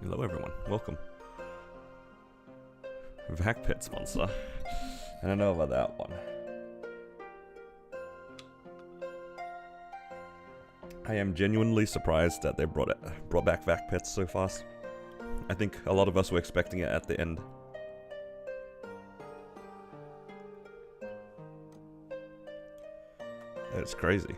Hello everyone, welcome. VAC pet sponsor. I don't know about that one. I am genuinely surprised that they brought back VAC pets so fast. I think a lot of us were expecting it at the end. It's crazy.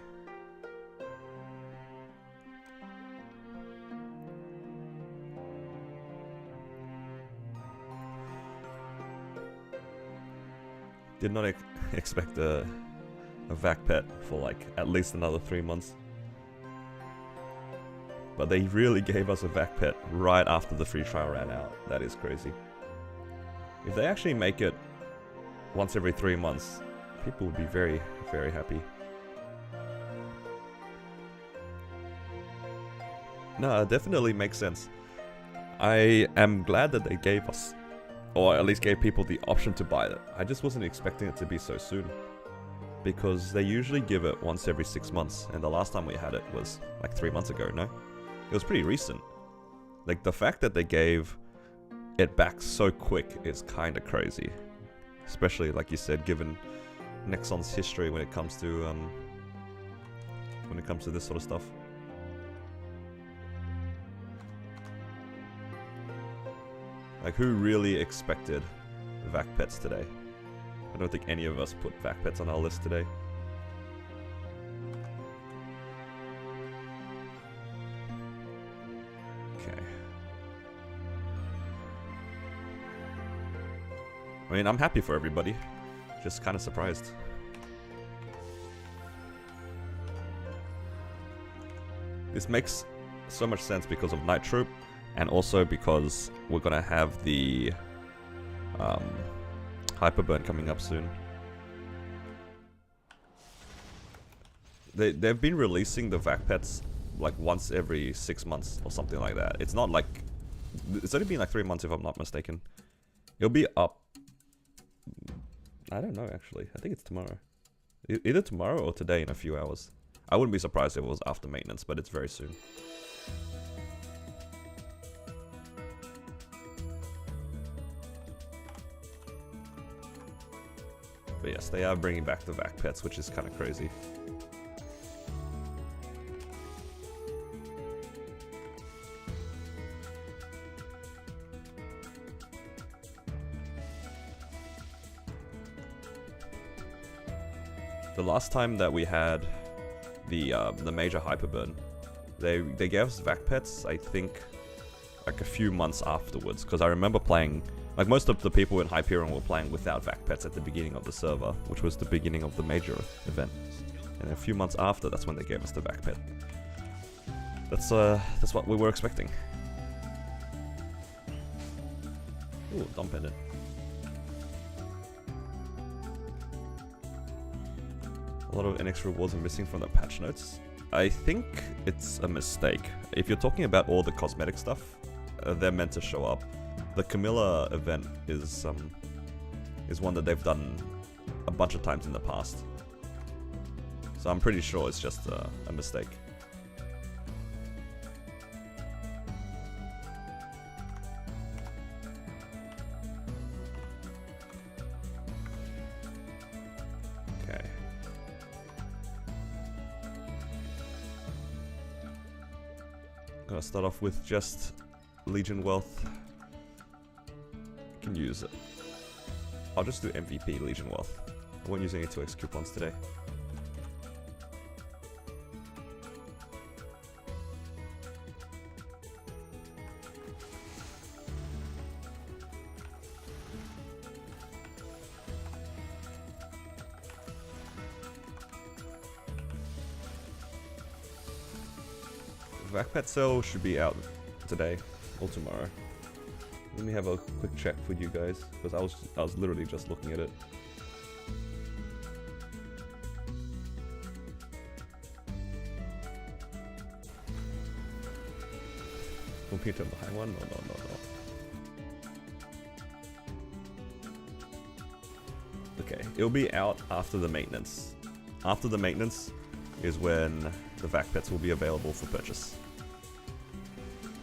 Did not expect a VAC pet for like at least another 3 months. But they really gave us a VAC pet right after the free trial ran out. That is crazy. If they actually make it once every 3 months, people would be very, very happy. No, it definitely makes sense. I am glad that they gave us, or at least gave people the option to buy it. I just wasn't expecting it to be so soon. Because they usually give it once every 6 months, and the last time we had it was like 3 months ago, no? It was pretty recent. Like, the fact that they gave it back so quick is kinda crazy. Especially, like you said, given Nexon's history when it comes to this sort of stuff. Like, who really expected VAC pets today? I don't think any of us put VAC pets on our list today. Okay. I mean, I'm happy for everybody. Just kind of surprised. This makes so much sense because of Night Troupe, and also because we're gonna have the Hyperburn coming up soon. They've been releasing the VAC pets like once every 6 months or something like that. It's not like, it's only been like 3 months if I'm not mistaken. It'll be up, I don't know actually, I think it's tomorrow. Either tomorrow or today in a few hours. I wouldn't be surprised if it was after maintenance, but it's very soon. But yes, they are bringing back the VAC pets, which is kind of crazy. The last time that we had the major Hyperburn, they gave us VAC pets, I think, like a few months afterwards, because I remember playing. Like, most of the people in Hyperion were playing without VAC pets at the beginning of the server, which was the beginning of the major event. And a few months after, that's when they gave us the VAC pet. That's what we were expecting. Ooh, dump pendant. A lot of NX rewards are missing from the patch notes. I think it's a mistake. If you're talking about all the cosmetic stuff, they're meant to show up. The Camilla event is one that they've done a bunch of times in the past. So I'm pretty sure it's just a mistake. Okay. Gonna start off with just Legion Wealth. Can use it. I'll just do MVP Legion Wealth. I won't use any 2x coupons today. VAC pet sale should be out today or tomorrow. Let me have a quick check for you guys, because I was literally just looking at it. Computer behind one? No. Okay, it'll be out after the maintenance. After the maintenance is when the VAC pets will be available for purchase.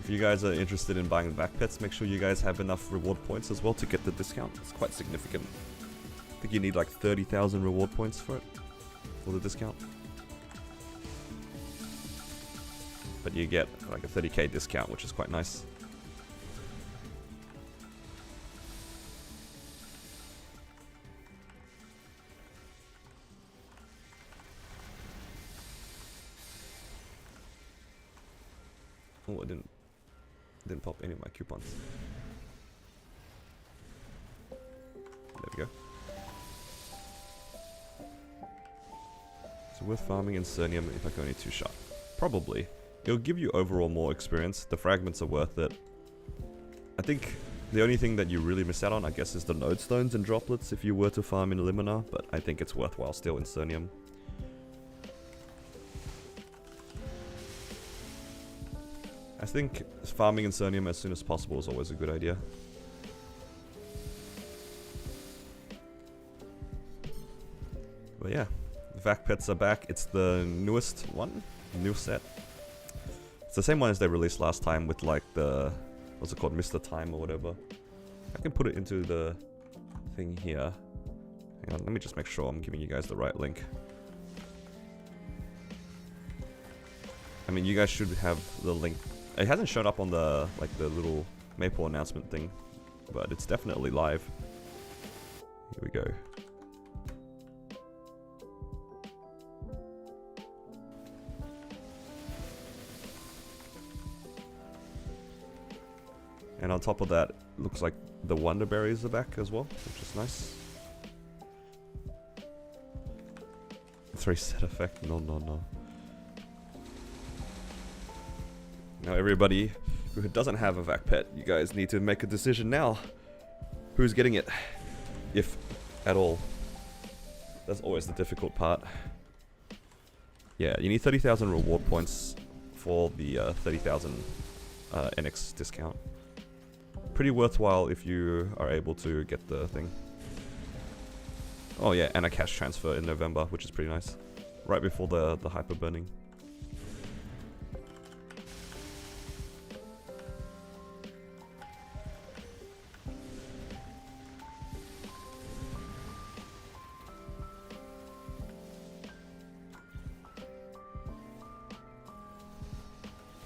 If you guys are interested in buying VAC pets, make sure you guys have enough reward points as well to get the discount. It's quite significant. I think you need like 30,000 reward points for it, for the discount. But you get like a 30k discount, which is quite nice. Oh, I didn't pop any of my coupons. There we go. So worth farming Incernium if I go only 2-shot. Probably. It'll give you overall more experience. The fragments are worth it. I think the only thing that you really miss out on, I guess, is the node stones and droplets if you were to farm in Limina, but I think it's worthwhile still in Incernium. I think farming Incernium as soon as possible is always a good idea. But yeah, VAC pets are back. It's the newest one, new set. It's the same one as they released last time with like the, what's it called, Mr. Time or whatever. I can put it into the thing here. Hang on, let me just make sure I'm giving you guys the right link. I mean, you guys should have the link. It hasn't shown up on the, like, the little Maple announcement thing, but it's definitely live. Here we go. And on top of that, looks like the Wonder Berries are back as well, which is nice. 3-set effect, no. Now everybody who doesn't have a VAC pet, you guys need to make a decision now. Who's getting it? If at all. That's always the difficult part. Yeah, you need 30,000 reward points for the 30,000 NX discount. Pretty worthwhile if you are able to get the thing. Oh yeah, and a cash transfer in November, which is pretty nice. Right before the hyper burning.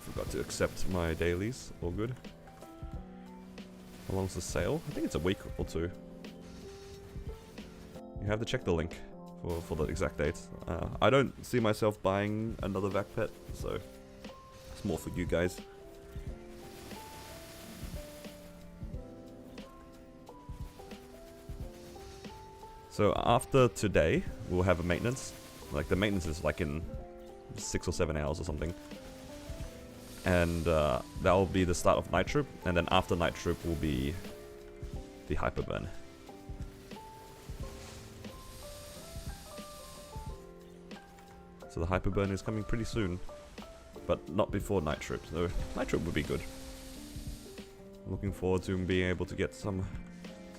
Forgot to accept my dailies, all good. How long's the sale? I think it's a week or two. You have to check the link for the exact dates. I don't see myself buying another VAC pet, so it's more for you guys. So after today, we'll have a maintenance. Like the maintenance is like in 6 or 7 hours or something. And that will be the start of Night Troupe, and then after Night Troupe will be the hyper burn. So the hyper burn is coming pretty soon, but not before Night Troupe. So Night Troupe would be good. Looking forward to being able to get some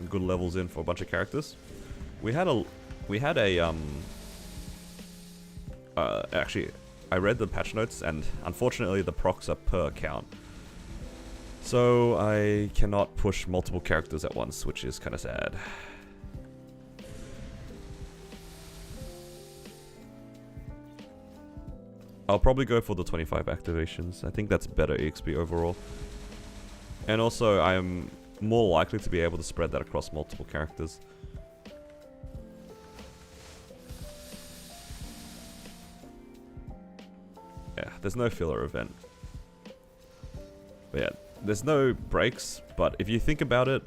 good levels in for a bunch of characters. Actually, I read the patch notes, and unfortunately the procs are per account. So I cannot push multiple characters at once, which is kind of sad. I'll probably go for the 25 activations. I think that's better EXP overall. And also, I'm more likely to be able to spread that across multiple characters. Yeah, there's no filler event. But yeah, there's no breaks, but if you think about it,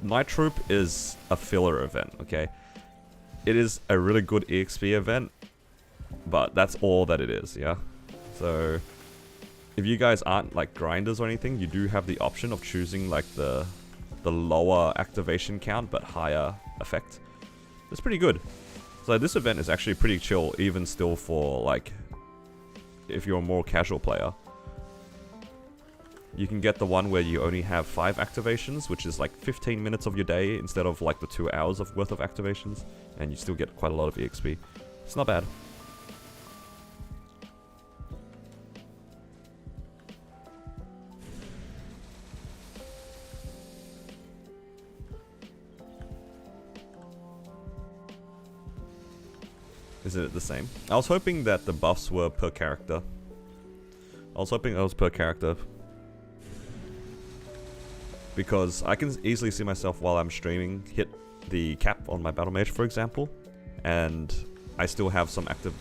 Night Troupe is a filler event, okay? It is a really good EXP event, but that's all that it is, yeah? So, if you guys aren't like grinders or anything, you do have the option of choosing like the lower activation count, but higher effect. It's pretty good. So this event is actually pretty chill, even still for like, if you're a more casual player. You can get the one where you only have 5 activations, which is like 15 minutes of your day instead of like the 2 hours of worth of activations, and you still get quite a lot of EXP. It's not bad. Isn't it the same? I was hoping that the buffs were per character. I was hoping it was per character. Because I can easily see myself while I'm streaming hit the cap on my battle mage, for example, and I still have some active.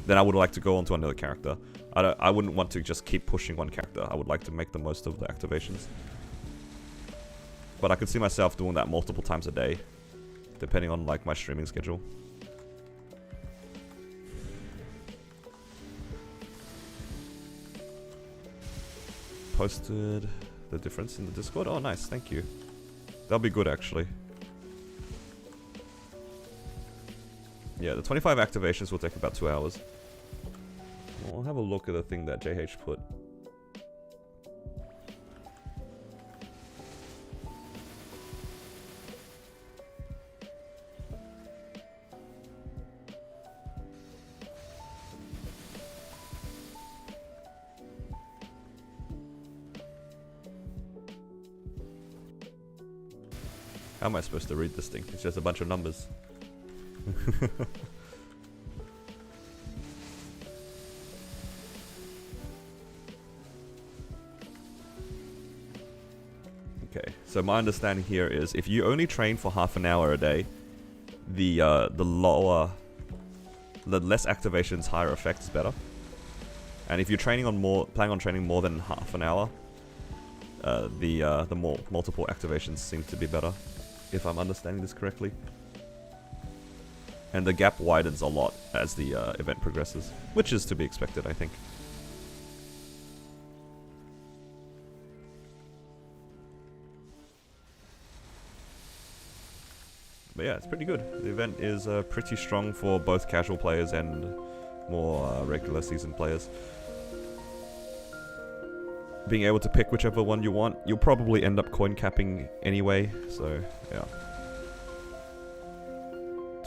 Then I would like to go on to another character. I wouldn't want to just keep pushing one character. I would like to make the most of the activations. But I could see myself doing that multiple times a day, depending on like my streaming schedule. Posted the difference in the Discord. Oh, nice. Thank you. That'll be good, actually. Yeah, the 25 activations will take about 2 hours. I'll have a look at the thing that JH put. How am I supposed to read this thing? It's just a bunch of numbers. Okay, so my understanding here is if you only train for half an hour a day, the less activations, higher effect is better. And if you're planning on training more than half an hour, the more multiple activations seem to be better, if I'm understanding this correctly. And the gap widens a lot as the event progresses, which is to be expected, I think. But yeah, it's pretty good. The event is pretty strong for both casual players and more regular season players. Being able to pick whichever one you want, you'll probably end up coin capping anyway, so yeah.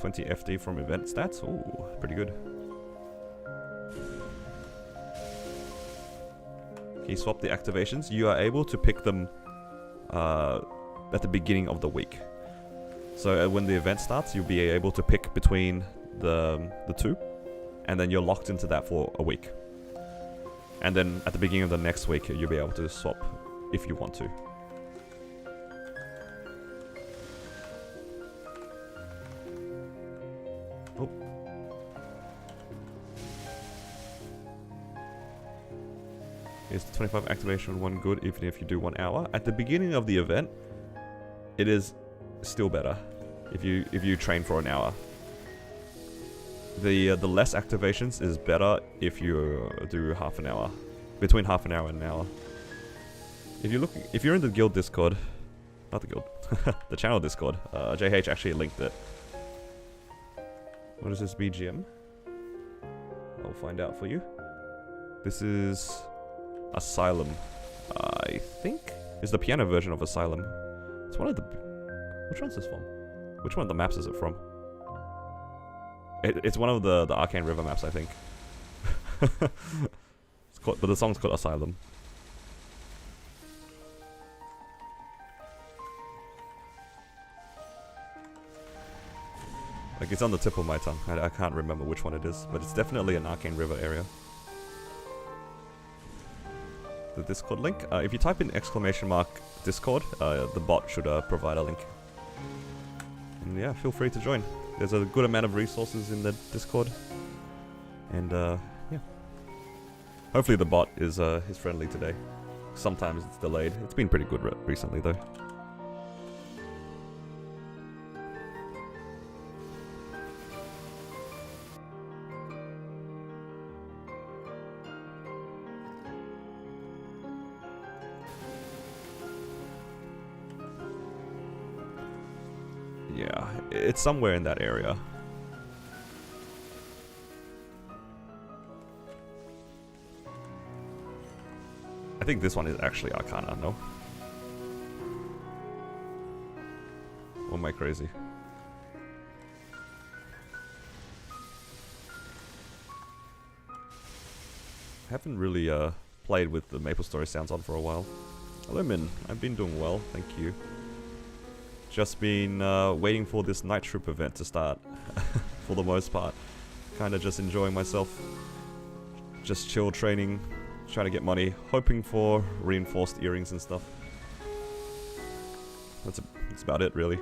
20 FD from event stats, ooh, pretty good. Can you swap the activations? You are able to pick them at the beginning of the week. So when the event starts, you'll be able to pick between the two, and then you're locked into that for a week. And then at the beginning of the next week, you'll be able to swap if you want to. Oh. Is the 25 activation one good even if you do 1 hour? At the beginning of the event, it is still better if you train for an hour. The less activations is better if you do half an hour, between half an hour and an hour. If you're in the guild Discord, not the guild, the channel Discord, JH actually linked it. What is this BGM? I'll find out for you. This is Asylum, I think. It's the piano version of Asylum. It's one of the. Which one's this from? Which one of the maps is it from? It's one of the Arcane River maps, I think. It's called, but the song's called Asylum. Like, it's on the tip of my tongue. I can't remember which one it is, but it's definitely an Arcane River area. The Discord link. If you type in !Discord, the bot should provide a link. And yeah, feel free to join. There's a good amount of resources in the Discord. And yeah. Hopefully the bot is friendly today. Sometimes it's delayed. It's been pretty good recently though. Yeah, it's somewhere in that area. I think this one is actually Arcana, no? Or am I crazy? I haven't really played with the MapleStory sounds on for a while. Hello Min, I've been doing well, thank you. Just been waiting for this night Troupe event to start, for the most part. kind of just enjoying myself. Just chill training, trying to get money, hoping for reinforced earrings and stuff. That's about it, really.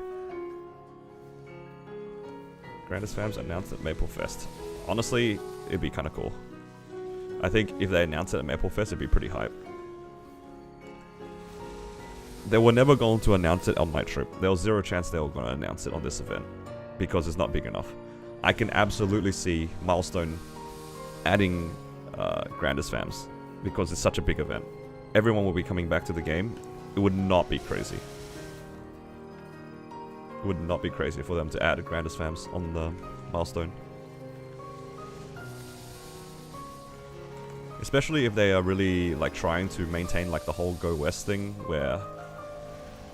Grandest Fams announced at Maple Fest. Honestly, it'd be kind of cool. I think if they announced it at Maple Fest, it'd be pretty hype. They were never going to announce it on Night Troupe. There was zero chance they were going to announce it on this event because it's not big enough. I can absolutely see Milestone adding Grandest Fams because it's such a big event. Everyone will be coming back to the game. It would not be crazy. It would not be crazy for them to add Grandest Fams on the Milestone. Especially if they are really like trying to maintain like the whole Go West thing where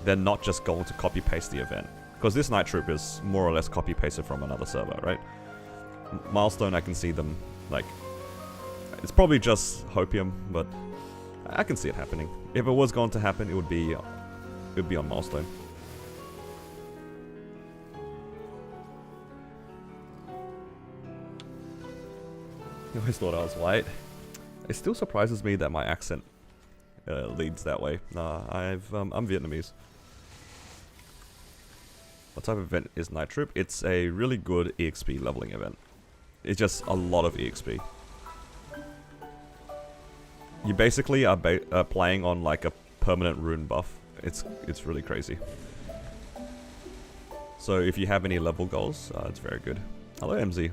they're not just going to copy paste the event. Because this Night Troupe is more or less copy pasted from another server, right? Milestone, I can see them like, it's probably just Hopium, but I can see it happening. If it was going to happen, it would be on Milestone. I always thought I was white. It still surprises me that my accent leads that way. Nah, I'm Vietnamese. What type of event is Night Troupe? It's a really good EXP leveling event. It's just a lot of EXP. You basically are playing on like a permanent rune buff. It's really crazy. So if you have any level goals, it's very good. Hello MZ.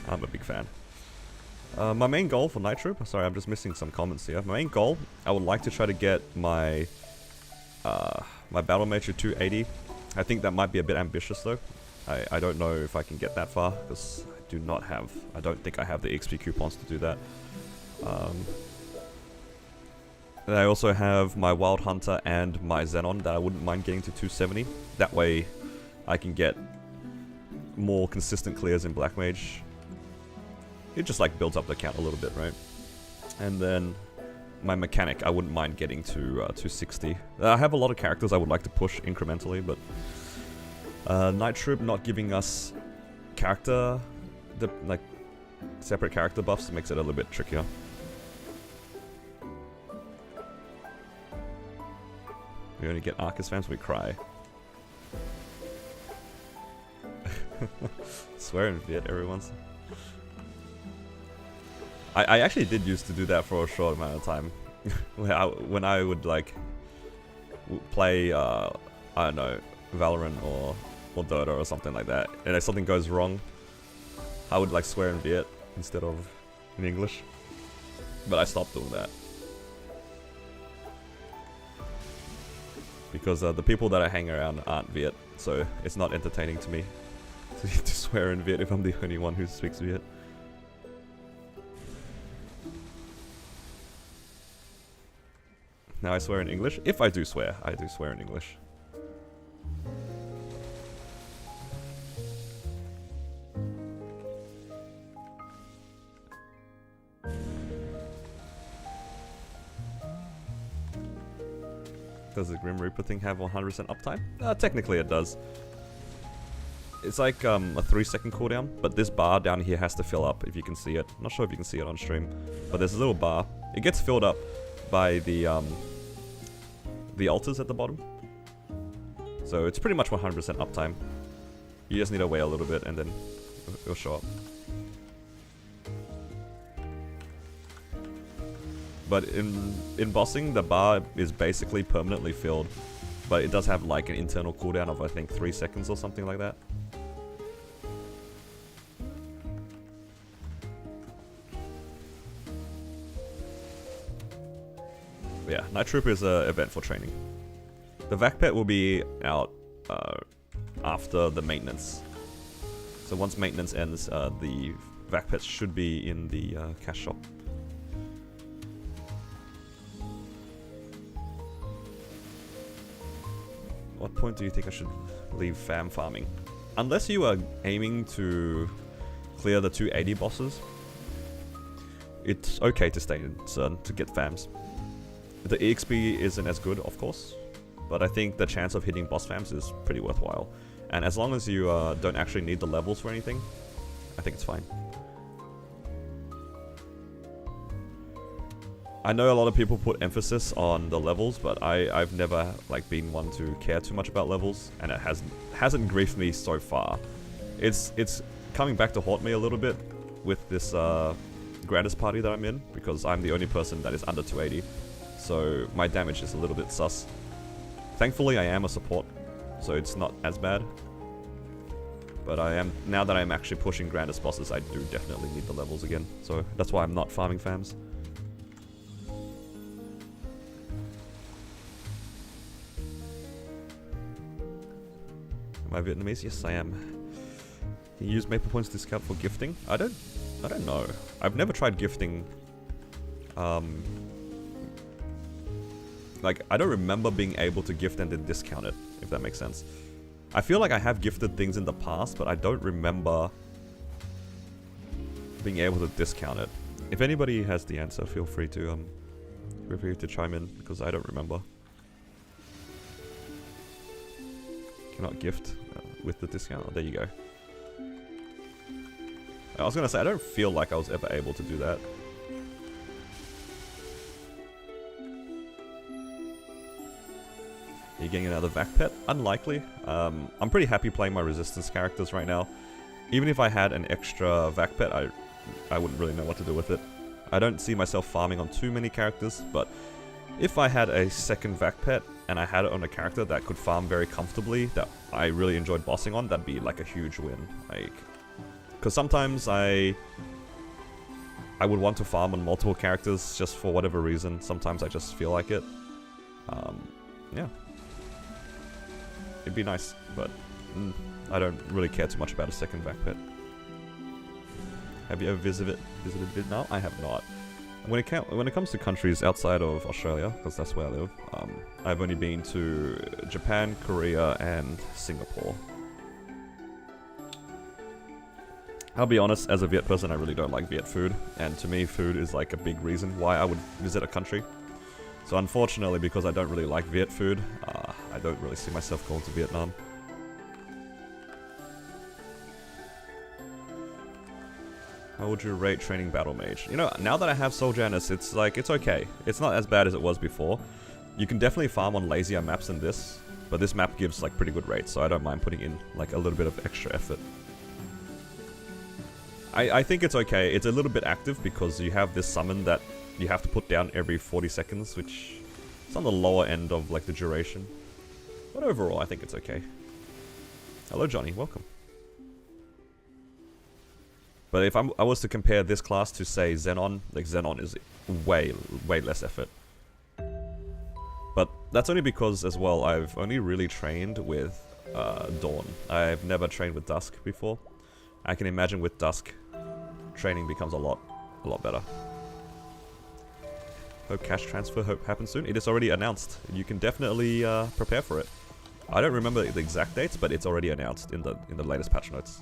I'm a big fan. My main goal for Night Troupe, sorry, I'm just missing some comments here. My main goal, I would like to try to get my my Battle Mage to 280. I think that might be a bit ambitious though. I don't know if I can get that far because I don't think I have the XP coupons to do that. And I also have my Wild Hunter and my Xenon that I wouldn't mind getting to 270. That way I can get more consistent clears in Black Mage. It just like builds up the count a little bit, right? And then my mechanic, I wouldn't mind getting to 260. I have a lot of characters I would like to push incrementally, but Night Troupe not giving us separate character buffs makes it a little bit trickier. We only get Arcus fans, we cry. Swear in Viet, everyone's. I actually did used to do that for a short amount of time. when I would like play, I don't know, Valorant or Dota or something like that, and if something goes wrong, I would like swear in Viet instead of in English. But I stopped doing that. Because the people that I hang around aren't Viet, so it's not entertaining to me to swear in Viet if I'm the only one who speaks Viet. Now I swear in English. If I do swear in English. Does the Grim Reaper thing have 100% uptime? Technically it does. It's like a 3-second cooldown, but this bar down here has to fill up if you can see it. I'm not sure if you can see it on stream, but there's a little bar. It gets filled up by the altars at the bottom. So it's pretty much 100% uptime. You just need to wait a little bit and then it'll show up. But in bossing, the bar is basically permanently filled, but it does have like an internal cooldown of I think 3 seconds or something like that. But yeah, Night Troupe is an event for training. The VAC pet will be out after the maintenance. So once maintenance ends, the VAC pets should be in the cash shop. What point do you think I should leave fam farming? Unless you are aiming to clear the 280 bosses, it's okay to stay in CERN to get fams. The EXP isn't as good, of course, but I think the chance of hitting boss fams is pretty worthwhile. And as long as you don't actually need the levels for anything, I think it's fine. I know a lot of people put emphasis on the levels, but I've never like been one to care too much about levels, and it hasn't griefed me so far. It's coming back to haunt me a little bit with this Grandest party that I'm in, because I'm the only person that is under 280, so my damage is a little bit sus. Thankfully I am a support, so it's not as bad. But now that I'm actually pushing Grandest bosses, I do definitely need the levels again, so that's why I'm not farming fams. Am I Vietnamese? Yes I am. Can you use Maple Points discount for gifting? I don't know. I've never tried gifting. Like, I don't remember being able to gift and then discount it, if that makes sense. I feel like I have gifted things in the past, but I don't remember being able to discount it. If anybody has the answer, feel free to chime in, because I don't remember. Cannot gift with the discount. Oh, there you go. I was gonna say, I don't feel like I was ever able to do that. Are you getting another VAC pet? Unlikely. I'm pretty happy playing my resistance characters right now. Even if I had an extra VAC pet, I wouldn't really know what to do with it. I don't see myself farming on too many characters, but if I had a second VAC pet and I had it on a character that could farm very comfortably, that I really enjoyed bossing on, that'd be like a huge win. Like, because sometimes I would want to farm on multiple characters just for whatever reason. Sometimes I just feel like it. Yeah. It'd be nice, but I don't really care too much about a second VAC pet. Have you ever visited Vietnam? I have not. When it comes to countries outside of Australia, because that's where I live, I've only been to Japan, Korea, and Singapore. I'll be honest, as a Viet person, I really don't like Viet food, and to me, food is like a big reason why I would visit a country. So unfortunately, because I don't really like Viet food, I don't really see myself going to Vietnam. How would you rate training Battle Mage? You know, now that I have Soul Janus, it's like, it's okay. It's not as bad as it was before. You can definitely farm on lazier maps than this, but this map gives like pretty good rates, so I don't mind putting in like a little bit of extra effort. I think it's okay. It's a little bit active because you have this summon that you have to put down every 40 seconds, which is on the lower end of like the duration. But overall, I think it's okay. Hello Johnny, welcome. But if I was to compare this class to say Xenon, like Xenon is way less effort. But that's only because as well I've only really trained with Dawn. I've never trained with Dusk before. I can imagine with Dusk, training becomes a lot better. Hope cash transfer happens soon. It is already announced. You can definitely prepare for it. I don't remember the exact dates, but it's already announced in the latest patch notes.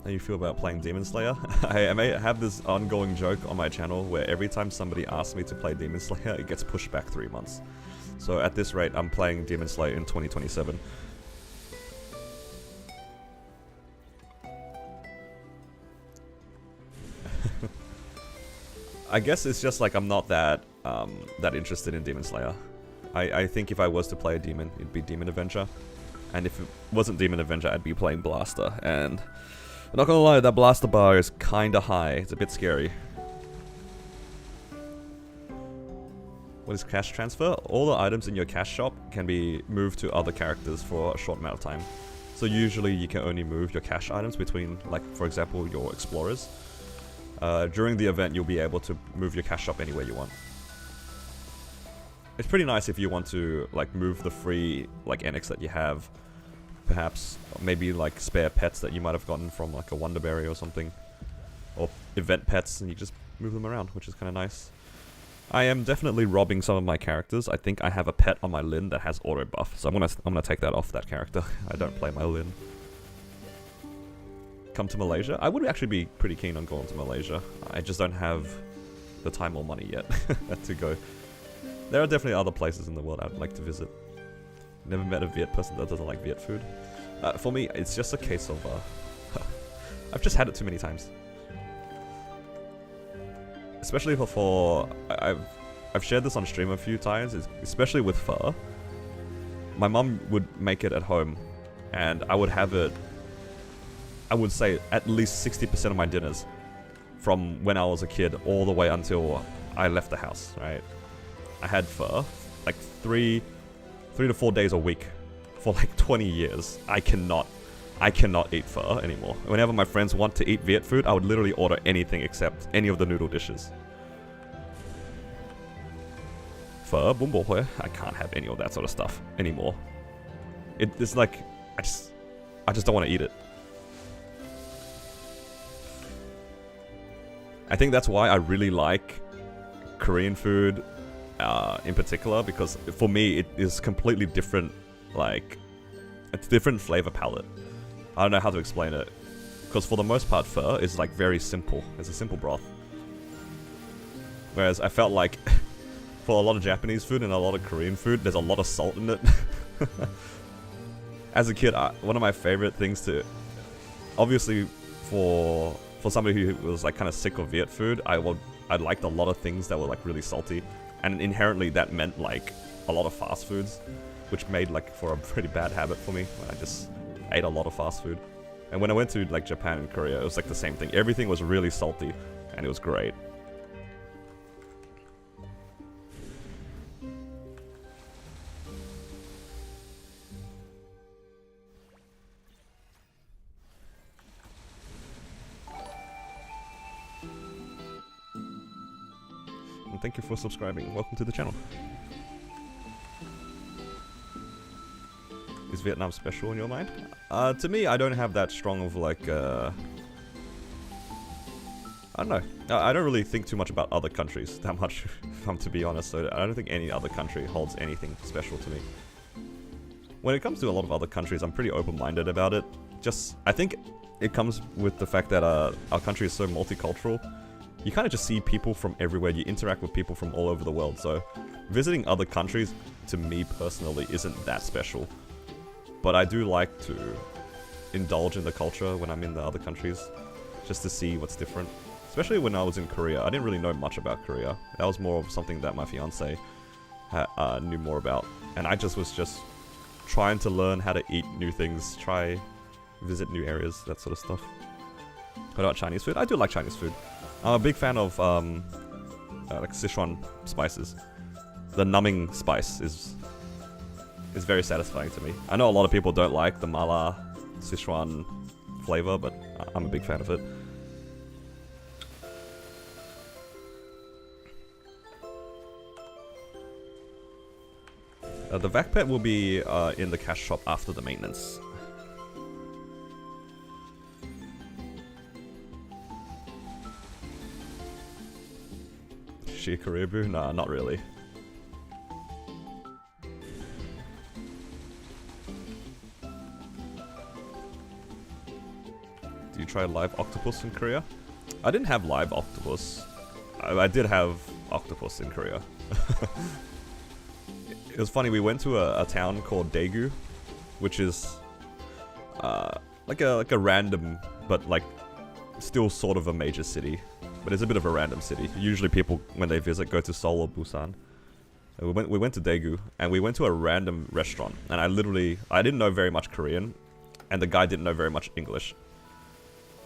How you feel about playing Demon Slayer? I may have this ongoing joke on my channel where every time somebody asks me to play Demon Slayer, it gets pushed back 3 months. So at this rate, I'm playing Demon Slayer in 2027. I guess it's just like I'm not that interested in Demon Slayer. I think if I was to play a demon, it'd be Demon Avenger. And if it wasn't Demon Avenger, I'd be playing Blaster. And I'm not gonna lie, that Blaster bar is kinda high. It's a bit scary. What is cash transfer? All the items in your cash shop can be moved to other characters for a short amount of time. So usually you can only move your cash items between, like, for example, your explorers. During the event, you'll be able to move your cash shop anywhere you want. It's pretty nice if you want to, like, move the free, like, NX that you have. Perhaps, maybe, like, spare pets that you might have gotten from, like, a Wonderberry or something. Or event pets, and you just move them around, which is kind of nice. I am definitely robbing some of my characters. I think I have a pet on my Lin that has auto buff, so I'm gonna take that off that character. I don't play my Lin. Come to Malaysia? I would actually be pretty keen on going to Malaysia. I just don't have the time or money yet to go. There are definitely other places in the world I'd like to visit. Never met a Viet person that doesn't like Viet food. For me, it's just a case of I've just had it too many times. Especially for I've shared this on stream a few times, especially with pho. My mum would make it at home, and I would have it, I would say, at least 60% of my dinners from when I was a kid all the way until I left the house, right? I had pho like 3 to 4 days a week for like 20 years. I cannot eat pho anymore. Whenever my friends want to eat Viet food, I would literally order anything except any of the noodle dishes. Pho, bún bò Huế, I can't have any of that sort of stuff anymore. It's like, I just don't want to eat it. I think that's why I really like Korean food in particular, because for me it is completely different, like, it's different flavor palette. I don't know how to explain it, because for the most part pho is like very simple. It's a simple broth. Whereas I felt like for a lot of Japanese food and a lot of Korean food, there's a lot of salt in it. As a kid, one of my favorite things to, obviously for somebody who was like kind of sick of Viet food, I liked a lot of things that were like really salty, and inherently that meant like a lot of fast foods, which made like for a pretty bad habit for me when I just ate a lot of fast food. And when I went to like Japan and Korea, it was like the same thing. Everything was really salty, and it was great. And thank you for subscribing. Welcome to the channel. Is Vietnam special in your mind? To me, I don't have that strong of like, I don't know. I don't really think too much about other countries that much, if I'm to be honest, so I don't think any other country holds anything special to me. When it comes to a lot of other countries, I'm pretty open-minded about it. I think it comes with the fact that our country is so multicultural. You kind of just see people from everywhere, you interact with people from all over the world, so visiting other countries, to me personally, isn't that special. But I do like to indulge in the culture when I'm in the other countries, just to see what's different. Especially when I was in Korea, I didn't really know much about Korea. That was more of something that my fiance knew more about. And I was just trying to learn how to eat new things, visit new areas, that sort of stuff. What about Chinese food? I do like Chinese food. I'm a big fan of like Sichuan spices. The numbing spice is very satisfying to me. I know a lot of people don't like the mala Sichuan flavor, but I'm a big fan of it. The VAC pet will be in the cash shop after the maintenance. Shikaribu? Nah, not really. Do you try live octopus in Korea? I didn't have live octopus. I did have octopus in Korea. It was funny, we went to a town called Daegu, which is like a random, but like still sort of a major city. But it's a bit of a random city. Usually people, when they visit, go to Seoul or Busan. And we went to Daegu, and we went to a random restaurant. And I didn't know very much Korean, and the guy didn't know very much English.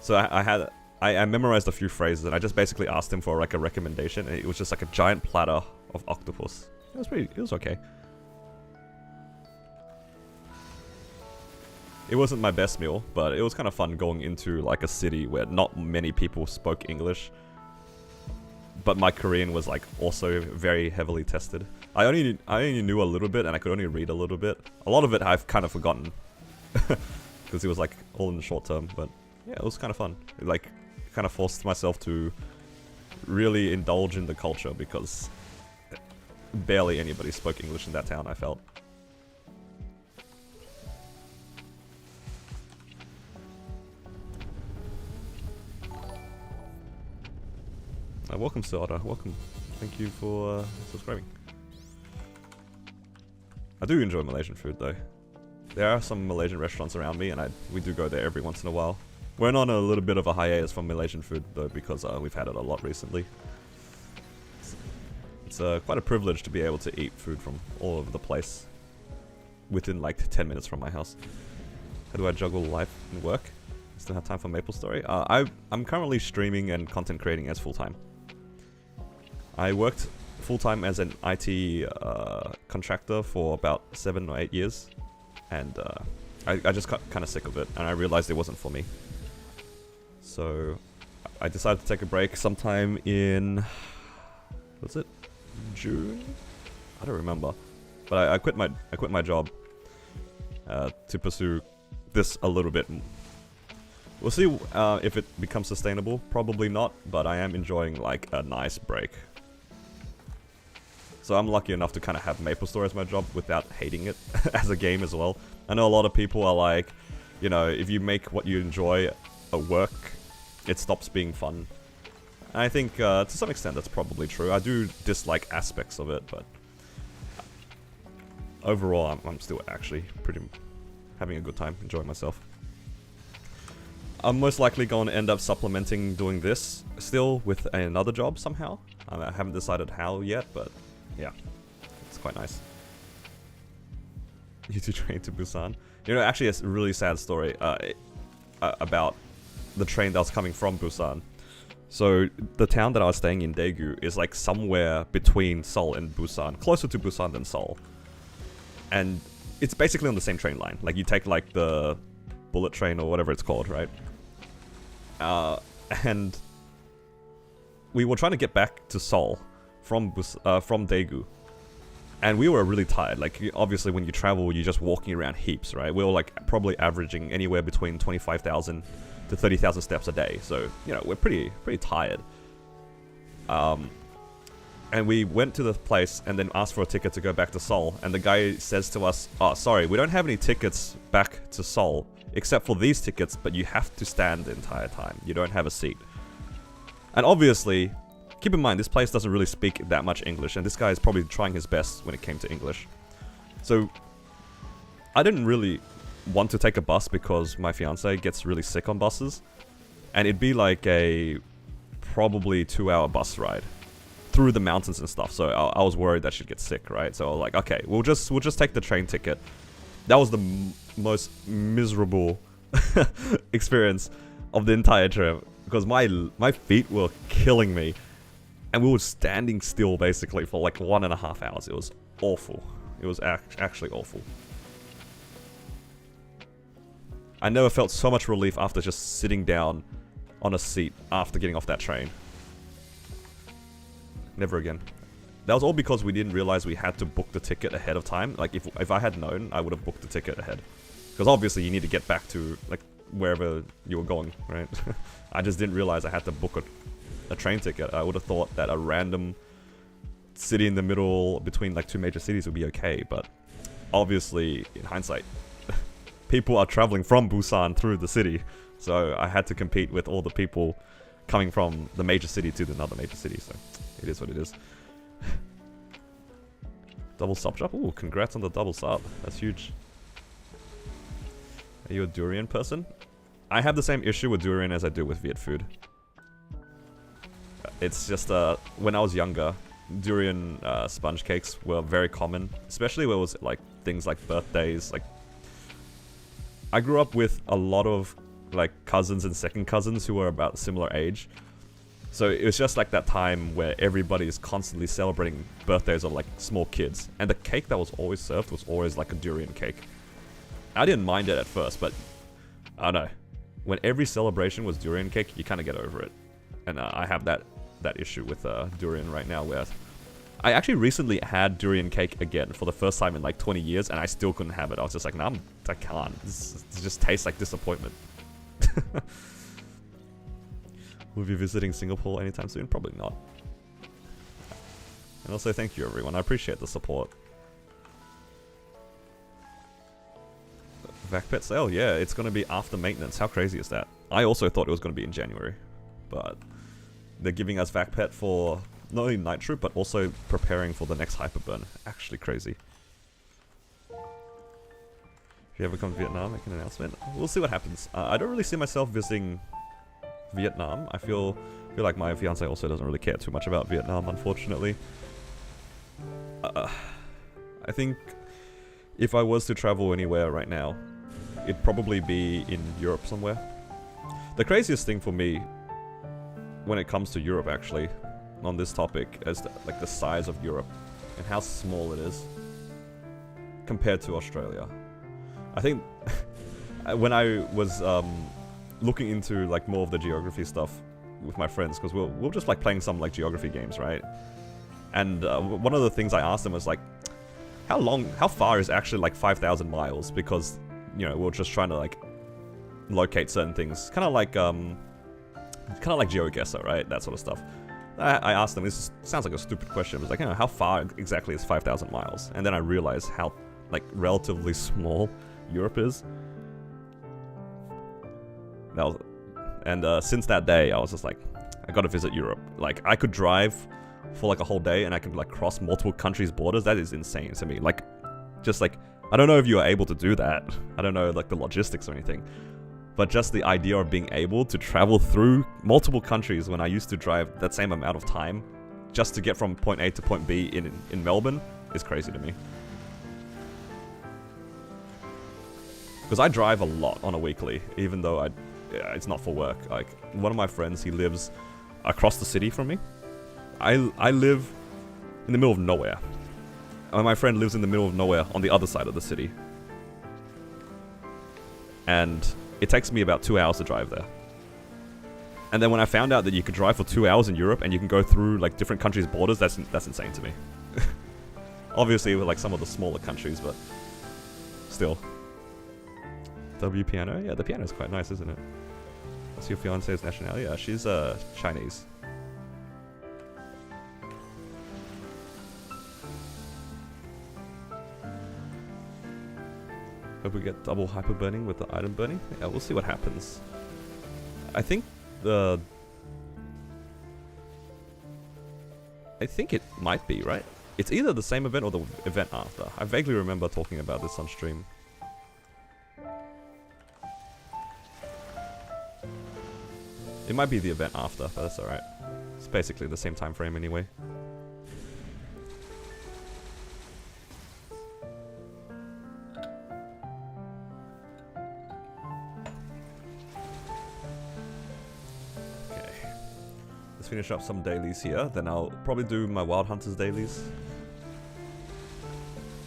So I memorized a few phrases, and I just basically asked him for like a recommendation, and it was just like a giant platter of octopus. It was okay. It wasn't my best meal, but it was kind of fun going into like a city where not many people spoke English. But my Korean was like also very heavily tested. I only knew a little bit, and I could only read a little bit. A lot of it I've kind of forgotten because it was like all in the short term. But yeah, it was kind of fun. It like kind of forced myself to really indulge in the culture because barely anybody spoke English in that town, I felt. Welcome, Soda. Welcome. Thank you for subscribing. I do enjoy Malaysian food though. There are some Malaysian restaurants around me, and we do go there every once in a while. We're on a little bit of a hiatus from Malaysian food though, because we've had it a lot recently. It's quite a privilege to be able to eat food from all over the place within like 10 minutes from my house. How do I juggle life and work? Still have time for MapleStory? I'm currently streaming and content creating as full-time. I worked full-time as an IT contractor for about 7 or 8 years, and I just got kind of sick of it, and I realized it wasn't for me. So I decided to take a break sometime in, was it June? I don't remember, but I quit my job to pursue this a little bit. We'll see if it becomes sustainable. Probably not, but I am enjoying like a nice break. So I'm lucky enough to kind of have MapleStory as my job without hating it as a game as well. I know a lot of people are like, you know, if you make what you enjoy a work, it stops being fun. And I think to some extent that's probably true. I do dislike aspects of it, but overall I'm still actually pretty having a good time, enjoying myself. I'm most likely going to end up supplementing doing this still with another job somehow. I haven't decided how yet, but yeah, it's quite nice. You two train to Busan. You know, actually it's a really sad story about the train that was coming from Busan. So the town that I was staying in, Daegu, is like somewhere between Seoul and Busan, closer to Busan than Seoul. And it's basically on the same train line. Like you take like the bullet train or whatever it's called, right? And we were trying to get back to Seoul from Daegu, and we were really tired. Like obviously, when you travel, you're just walking around heaps, right? We were like probably averaging anywhere between 25,000 to 30,000 steps a day. So you know, we're pretty tired. And we went to the place and then asked for a ticket to go back to Seoul. And the guy says to us, "Oh, sorry, we don't have any tickets back to Seoul except for these tickets, but you have to stand the entire time. You don't have a seat." And obviously, keep in mind, this place doesn't really speak that much English, and this guy is probably trying his best when it came to English. So, I didn't really want to take a bus because my fiance gets really sick on buses. And it'd be like a probably 2-hour bus ride through the mountains and stuff, so I was worried that she'd get sick, right? So I was like, okay, we'll just take the train ticket. That was the most miserable experience of the entire trip, because my feet were killing me, and we were standing still basically for like 1.5 hours. It was awful. It was actually awful. I never felt so much relief after just sitting down on a seat after getting off that train. Never again. That was all because we didn't realize we had to book the ticket ahead of time. Like, if I had known, I would have booked the ticket ahead. Because obviously you need to get back to, like, wherever you were going, right? I just didn't realize I had to book a train ticket. I would have thought that a random city in the middle between, like, 2 major cities would be okay. But obviously, in hindsight, people are traveling from Busan through the city. So I had to compete with all the people coming from the major city to another major city. So it is what it is. Double sub drop? Ooh, congrats on the double sub. That's huge. Are you a durian person? I have the same issue with durian as I do with Viet food. It's just, when I was younger, durian sponge cakes were very common. Especially when it was like things like birthdays. Like, I grew up with a lot of like cousins and second cousins who were about similar age. So it was just like that time where everybody is constantly celebrating birthdays of like small kids. And the cake that was always served was always like a durian cake. I didn't mind it at first, but I don't know. When every celebration was durian cake, you kind of get over it. And I have that issue with durian right now, where I actually recently had durian cake again for the first time in like 20 years, and I still couldn't have it. I was just like, nah, I can't. This just tastes like disappointment. Will you be visiting Singapore anytime soon? Probably not. And also thank you everyone, I appreciate the support. VAC pet sale? Yeah, it's going to be after maintenance. How crazy is that? I also thought it was going to be in January. But they're giving us VAC pet for not only Night Troupe, but also preparing for the next Hyperburn. Actually crazy. you ever come to Vietnam, make an announcement. We'll see what happens. I don't really see myself visiting Vietnam. I feel like my fiance also doesn't really care too much about Vietnam, unfortunately. I think if I was to travel anywhere right now, it'd probably be in Europe somewhere. The craziest thing for me when it comes to Europe, actually, on this topic, is the size of Europe and how small it is compared to Australia. I think when I was looking into like more of the geography stuff with my friends, because we're just like playing some like geography games, right? And one of the things I asked them was like, how far is actually like 5,000 miles? Because, you know, we're just trying to like locate certain things, kind of like GeoGuessr, right? That sort of stuff. I asked them, this sounds like a stupid question. It was like, you know, how far exactly is 5,000 miles? And then I realized how like relatively small Europe is. Since that day, I was just like, I gotta visit Europe. Like, I could drive for like a whole day and I could like cross multiple countries' borders. That is insane to me. Like, just like, I don't know if you are able to do that. I don't know like the logistics or anything. But just the idea of being able to travel through multiple countries when I used to drive that same amount of time just to get from point A to point B in Melbourne is crazy to me. Because I drive a lot on a weekly, even though it's not for work. Like, one of my friends, he lives across the city from me. I live in the middle of nowhere. And my friend lives in the middle of nowhere on the other side of the city. And it takes me about 2 hours to drive there. And then when I found out that you could drive for 2 hours in Europe and you can go through like different countries' borders, that's insane to me. Obviously with like some of the smaller countries, but still. W piano? Yeah, the piano's quite nice, isn't it? What's your fiance's nationality? Yeah, she's Chinese. Hope we get double hyper burning with the item burning. Yeah, we'll see what happens. I think it might be, right? It's either the same event or the event after. I vaguely remember talking about this on stream. It might be the event after, but that's alright. It's basically the same time frame anyway. Finish up some dailies here, then I'll probably do my Wild Hunters dailies.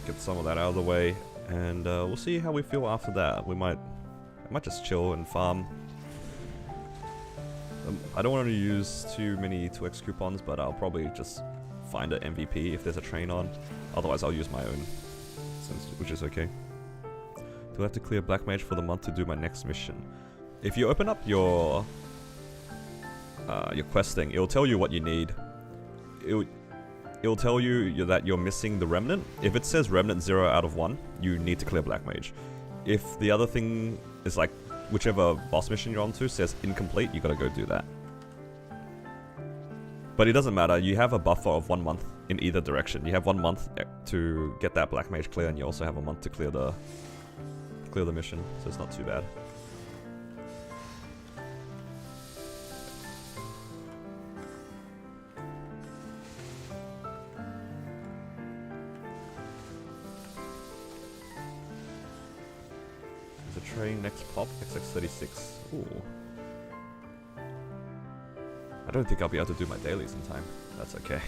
Get some of that out of the way, and we'll see how we feel after that. I might just chill and farm. I don't want to use too many 2x coupons, but I'll probably just find an MVP if there's a train on. Otherwise I'll use my own, which is okay. Do I have to clear Black Mage for the month to do my next mission? If you open up your questing, it'll tell you what you need. It'll tell you that you're missing the Remnant. If it says Remnant 0 out of 1, you need to clear Black Mage. If the other thing is like, whichever boss mission you're onto says incomplete, you gotta go do that. But it doesn't matter, you have a buffer of 1 month in either direction. You have 1 month to get that Black Mage clear, and you also have a month to clear the mission, so it's not too bad. Train next pop, XX36. Ooh. I don't think I'll be able to do my dailies in time. That's okay.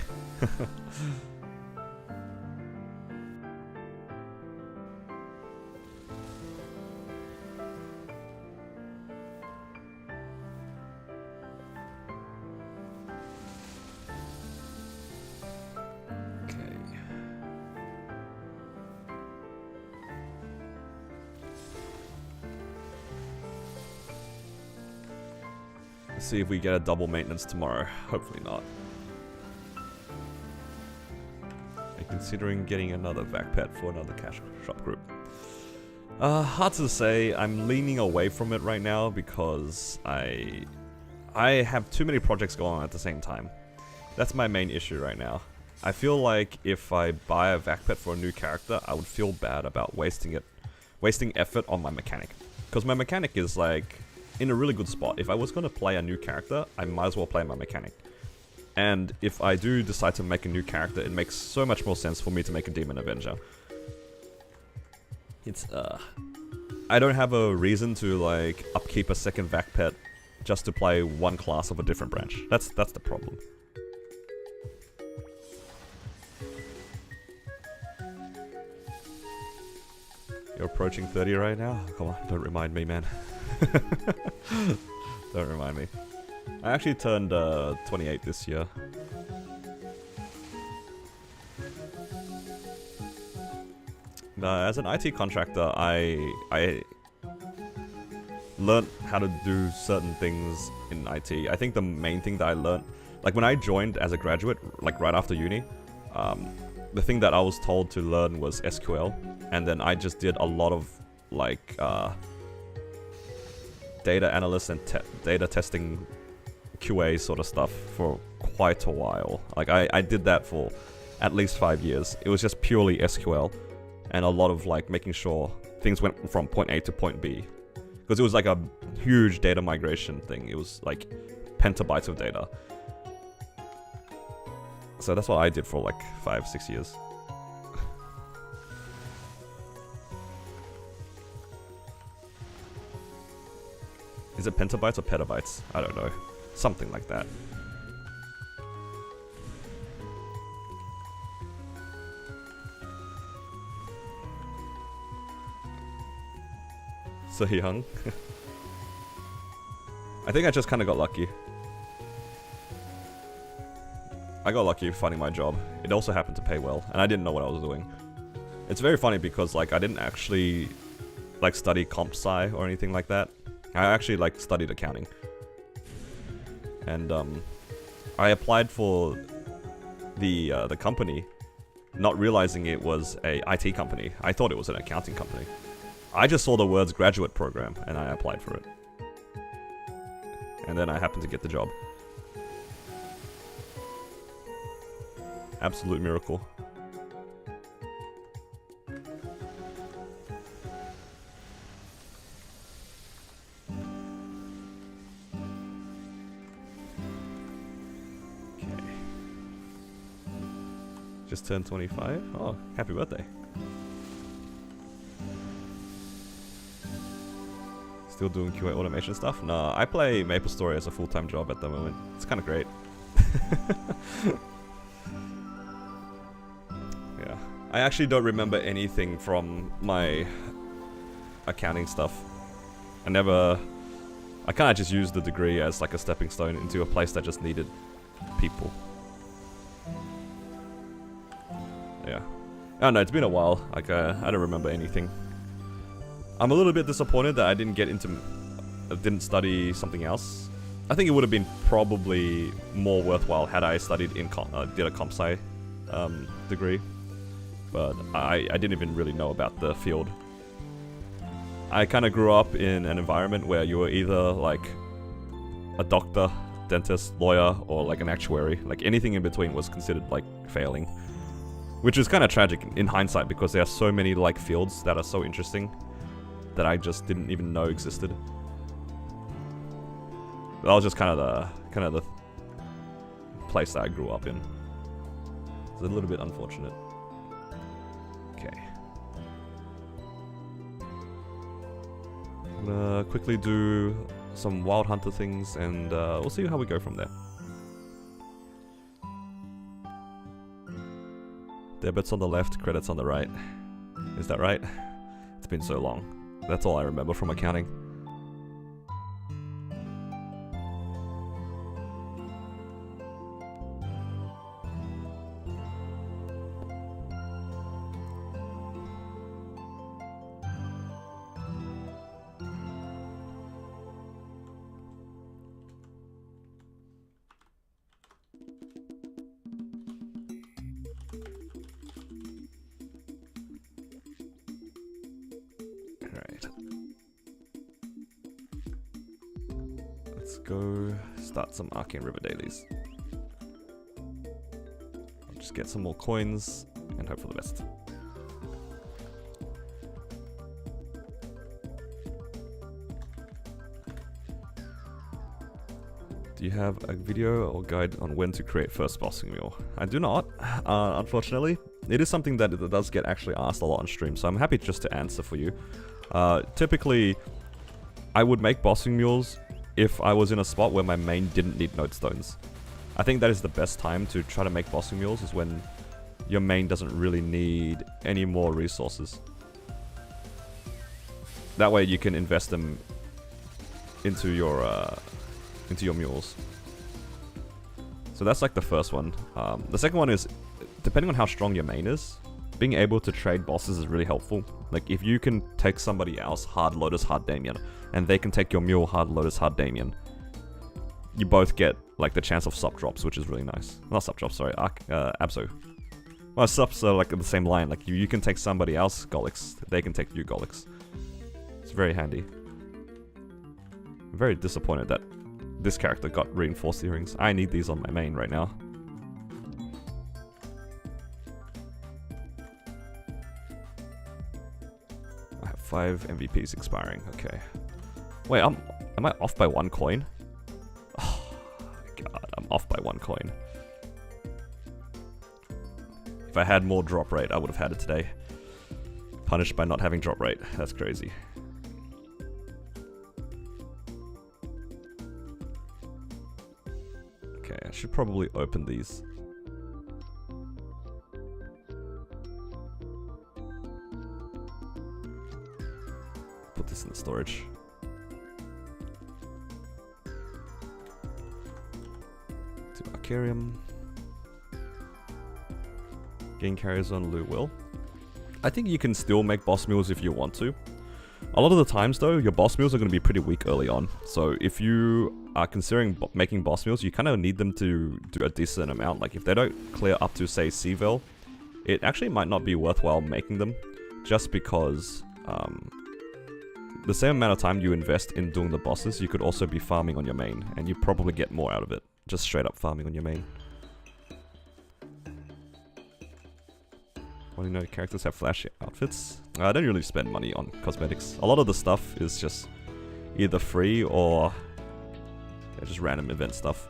See if we get a double maintenance tomorrow. Hopefully not. I'm considering getting another VAC pet for another cash shop group. Hard to say. I'm leaning away from it right now because I have too many projects going on at the same time. That's my main issue right now. I feel like if I buy a VAC pet for a new character, I would feel bad about wasting it wasting effort on my mechanic. Because my mechanic is like in a really good spot. If I was going to play a new character, I might as well play my mechanic. And if I do decide to make a new character, it makes so much more sense for me to make a Demon Avenger. It's, I don't have a reason to, like, upkeep a second VAC pet just to play one class of a different branch. That's the problem. You're approaching 30 right now? Come on, don't remind me, man. Don't remind me. I actually turned 28 this year. As an IT contractor, I learned how to do certain things in IT. I think the main thing that I learned, like when I joined as a graduate, like right after uni, the thing that I was told to learn was SQL, and then I just did a lot of like data analyst and data testing QA sort of stuff for quite a while. Like I did that for at least 5 years. It was just purely SQL and a lot of like making sure things went from point A to point B, because it was like a huge data migration thing. It was like petabytes of data. So that's what I did for like 5-6 years. Is it petabytes or petabytes? I don't know. Something like that. So young. I think I just kind of got lucky. I got lucky finding my job. It also happened to pay well, and I didn't know what I was doing. It's very funny because like I didn't actually like study comp sci or anything like that. I actually like studied accounting. And I applied for the company, not realizing it was a IT company. I thought it was an accounting company. I just saw the words graduate program and I applied for it. And then I happened to get the job. Absolute miracle. Just turned 25? Oh, happy birthday. Still doing QA automation stuff? No, I play MapleStory as a full-time job at the moment. It's kind of great. Yeah. I actually don't remember anything from my accounting stuff. I kind of just used the degree as like a stepping stone into a place that just needed people. Yeah. I don't know, it's been a while. Like, I don't remember anything. I'm a little bit disappointed that I didn't study something else. I think it would have been probably more worthwhile had I studied did a comp sci degree. But I didn't even really know about the field. I kind of grew up in an environment where you were either like a doctor, dentist, lawyer, or like an actuary. Like anything in between was considered like failing. Which is kind of tragic in hindsight because there are so many like fields that are so interesting that I just didn't even know existed. That was just kind of the place that I grew up in. It's a little bit unfortunate. Okay. I'm gonna quickly do some Wild Hunter things and we'll see how we go from there. Debits on the left, credits on the right. Is that right? It's been so long. That's all I remember from accounting. Go start some Arcane River dailies. I'll just get some more coins and hope for the best. Do you have a video or guide on when to create first bossing mule? I do not, unfortunately. It is something that does get actually asked a lot on stream, so I'm happy just to answer for you. Typically, I would make bossing mules if I was in a spot where my main didn't need node stones. I think that is the best time to try to make bossing mules, is when your main doesn't really need any more resources. That way you can invest them into your mules. So that's like the first one. The second one is, depending on how strong your main is, being able to trade bosses is really helpful. Like if you can take somebody else hard Lotus, hard Damien, and they can take your mule hard Lotus, hard Damien, you both get like the chance of sup drops, which is really nice. Not sup drops, sorry, Abso. Well, sups are like in the same line. Like you can take somebody else Golix, they can take you Golix. It's very handy. I'm very disappointed that this character got reinforced earrings. I need these on my main right now. I have 5 MVPs expiring. Okay. Wait, am I off by 1 coin? Oh god, I'm off by 1 coin. If I had more drop rate, I would have had it today. Punished by not having drop rate. That's crazy. Okay, I should probably open these. Put this in the storage. To Hyperion. Gain carries on Lu Will. I think you can still make boss mules if you want to. A lot of the times though, your boss mules are going to be pretty weak early on. So if you are considering making boss mules, you kind of need them to do a decent amount. Like if they don't clear up to say C-Vel, it actually might not be worthwhile making them, just because the same amount of time you invest in doing the bosses, you could also be farming on your main, and you probably get more out of it, just straight up farming on your main. Why do you know characters have flashy outfits? I don't really spend money on cosmetics. A lot of the stuff is just either free or just random event stuff.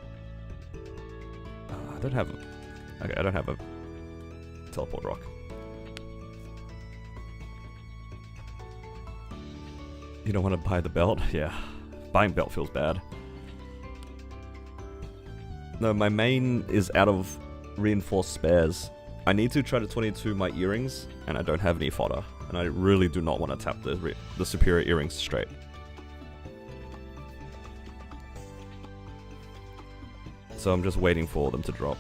I don't have a teleport rock. You don't want to buy the belt? Yeah, buying belt feels bad. No, my main is out of reinforced spares. I need to try to 22 my earrings, and I don't have any fodder. And I really do not want to tap the superior earrings straight. So I'm just waiting for them to drop.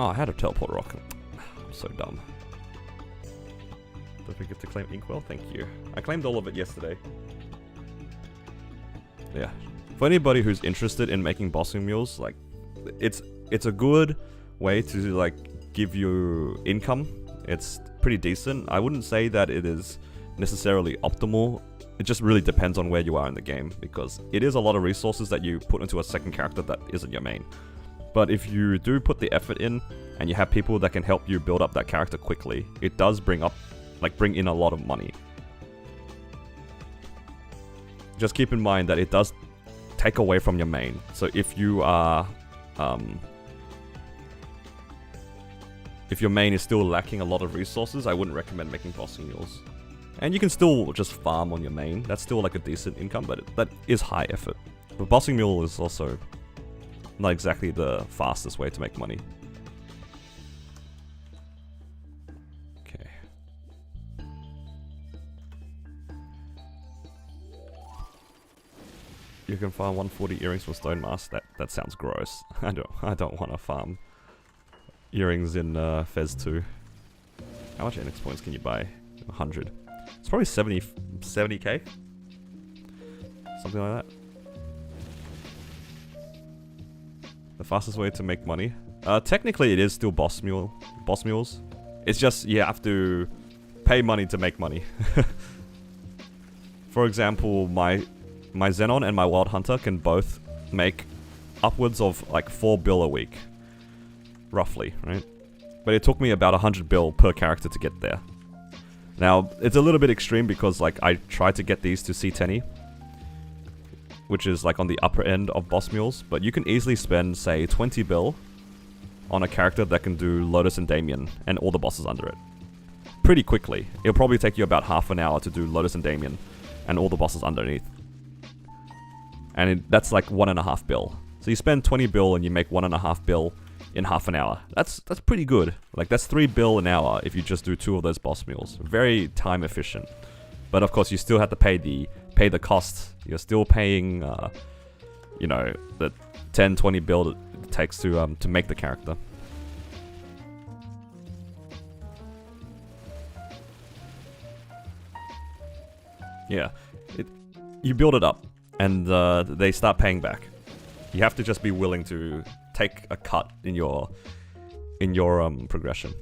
Oh, I had a teleport rock. I'm so dumb. Don't forget to claim Inkwell, thank you. I claimed all of it yesterday. Yeah, for anybody who's interested in making bossing mules, like, it's a good way to like give you income. It's pretty decent. I wouldn't say that it is necessarily optimal. It just really depends on where you are in the game, because it is a lot of resources that you put into a second character that isn't your main. But if you do put the effort in, and you have people that can help you build up that character quickly, it does bring in a lot of money. Just keep in mind that it does take away from your main. So if you are, if your main is still lacking a lot of resources, I wouldn't recommend making bossing mules. And you can still just farm on your main. That's still like a decent income, but that is high effort. But bossing mule is also not exactly the fastest way to make money. You can farm 140 earrings for Stone Mask. That sounds gross. I don't want to farm earrings in Fez 2. How much NX points can you buy? 100. It's probably 70k. Something like that. The fastest way to make money. Technically, it is still boss mules. It's just you have to pay money to make money. For example, my Xenon and my Wild Hunter can both make upwards of like 4 bill a week. Roughly, right? But it took me about 100 bill per character to get there. Now, it's a little bit extreme because like I tried to get these to C10, which is like on the upper end of boss mules, but you can easily spend, say, 20 bill on a character that can do Lotus and Damien and all the bosses under it. Pretty quickly. It'll probably take you about half an hour to do Lotus and Damien and all the bosses underneath. And that's like 1.5 bill. So you spend 20 bill and you make 1.5 bill in half an hour. That's pretty good. Like that's 3 bill an hour if you just do 2 of those boss mules. Very time efficient. But of course you still have to pay the costs. You're still paying you know, the 10-20 bill that it takes to make the character. Yeah. You build it up and they start paying back. You have to just be willing to take a cut in your progression.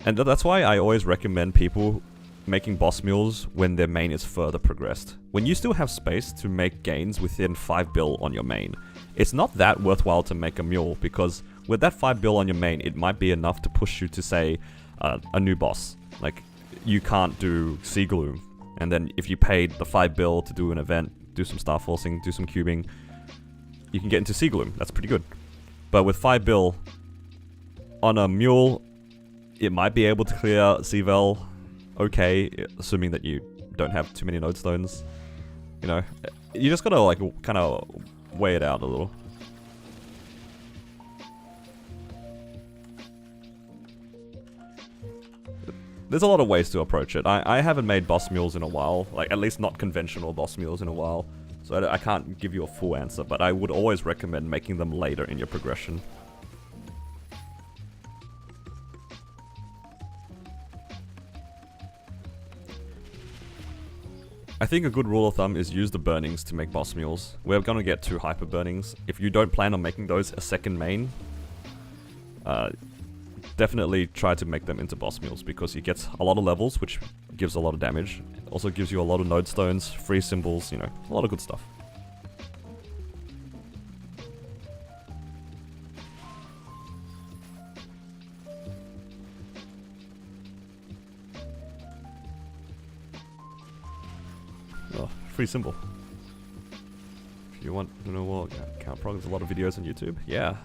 And that's why I always recommend people making boss mules when their main is further progressed. When you still have space to make gains within 5 bill on your main, it's not that worthwhile to make a mule, because with that 5 bill on your main, it might be enough to push you to, say, a new boss. Like, you can't do Sea Gloom, and then if you paid the 5 bill to do an event, do some star forcing, do some cubing, you can get into Sea Gloom. That's pretty good. But with 5 bill on a mule, it might be able to clear Seavel okay, assuming that you don't have too many node stones. You know, you just gotta like kind of weigh it out a little. There's a lot of ways to approach it. I haven't made boss mules in a while, like at least not conventional boss mules in a while, so I can't give you a full answer, but I would always recommend making them later in your progression. I think a good rule of thumb is use the burnings to make boss mules. We're gonna get 2 hyper burnings. If you don't plan on making those a second main, definitely try to make them into boss mules, because you get a lot of levels, which gives a lot of damage. It also gives you a lot of node stones, free symbols, you know, a lot of good stuff. Oh, free symbol. If you want to know what count prog, there's a lot of videos on YouTube. Yeah,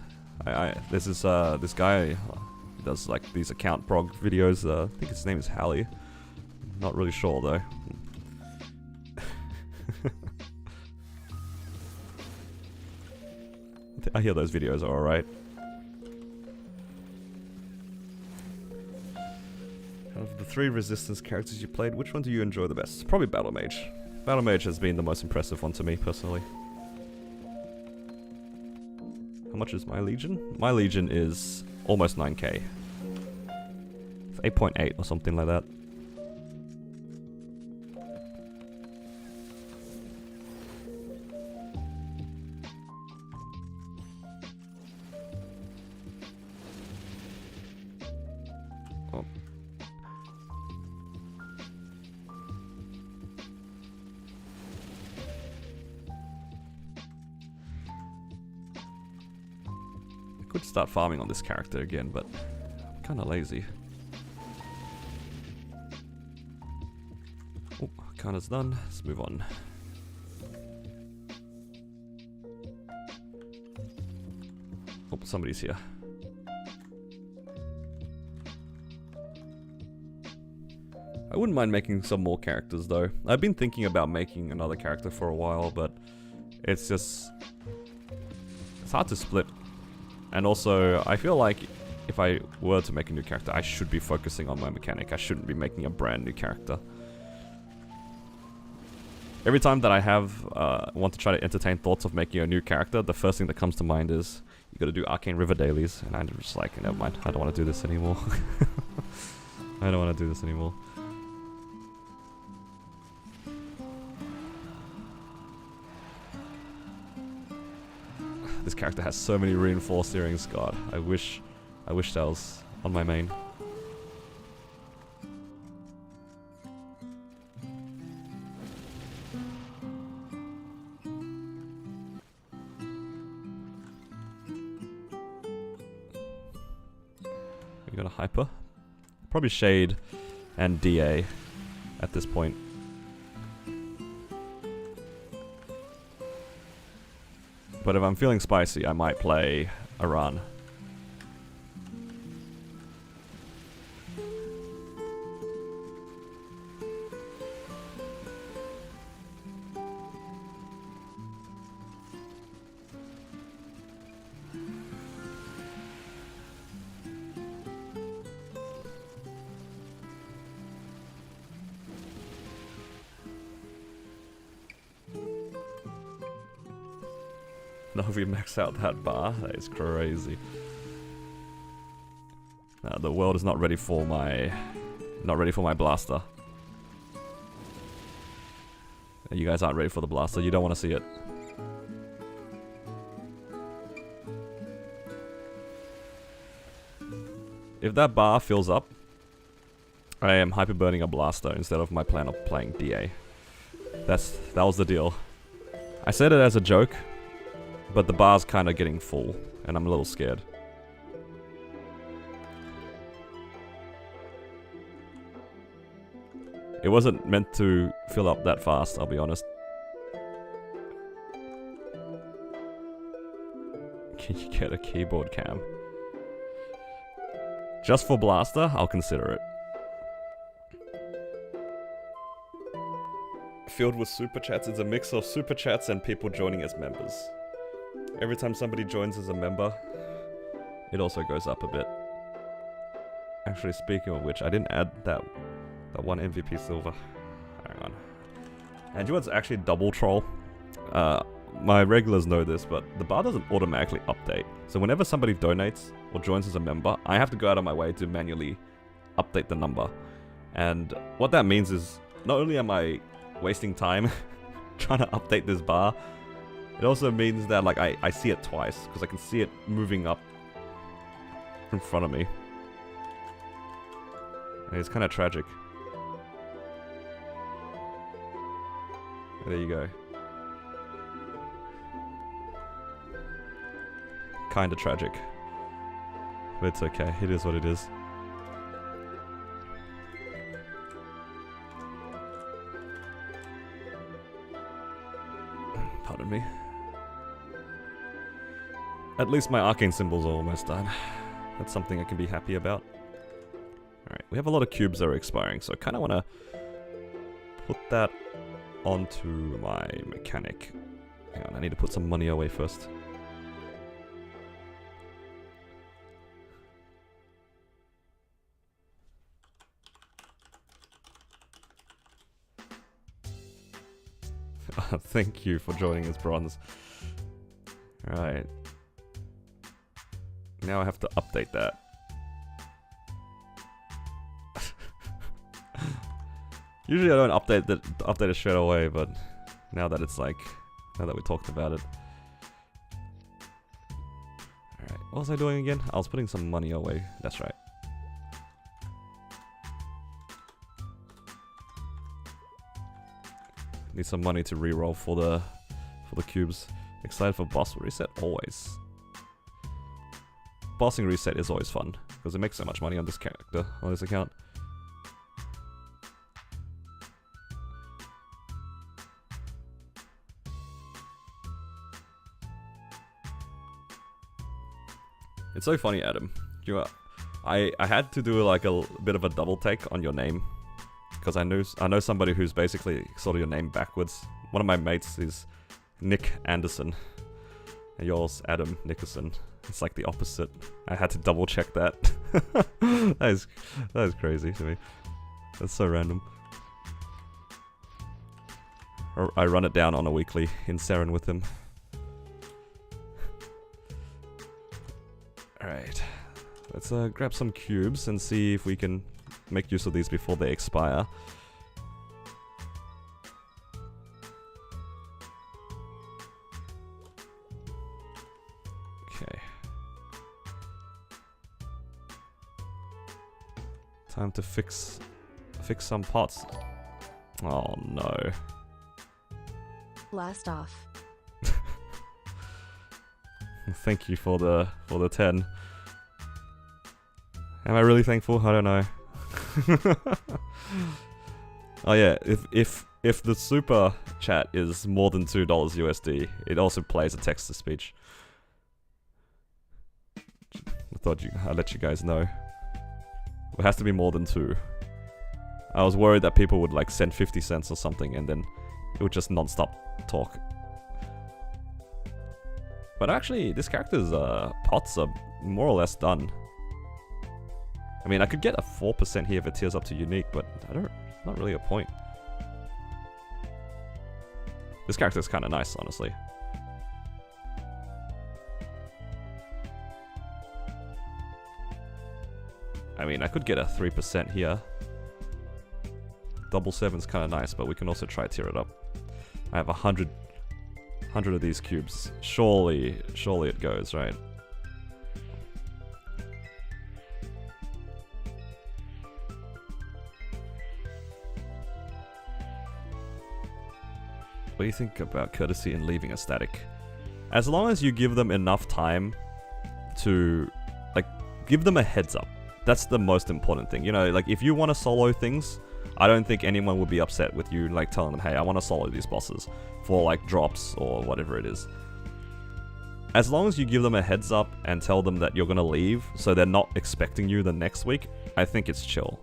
there's this guy who does like these account prog videos. I think his name is Hallie. Not really sure though. I hear those videos are alright. Out of the 3 resistance characters you played, which one do you enjoy the best? Probably Battle Mage. Battle Mage has been the most impressive one to me, personally. How much is my Legion? My Legion is almost 9k. It's 8.8 or something like that. Oh. Could start farming on this character again, but I'm kind of lazy. Oh, Arcana's done. Let's move on. Oh, somebody's here. I wouldn't mind making some more characters though. I've been thinking about making another character for a while, but it's just... it's hard to split. And also, I feel like if I were to make a new character, I should be focusing on my mechanic. I shouldn't be making a brand new character. Every time that I want to try to entertain thoughts of making a new character, the first thing that comes to mind is, you gotta do Arcane River dailies. And I'm just like, never mind, I don't want to do this anymore. I don't want to do this anymore. This character has so many reinforced earrings, god. I wish that was on my main. We got a hyper. Probably shade and DA at this point. But if I'm feeling spicy, I might play Iran. No, we max out that bar. That is crazy. The world is not ready for my blaster. You guys aren't ready for the blaster. You don't want to see it. If that bar fills up, I am hyperburning a blaster instead of my plan of playing DA. That was the deal. I said it as a joke, but the bar's kind of getting full, and I'm a little scared. It wasn't meant to fill up that fast, I'll be honest. Can you get a keyboard cam? Just for blaster, I'll consider it. Filled with super chats, it's a mix of super chats and people joining as members. Every time somebody joins as a member, it also goes up a bit. Actually, speaking of which, I didn't add that one MVP silver. Hang on. And you know what's actually double troll? My regulars know this, but the bar doesn't automatically update. So whenever somebody donates or joins as a member, I have to go out of my way to manually update the number. And what that means is, not only am I wasting time trying to update this bar, it also means that like I see it twice, because I can see it moving up in front of me. And it's kind of tragic. There you go. Kinda tragic. But it's okay, it is what it is. Pardon me. At least my arcane symbols are almost done. That's something I can be happy about. Alright, we have a lot of cubes that are expiring, so I kinda wanna put that onto my mechanic. Hang on, I need to put some money away first. Thank you for joining as bronze. Right. Now I have to update that. Usually I don't update it straight away, but now that it's like, now that we talked about it. Alright, what was I doing again? I was putting some money away, that's right. Need some money to reroll for the cubes. Excited for boss reset? Always. Bossing reset is always fun, because it makes so much money on this character, on this account. It's so funny, Adam. I had to do like a bit of a double take on your name, because I know somebody who's basically sort of your name backwards. One of my mates is Nick Anderson, and yours Adam Nickerson. It's like the opposite. I had to double check that. that is crazy to me. That's so random. I run it down on a weekly in Saren with him. Alright, let's grab some cubes and see if we can make use of these before they expire. Okay. Time to fix some pots. Oh no. Blast off. Thank you for the 10. Am I really thankful? I don't know. Oh yeah, if the super chat is more than $2 USD, it also plays a text-to-speech. I thought I'd let you guys know. It has to be more than 2. I was worried that people would like send 50 cents or something and then it would just non-stop talk. But actually, this character's pots are more or less done. I mean, I could get a 4% here if it tiers up to unique, but not really a point. This character's kind of nice, honestly. I mean, I could get a 3% here. Double 7's kind of nice, but we can also try tier it up. I have 100 of these cubes. Surely it goes, right? What do you think about courtesy and leaving a static? As long as you give them enough time to, like, give them a heads up. That's the most important thing. You know, like, if you want to solo things, I don't think anyone would be upset with you, like, telling them, hey, I want to solo these bosses for, like, drops or whatever it is. As long as you give them a heads up and tell them that you're going to leave, so they're not expecting you the next week, I think it's chill.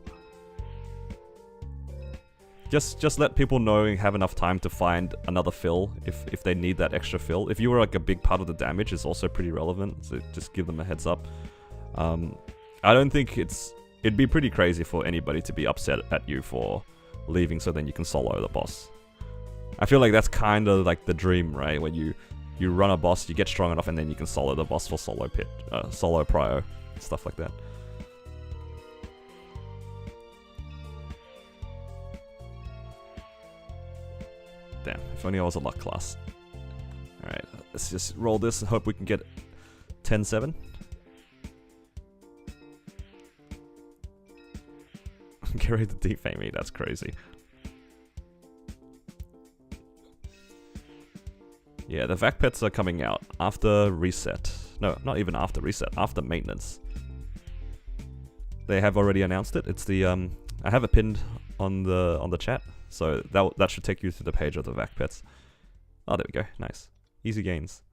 Just let people know and have enough time to find another fill if they need that extra fill. If you were like a big part of the damage, it's also pretty relevant, so just give them a heads up. I don't think it'd be pretty crazy for anybody to be upset at you for leaving so then you can solo the boss. I feel like that's kind of like the dream, right? When you run a boss, you get strong enough and then you can solo the boss for solo prio, stuff like that. Damn, if only I was a luck class. Alright, let's just roll this and hope we can get 10-7. Get ready to defame me, that's crazy. Yeah, the VAC pets are coming out after reset. No, not even after reset, after maintenance. They have already announced it. It's the I have it pinned on the chat. So that should take you to the page of the VAC pets. Oh, there we go. Nice. Easy gains.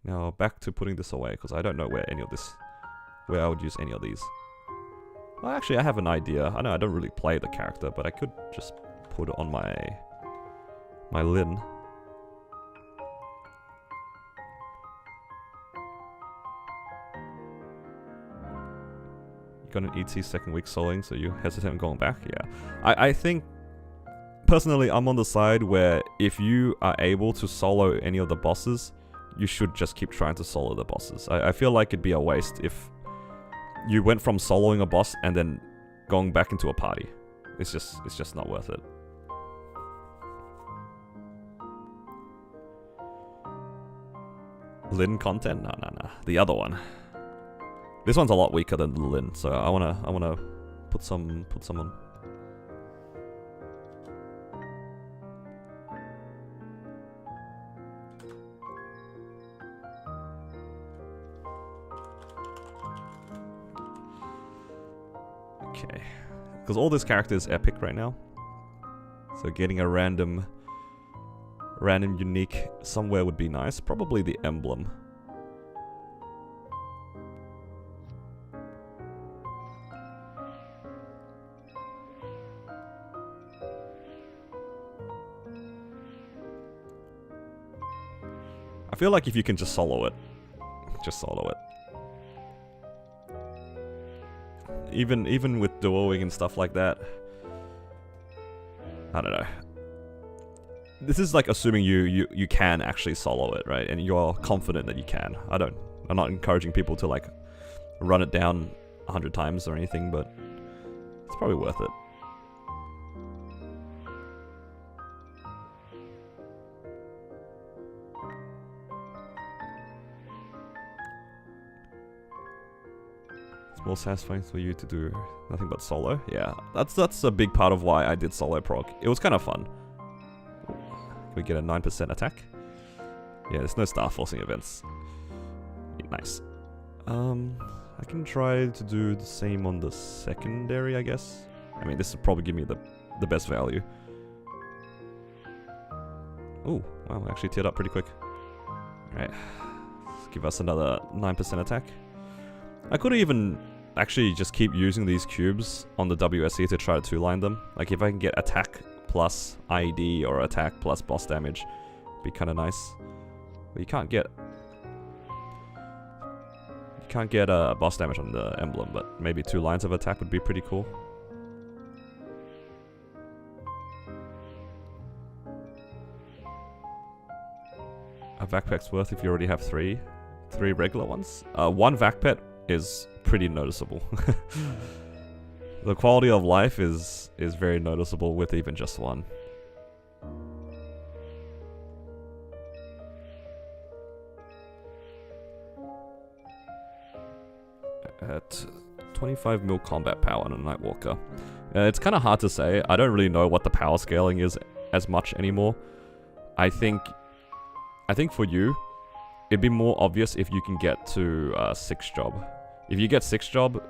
Now back to putting this away, because I don't know where I would use any of these. Well, actually, I have an idea. I know I don't really play the character, but I could just put it on my Lin. Got an ET second week soloing, so you hesitate on going back? Yeah. I think, personally, I'm on the side where if you are able to solo any of the bosses, you should just keep trying to solo the bosses. I feel like it'd be a waste if you went from soloing a boss and then going back into a party. It's just not worth it. Lin content? No. The other one. This one's a lot weaker than the Lin, so I wanna put some on. Okay, because all this character is epic right now, so getting a random unique somewhere would be nice. Probably the emblem. I feel like if you can just solo it, just solo it. Even with duoing and stuff like that. I don't know. This is like assuming you can actually solo it, right? And you're confident that you can. I'm not encouraging people to like run it down 100 times or anything, but it's probably worth it. More satisfying for you to do nothing but solo. Yeah, that's a big part of why I did solo proc. It was kind of fun. Can we get a 9% attack? Yeah, there's no star forcing events. Yeah, nice. I I can try to do the same on the secondary, I guess. I mean, this will probably give me the best value. Oh, wow, actually teared up pretty quick. Alright, let's give us another 9% attack. I could even actually just keep using these cubes on the WSC to try to 2-line them. Like, if I can get attack plus ID or attack plus boss damage, be kind of nice. But you can't get boss damage on the emblem, but maybe 2 lines of attack would be pretty cool. A VAC pet's worth if you already have 3 regular ones. 1 VAC pet is pretty noticeable. The quality of life is very noticeable with even just 1. At 25 mil combat power on a Nightwalker. It's kind of hard to say. I don't really know what the power scaling is as much anymore. I think for you, it'd be more obvious if you can get to 6 job. If you get 6 job,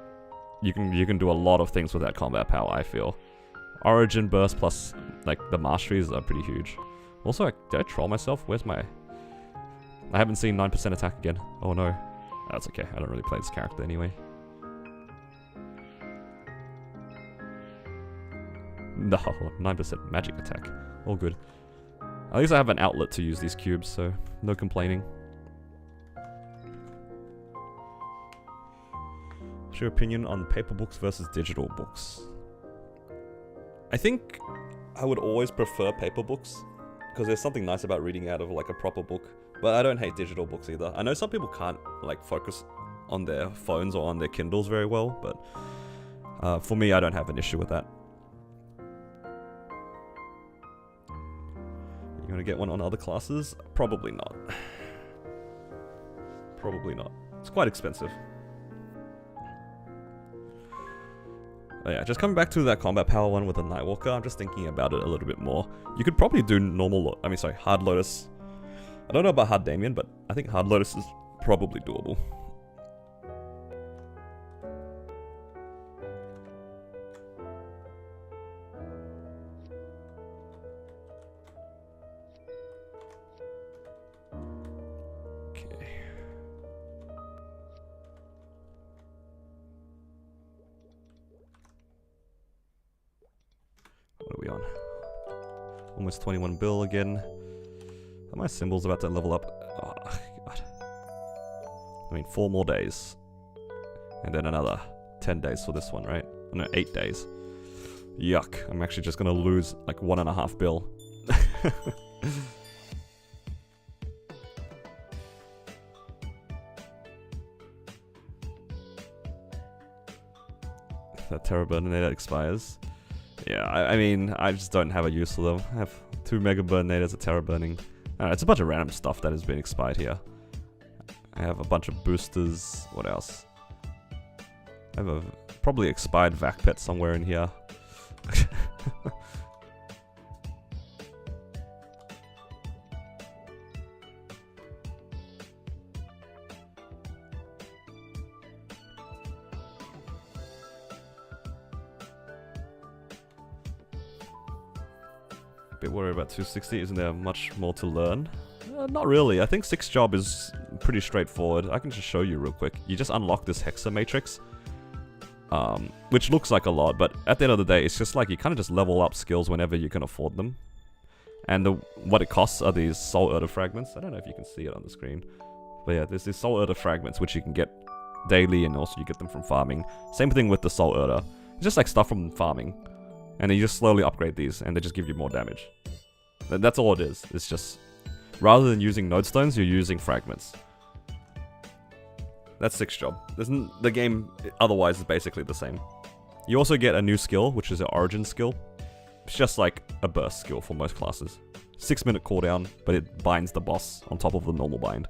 you can do a lot of things with that combat power, I feel. Origin burst plus like the masteries are pretty huge. Also, did I troll myself? Where's my... I haven't seen 9% attack again. Oh no. That's okay, I don't really play this character anyway. No, 9% magic attack. All good. At least I have an outlet to use these cubes, so no complaining. What's your opinion on paper books versus digital books? I think I would always prefer paper books, because there's something nice about reading out of like a proper book. But I don't hate digital books either. I know some people can't like focus on their phones or on their Kindles very well, but for me, I don't have an issue with that. You gonna get one on other classes? Probably not. Probably not. It's quite expensive. Oh yeah, just coming back to that combat power one with the Nightwalker, I'm just thinking about it a little bit more. You could probably do Hard Lotus. I don't know about Hard Damien, but I think Hard Lotus is probably doable. What are we on? Almost 21 bill again. Are my symbols about to level up? Oh, God. I mean, 4 more days. And then another 10 days for this one, right? No, 8 days. Yuck. I'm actually just gonna lose like 1.5 bill. That Terra Burninator expires. Yeah, I mean, I just don't have a use for them. I have 2 Mega Burninators, a Terra Burning. It's a bunch of random stuff that has been expired here. I have a bunch of boosters. What else? I have a probably expired VAC pet somewhere in here. Bit worried about 260. Isn't there much more to learn? Not really. I think 6 job is pretty straightforward. I can just show you real quick. You just unlock this Hexa Matrix, which looks like a lot, but at the end of the day, it's just like you kind of just level up skills whenever you can afford them. And what it costs are these Soul Erda fragments. I don't know if you can see it on the screen, but yeah, there's these Soul Erda fragments which you can get daily, and also you get them from farming. Same thing with the Soul Erda. It's just like stuff from farming. And then you just slowly upgrade these, and they just give you more damage. That's all it is. It's just, rather than using node stones, you're using fragments. That's 6 job. The game otherwise is basically the same. You also get a new skill, which is an origin skill. It's just like a burst skill for most classes. 6-minute cooldown, but it binds the boss on top of the normal bind.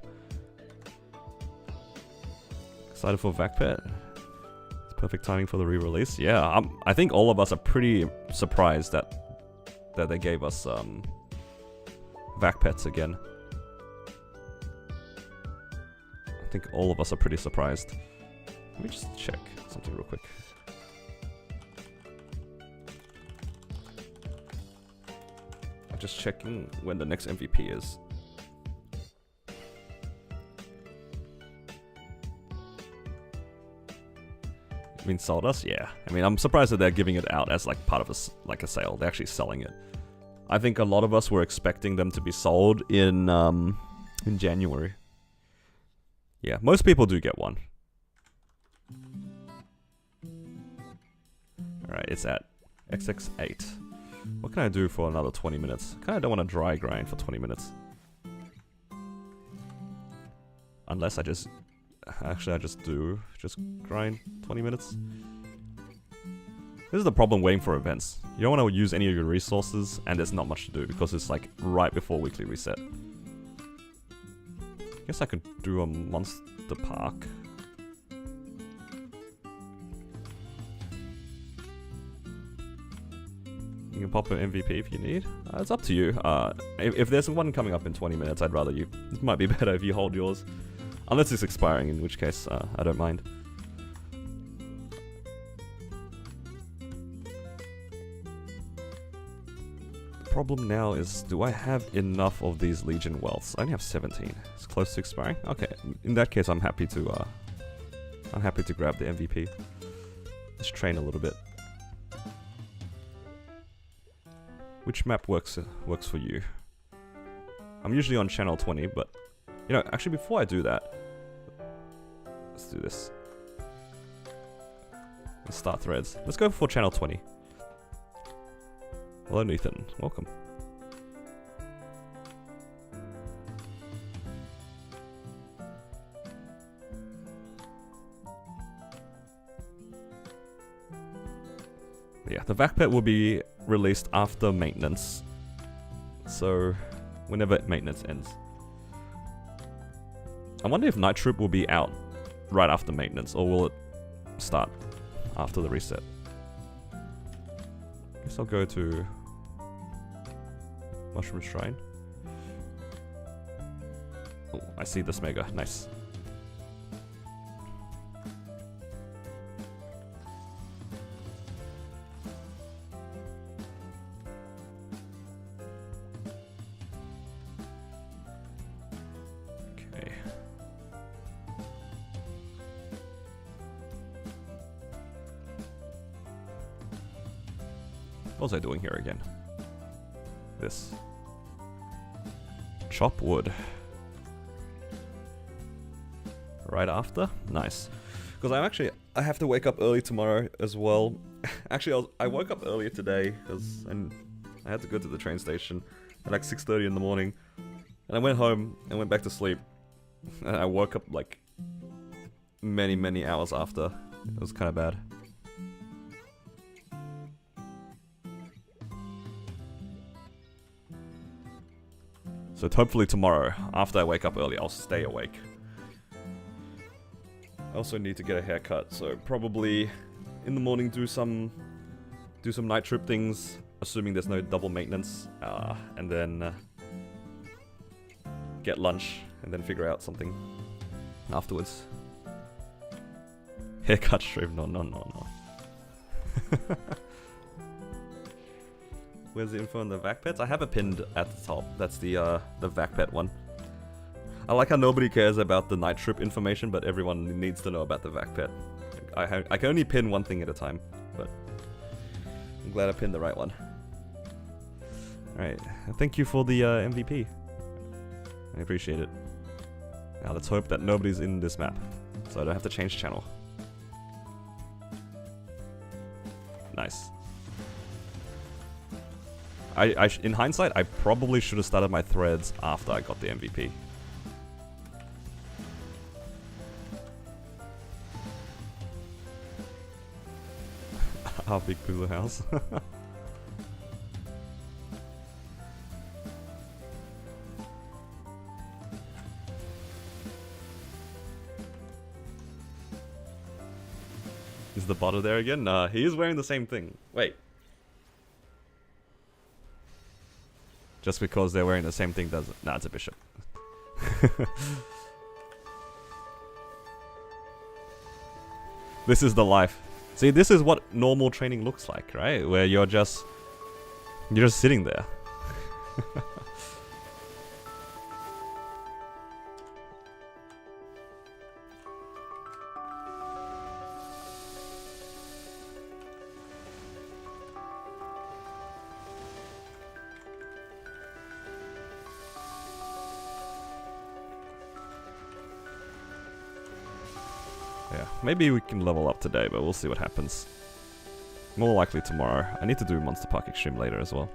Excited for VAC pet? Perfect timing for the re-release. Yeah, I think all of us are pretty surprised that they gave us VAC pets again. I think all of us are pretty surprised. Let me just check something real quick. I'm just checking when the next MVP is. I mean, sold us? Yeah. I mean, I'm surprised that they're giving it out as like part of a sale. They're actually selling it. I think a lot of us were expecting them to be sold in January. Yeah, most people do get one. Alright, it's at XX8. What can I do for another 20 minutes? I kind of don't want to dry grind for 20 minutes. Unless I just... Actually, I just grind 20 minutes. This is the problem waiting for events. You don't want to use any of your resources, and there's not much to do because it's like right before weekly reset. Guess I could do a monster park. You can pop an MVP if you need. It's up to you. If there's one coming up in 20 minutes, I'd rather you... It might be better if you hold yours. Unless it's expiring, in which case I don't mind. The problem now is, do I have enough of these Legion wealths? I only have 17. It's close to expiring. Okay, in that case, I'm happy to grab the MVP. Let's train a little bit. Which map works for you? I'm usually on channel 20, but you know, actually, before I do that, let's do this. Let's start threads. Let's go for channel 20. Hello, Nathan. Welcome. Yeah, the VAC pet will be released after maintenance. So, whenever maintenance ends. I wonder if Night Troupe will be out right after maintenance, or will it start after the reset? Guess I'll go to Mushroom Shrine. Oh, I see this mega. Nice. Okay. What was I doing here again? This. Chop wood. Right after? Nice. Because I have to wake up early tomorrow as well. Actually, I woke up earlier today because I had to go to the train station at like 6:30 in the morning. And I went home and went back to sleep. And I woke up like many hours after. It was kind of bad. So hopefully tomorrow, after I wake up early, I'll stay awake. I also need to get a haircut, so probably in the morning do some Night Troupe things, assuming there's no double maintenance, and then get lunch, and then figure out something afterwards. Haircut stream, no. Where's the info on the VAC pets? I have it pinned at the top. That's the VAC pet one. I like how nobody cares about the Night Troupe information, but everyone needs to know about the VAC pet. I can only pin one thing at a time, but I'm glad I pinned the right one. Alright, thank you for the MVP. I appreciate it. Now let's hope that nobody's in this map, so I don't have to change channel. Nice. In hindsight, I probably should have started my threads after I got the MVP. Our big Puzzle house. Is the botter there again? Nah, he is wearing the same thing. Wait. Just because they're wearing the same thing doesn't... Nah, it's a bishop. This is the life. See, this is what normal training looks like, right? Where you're just sitting there. Yeah, maybe we can level up today, but we'll see what happens. More likely tomorrow. I need to do Monster Park Extreme later as well.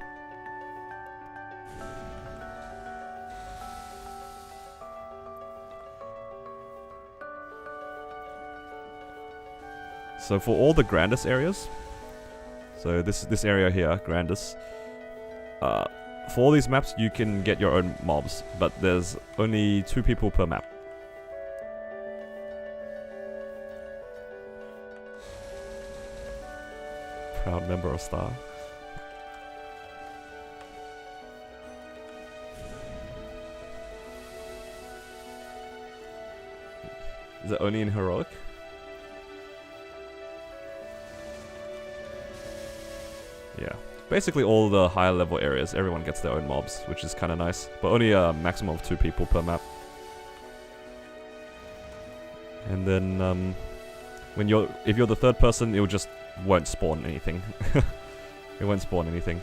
So for all the Grandis areas, so this area here, Grandis, for all these maps you can get your own mobs, but there's only 2 people per map. Proud member of Star. Is it only in Heroic? Yeah. Basically all the higher level areas, everyone gets their own mobs, which is kind of nice. But only a maximum of 2 people per map. And then, if you're the 3rd person, it just won't spawn anything. It won't spawn anything.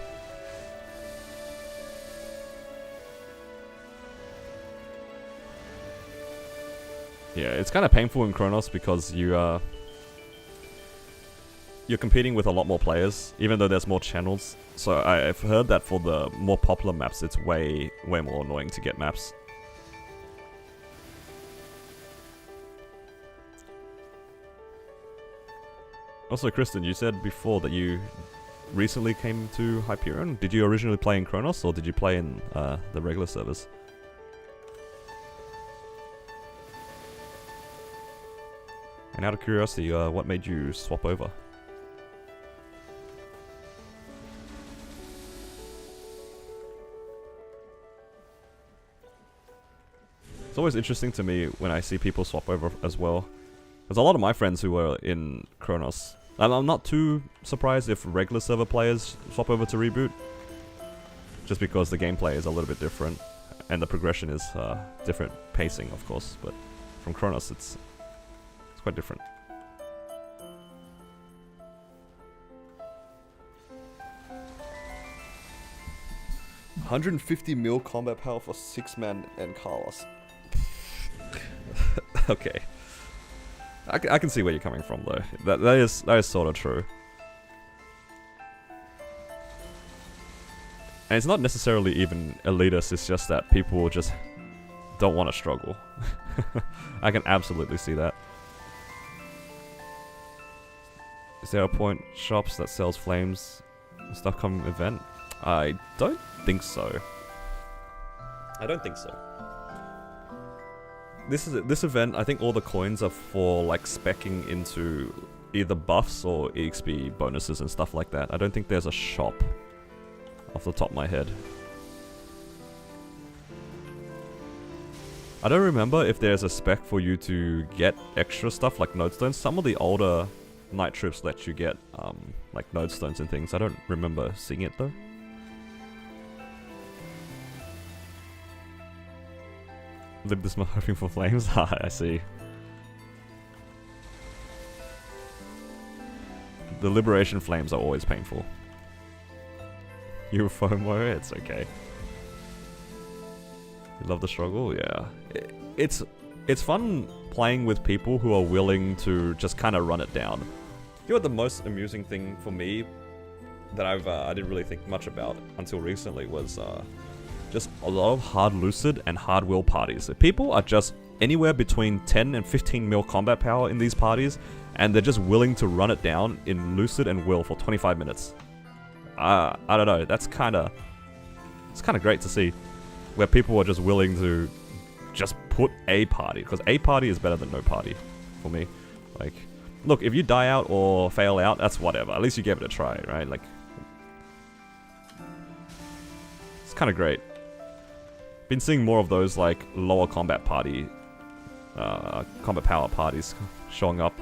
Yeah, it's kind of painful in Chronos because you're competing with a lot more players, even though there's more channels. So I've heard that for the more popular maps, it's way more annoying to get maps. Also, Kristen, you said before that you recently came to Hyperion. Did you originally play in Chronos, or did you play in the regular servers? And out of curiosity, what made you swap over? It's always interesting to me when I see people swap over as well. There's a lot of my friends who were in Chronos. And I'm not too surprised if regular server players swap over to Reboot. Just because the gameplay is a little bit different. And the progression is different pacing, of course. But from Chronos, it's quite different. $150 mil combat power for 6-man and Carlos. Okay. I can see where you're coming from though. That is sort of true. And it's not necessarily even elitist, it's just that people just don't want to struggle. I can absolutely see that. Is there a point shops that sells flames and stuff come event? I don't think so. I don't think so. This event, I think all the coins are for like speccing into either buffs or EXP bonuses and stuff like that. I don't think there's a shop off the top of my head. I don't remember if there's a spec for you to get extra stuff like nodestones. Some of the older night trips let you get like nodestones and things. I don't remember seeing it though. Live this month hoping for flames? Ah, I see. The liberation flames are always painful. You FOMO? It's okay. You love the struggle? Yeah. It's fun playing with people who are willing to just kind of run it down. You know what the most amusing thing for me that I didn't really think much about until recently was just a lot of hard lucid and hard will parties. So people are just anywhere between 10 and 15 mil combat power in these parties, and they're just willing to run it down in lucid and will for 25 minutes. I don't know, it's kind of great to see, where people are just willing to just put a party, because a party is better than no party for me. Like, look, if you die out or fail out, that's whatever. At least you gave it a try, right? Like, it's kind of great. Been seeing more of those like lower combat party, combat power parties showing up.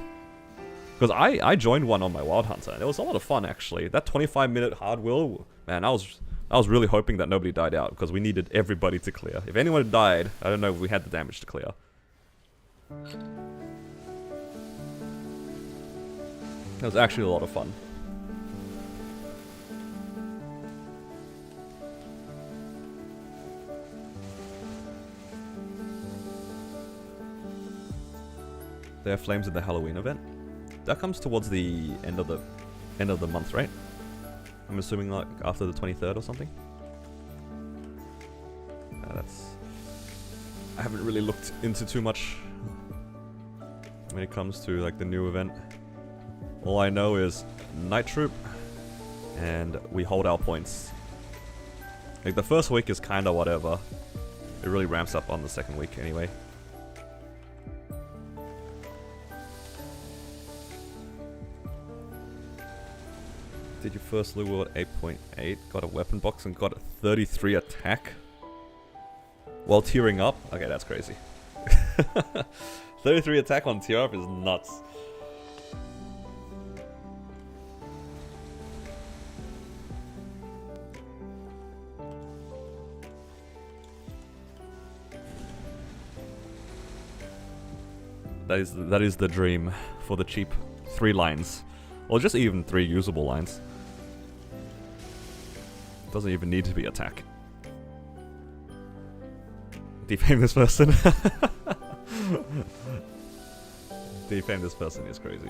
Because I joined one on my Wild Hunter, and it was a lot of fun, actually. That 25-minute hard wheel, man, I was really hoping that nobody died out, because we needed everybody to clear. If anyone died, I don't know if we had the damage to clear. It was actually a lot of fun. There are flames in the Halloween event. That comes towards the end of the month, right? I'm assuming like after the 23rd or something. I haven't really looked into too much when it comes to like the new event. All I know is Night Troupe, and we hold our points. Like the first week is kinda whatever. It really ramps up on the second week anyway. Did your first loot wheel at 8.8, got a weapon box and got a 33 attack while tearing up? Okay, that's crazy. 33 attack on tear up is nuts. That is the dream for the cheap 3 lines. Or just even 3 usable lines. Doesn't even need to be attack. Defame this person. Defame this person is crazy.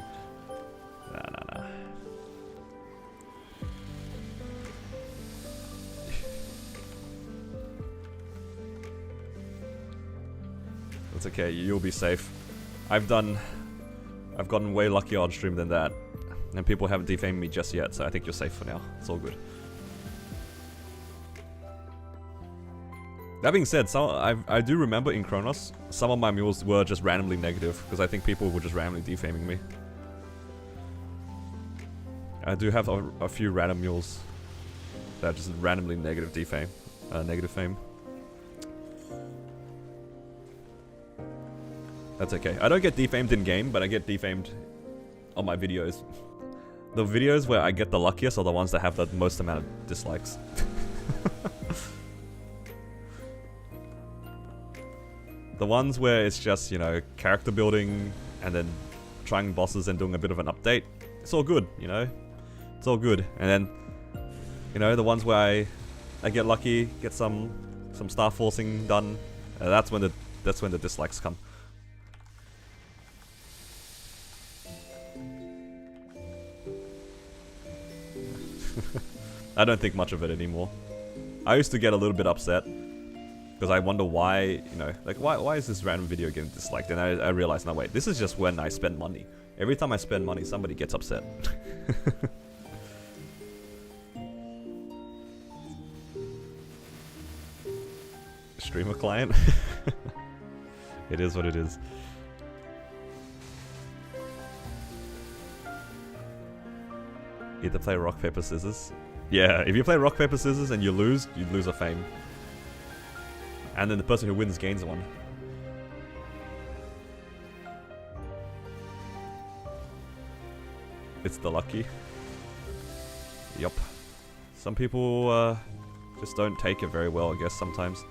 Nah. It's okay, you'll be safe. I've gotten way luckier on stream than that. And people haven't defamed me just yet, so I think you're safe for now. It's all good. That being said, I do remember in Kronos, some of my mules were just randomly negative, because I think people were just randomly defaming me. I do have a few random mules that are just randomly negative negative fame. That's okay. I don't get defamed in-game, but I get defamed on my videos. The videos where I get the luckiest are the ones that have the most amount of dislikes. The ones where it's just, you know, character building and then trying bosses and doing a bit of an update, it's all good, you know? It's all good. And then, you know, the ones where I get lucky, get some star forcing done, that's when the dislikes come. I don't think much of it anymore. I used to get a little bit upset because I wonder why, you know, like why is this random video getting disliked? And I realized, no wait, this is just when I spend money. Every time I spend money, somebody gets upset. Streamer client? It is what it is. Either play rock, paper, scissors. Yeah, if you play rock, paper, scissors and you lose a fame. And then the person who wins gains one. It's the lucky. Yup. Some people just don't take it very well, I guess, sometimes.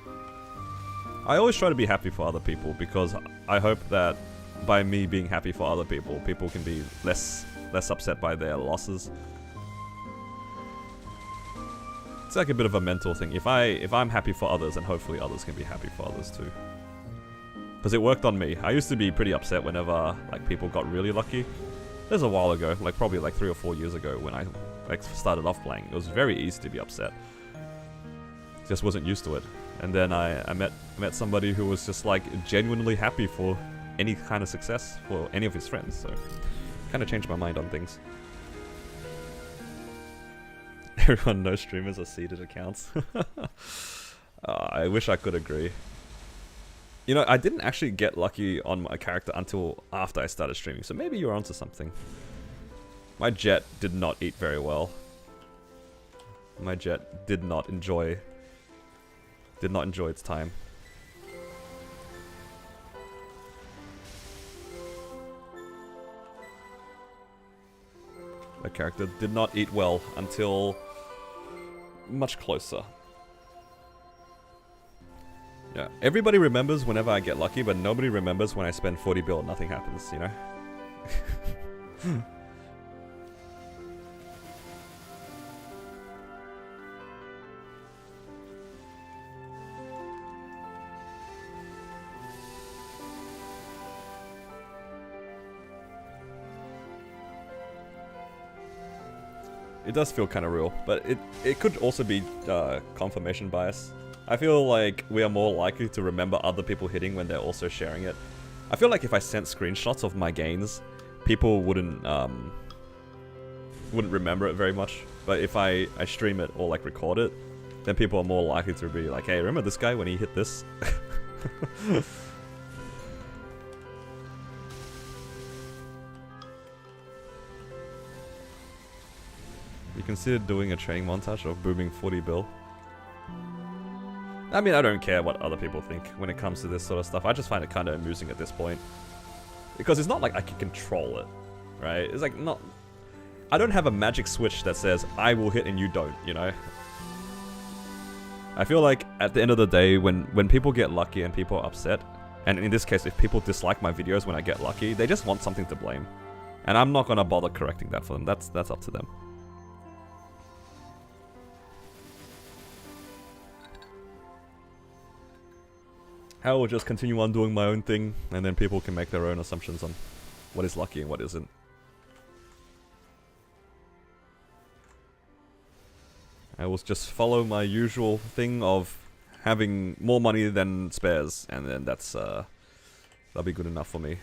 I always try to be happy for other people because I hope that by me being happy for other people, people can be less upset by their losses. It's like a bit of a mental thing. If I'm happy for others, then hopefully others can be happy for others too. Because it worked on me. I used to be pretty upset whenever like people got really lucky. It was a while ago, like probably like 3 or 4 years ago when I like started off playing. It was very easy to be upset. Just wasn't used to it. And then I met somebody who was just like genuinely happy for any kind of success for any of his friends. So kind of changed my mind on things. Everyone knows streamers are seeded accounts. I wish I could agree. You know, I didn't actually get lucky on my character until after I started streaming, so maybe you're onto something. My jet did not eat very well. My jet did not enjoy its time. the character, did not eat well until much closer. Yeah, everybody remembers whenever I get lucky, but nobody remembers when I spend 40 bill and nothing happens, you know? It does feel kind of real, but it could also be confirmation bias. I feel like we are more likely to remember other people hitting when they're also sharing it. I feel like if I sent screenshots of my gains, people wouldn't remember it very much. But if I stream it or like record it, then people are more likely to be like, hey, remember this guy when he hit this? You consider doing a training montage of booming 40 bill? I mean, I don't care what other people think when it comes to this sort of stuff. I just find it kind of amusing at this point. Because it's not like I can control it, right? It's like not... I don't have a magic switch that says, I will hit and you don't, you know? I feel like at the end of the day, when people get lucky and people are upset, and in this case, if people dislike my videos when I get lucky, they just want something to blame. And I'm not gonna bother correcting that for them. That's up to them. I will just continue on doing my own thing, and then people can make their own assumptions on what is lucky and what isn't. I will just follow my usual thing of having more money than spares, and then that'll be good enough for me.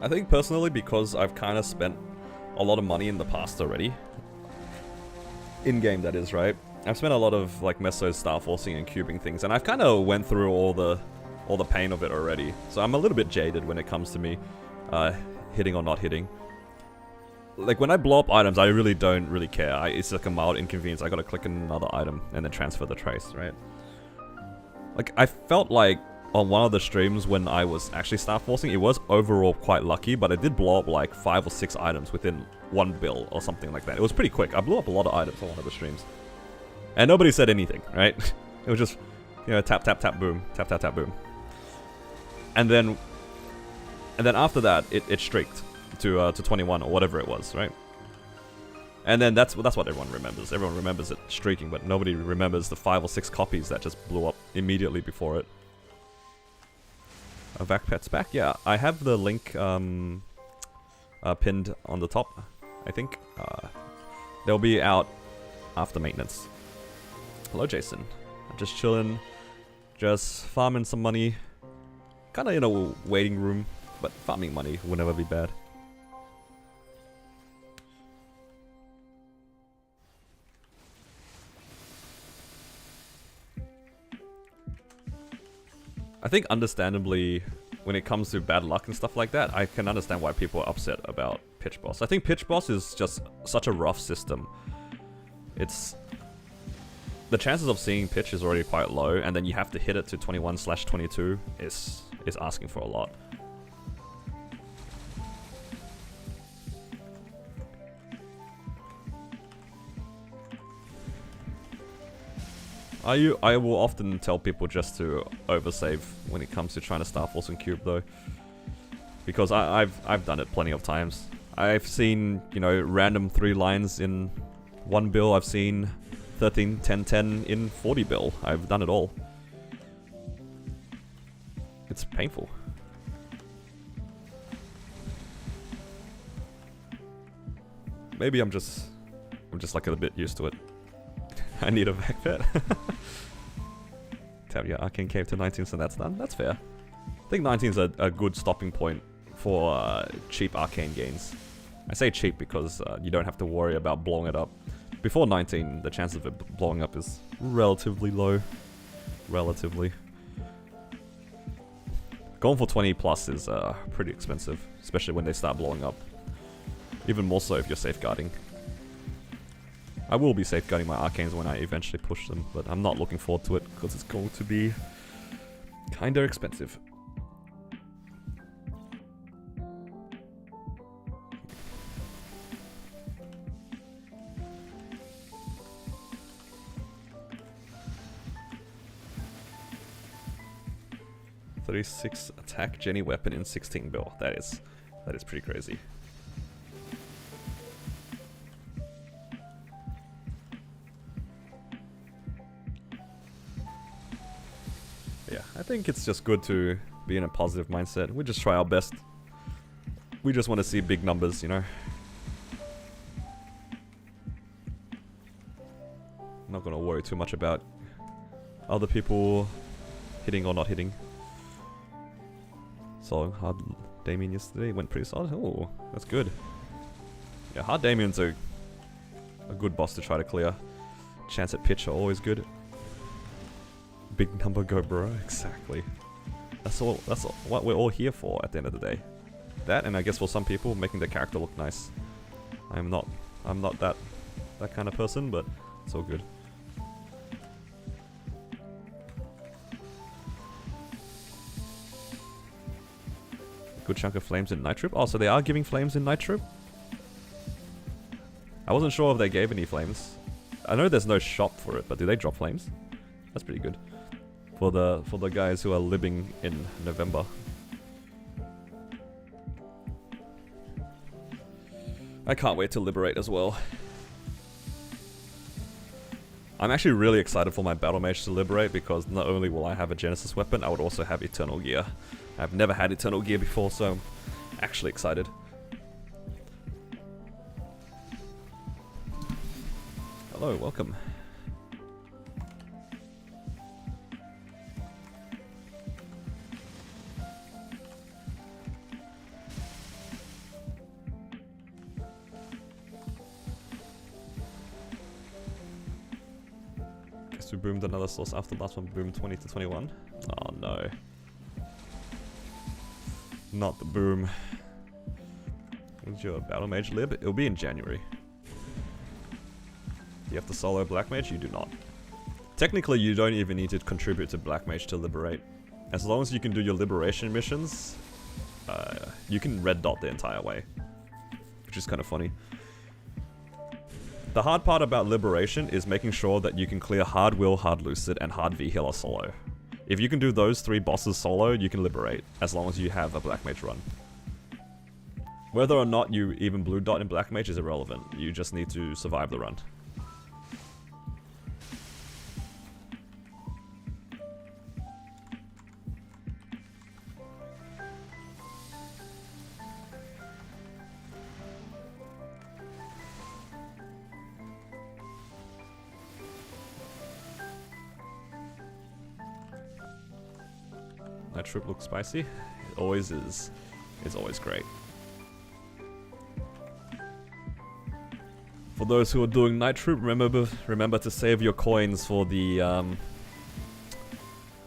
I think personally, because I've kind of spent a lot of money in the past already. In-game, that is, right? I've spent a lot of like mesos, star forcing, and cubing things, and I've kind of went through all the pain of it already. So I'm a little bit jaded when it comes to me hitting or not hitting. Like when I blow up items, I really don't really care. It's like a mild inconvenience. I gotta click another item and then transfer the trace, right? Like I felt like on one of the streams when I was actually star forcing, it was overall quite lucky, but it did blow up like 5 or 6 items within 1 bill or something like that. It was pretty quick. I blew up a lot of items on one of the streams. And nobody said anything, right? It was just, you know, tap, tap, tap, boom. Tap, tap, tap, boom. And then after that, it streaked to 21 or whatever it was, right? And then that's what everyone remembers. Everyone remembers it streaking, but nobody remembers the 5 or 6 copies that just blew up immediately before it. VAC Pet's back? Yeah, I have the link pinned on the top, I think. They'll be out after maintenance. Hello, Jason. I'm just chilling, just farming some money. Kind of in a waiting room, but farming money will never be bad. I think understandably, when it comes to bad luck and stuff like that, I can understand why people are upset about Pitch Boss. I think Pitch Boss is just such a rough system. It's... The chances of seeing pitch is already quite low, and then you have to hit it to 21/22 is asking for a lot. I will often tell people just to oversave when it comes to trying to star force and cube though, because I've done it plenty of times. I've seen, you know, random 3 lines in 1 bill. I've seen 13, 10, 10 in 40 bill. I've done it all. It's painful. Maybe I'm just like a bit used to it. I need a VAC pet. Tab your arcane cave to 19, so that's done. That's fair. I think 19 is a good stopping point for cheap arcane gains. I say cheap because you don't have to worry about blowing it up. Before 19, the chance of it blowing up is relatively low. Relatively. Going for 20 plus is pretty expensive, especially when they start blowing up. Even more so if you're safeguarding. I will be safeguarding my arcanes when I eventually push them, but I'm not looking forward to it because it's going to be kinda expensive. .36 attack Jenny weapon in 16 bill. That is pretty crazy. Yeah, I think it's just good to be in a positive mindset. We just try our best. We just want to see big numbers, you know. I'm not gonna worry too much about other people hitting or not hitting. So hard Damien yesterday went pretty solid. Oh, that's good. Yeah, hard Damien's a good boss to try to clear. Chance at pitch are always good. Big number go bro, exactly. That's all what we're all here for at the end of the day. That, and I guess for some people, making their character look nice. I'm not that kind of person, but it's all good. Good chunk of flames in Night Troupe. Oh, so they are giving flames in Night Troupe? I wasn't sure if they gave any flames. I know there's no shop for it, but do they drop flames? That's pretty good. For the guys who are living in November. I can't wait to liberate as well. I'm actually really excited for my Battle Mage to liberate because not only will I have a Genesis weapon, I would also have Eternal Gear. I've never had Eternal Gear before, so I'm actually excited. Hello, welcome. Guess we boomed another source after last one boomed 20 to 21. Oh no. Not the boom. When's your Battle Mage lib? It'll be in January. You have to solo Black Mage? You do not. Technically, you don't even need to contribute to Black Mage to liberate. As long as you can do your liberation missions, you can red dot the entire way. Which is kind of funny. The hard part about liberation is making sure that you can clear Hard Will, Hard Lucid, and Hard V Healer solo. If you can do those 3 bosses solo, you can liberate, as long as you have a Black Mage run. Whether or not you even blue dot in Black Mage is irrelevant, you just need to survive the run. That Troupe looks spicy. It always is. It's always great. For those who are doing Night Troupe, remember to save your coins for the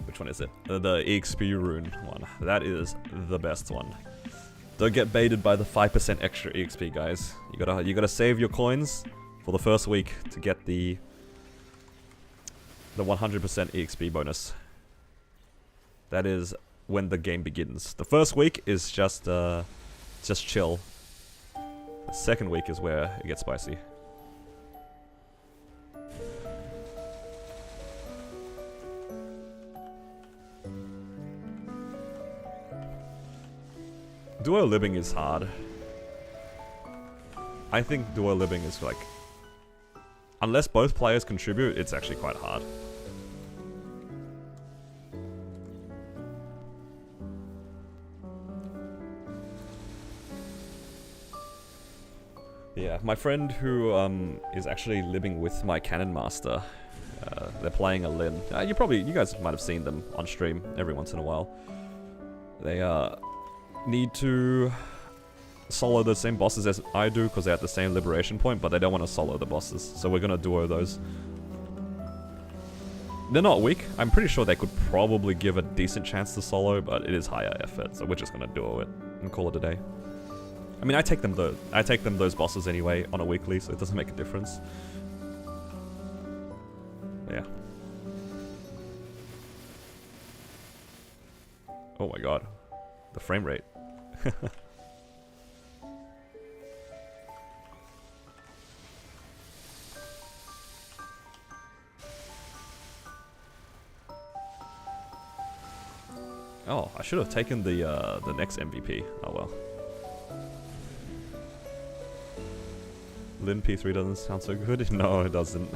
which one is it? The EXP rune one. That is the best one. Don't get baited by the 5% extra EXP, guys. You gotta save your coins for the first week to get the 100% EXP bonus. That is when the game begins. The first week is just chill. The second week is where it gets spicy. Duo living is hard. I think duo living is like, unless both players contribute, it's actually quite hard. Yeah, my friend who is actually living with my Cannon Master, they're playing a Lin. You guys might have seen them on stream every once in a while. They need to solo the same bosses as I do because they're at the same liberation point, but they don't want to solo the bosses, so we're gonna duo those. They're not weak. I'm pretty sure they could probably give a decent chance to solo, but it is higher effort, so we're just gonna do it and call it a day. I mean, I take them those bosses anyway on a weekly, so it doesn't make a difference. Yeah. Oh my god. The frame rate. Oh, I should have taken the next MVP. Oh well. Lin P3 doesn't sound so good. No, it doesn't.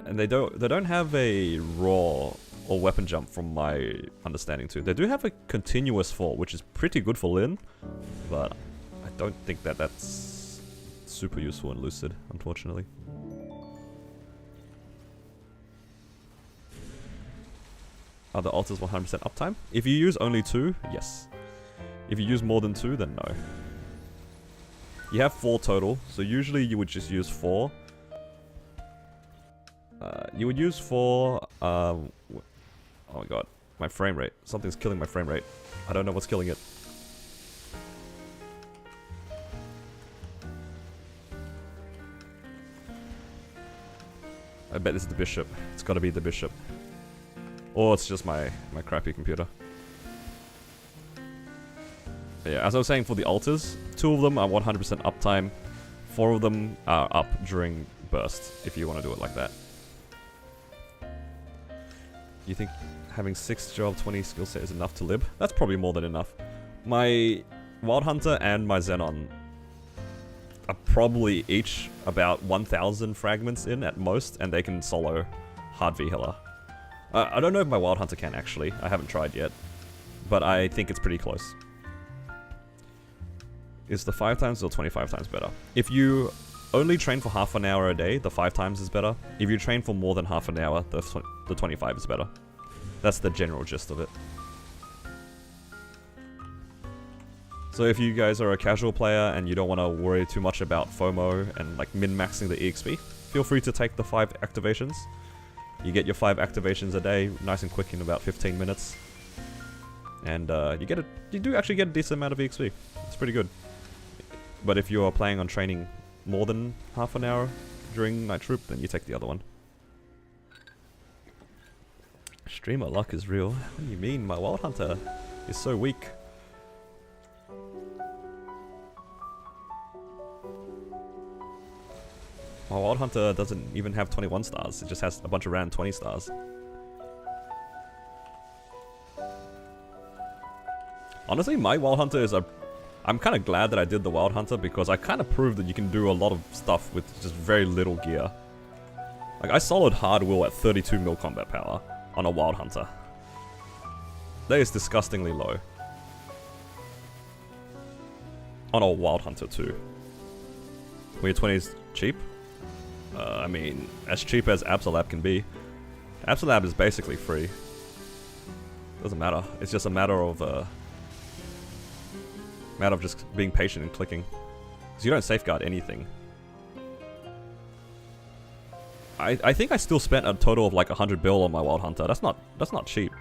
And they don't have a raw or weapon jump from my understanding too. They do have a continuous fall, which is pretty good for Lin, but I don't think that that's super useful in Lucid, unfortunately. Are the altars 100% uptime? If you use only 2, yes. If you use more than 2, then no. You have 4 total, so usually you would just use 4. You would use 4, oh my god, my frame rate. Something's killing my frame rate. I don't know what's killing it. I bet it's the bishop. It's gotta be the bishop. Or it's just my crappy computer. But yeah, as I was saying, for the altars, 2 of them are 100% uptime. 4 of them are up during burst, if you want to do it like that. You think having 6 job 20 skill set is enough to lib? That's probably more than enough. My Wild Hunter and my Xenon are probably each about 1,000 fragments in at most, and they can solo hard V healer. I don't know if my Wild Hunter can actually. I haven't tried yet, but I think it's pretty close. Is the 5 times or 25 times better? If you only train for half an hour a day, the 5 times is better. If you train for more than half an hour, the 25 is better. That's the general gist of it. So if you guys are a casual player and you don't want to worry too much about FOMO and like min-maxing the EXP, feel free to take the 5 activations. You get your 5 activations a day, nice and quick in about 15 minutes. And you do actually get a decent amount of EXP. It's pretty good. But if you are planning on training more than half an hour during Night Troupe, then you take the other one. Streamer luck is real. What do you mean? My Wild Hunter is so weak. My Wild Hunter doesn't even have 21 stars, it just has a bunch of random 20 stars. Honestly, my Wild Hunter is I'm kind of glad that I did the Wild Hunter because I kind of proved that you can do a lot of stuff with just very little gear. Like, I soloed hard will at 32 mil combat power on a Wild Hunter. That is disgustingly low. On a Wild Hunter too. When your 20 is cheap? I mean, as cheap as Absolab can be. Absolab is basically free. Doesn't matter. It's just a matter of just being patient and clicking. Because you don't safeguard anything. I think I still spent a total of like 100 bill on my Wild Hunter. That's not cheap.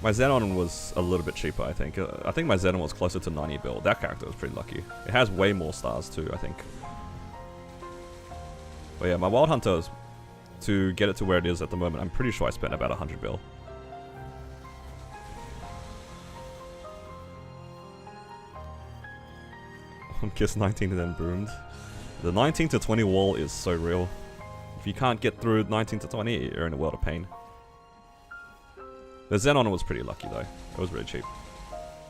My Xenon was a little bit cheaper, I think. I think my Xenon was closer to 90 bill. That character was pretty lucky. It has way more stars too, I think. But yeah, my Wild Hunter, to get it to where it is at the moment, I'm pretty sure I spent about 100 bill. Kiss 19 and then boomed. The 19 to 20 wall is so real. If you can't get through 19 to 20, you're in a world of pain. The Xenon was pretty lucky though. It was really cheap.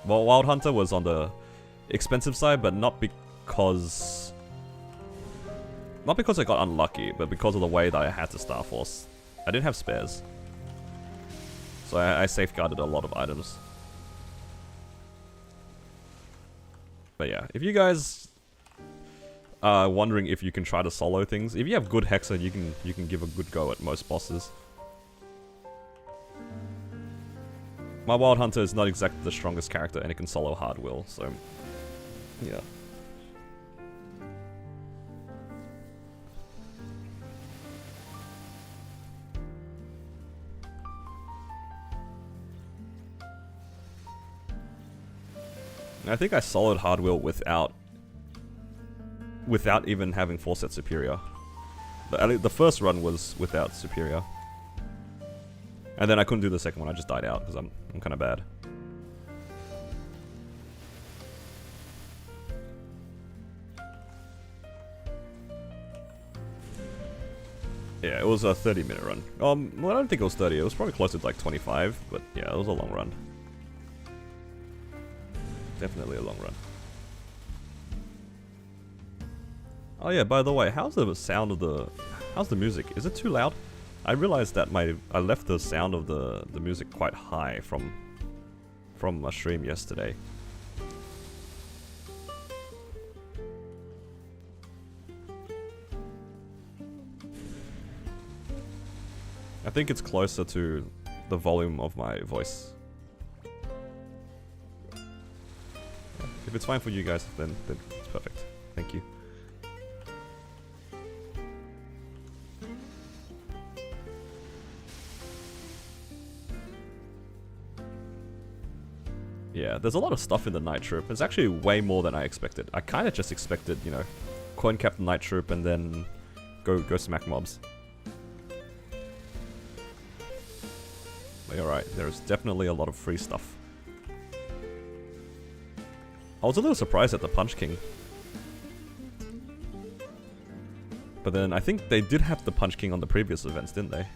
Well, Wild Hunter was on the expensive side, but not because I got unlucky, but because of the way that I had to Star Force. I didn't have spares. So I safeguarded a lot of items. But yeah, if you guys are wondering if you can try to solo things, if you have good Hexa, you can give a good go at most bosses. My Wild Hunter is not exactly the strongest character, and it can solo hard will, so yeah. I think I soloed hard will without even having 4-set superior. The first run was without superior. And then I couldn't do the second one, I just died out because I'm kind of bad. Yeah, it was a 30-minute run. Well, I don't think it was 30, it was probably closer to like 25, but yeah, it was a long run. Definitely a long run. Oh yeah, by the way, how's the sound of how's the music? Is it too loud? I realized that I left the sound of the music quite high from my stream yesterday. I think it's closer to the volume of my voice. If it's fine for you guys, then it's perfect. Thank you. Yeah, there's a lot of stuff in the Night Troupe. It's actually way more than I expected. I kind of just expected, you know, coin cap the Night Troupe and then go smack mobs. But you're right, there's definitely a lot of free stuff. I was a little surprised at the Punch King. But then I think they did have the Punch King on the previous events, didn't they?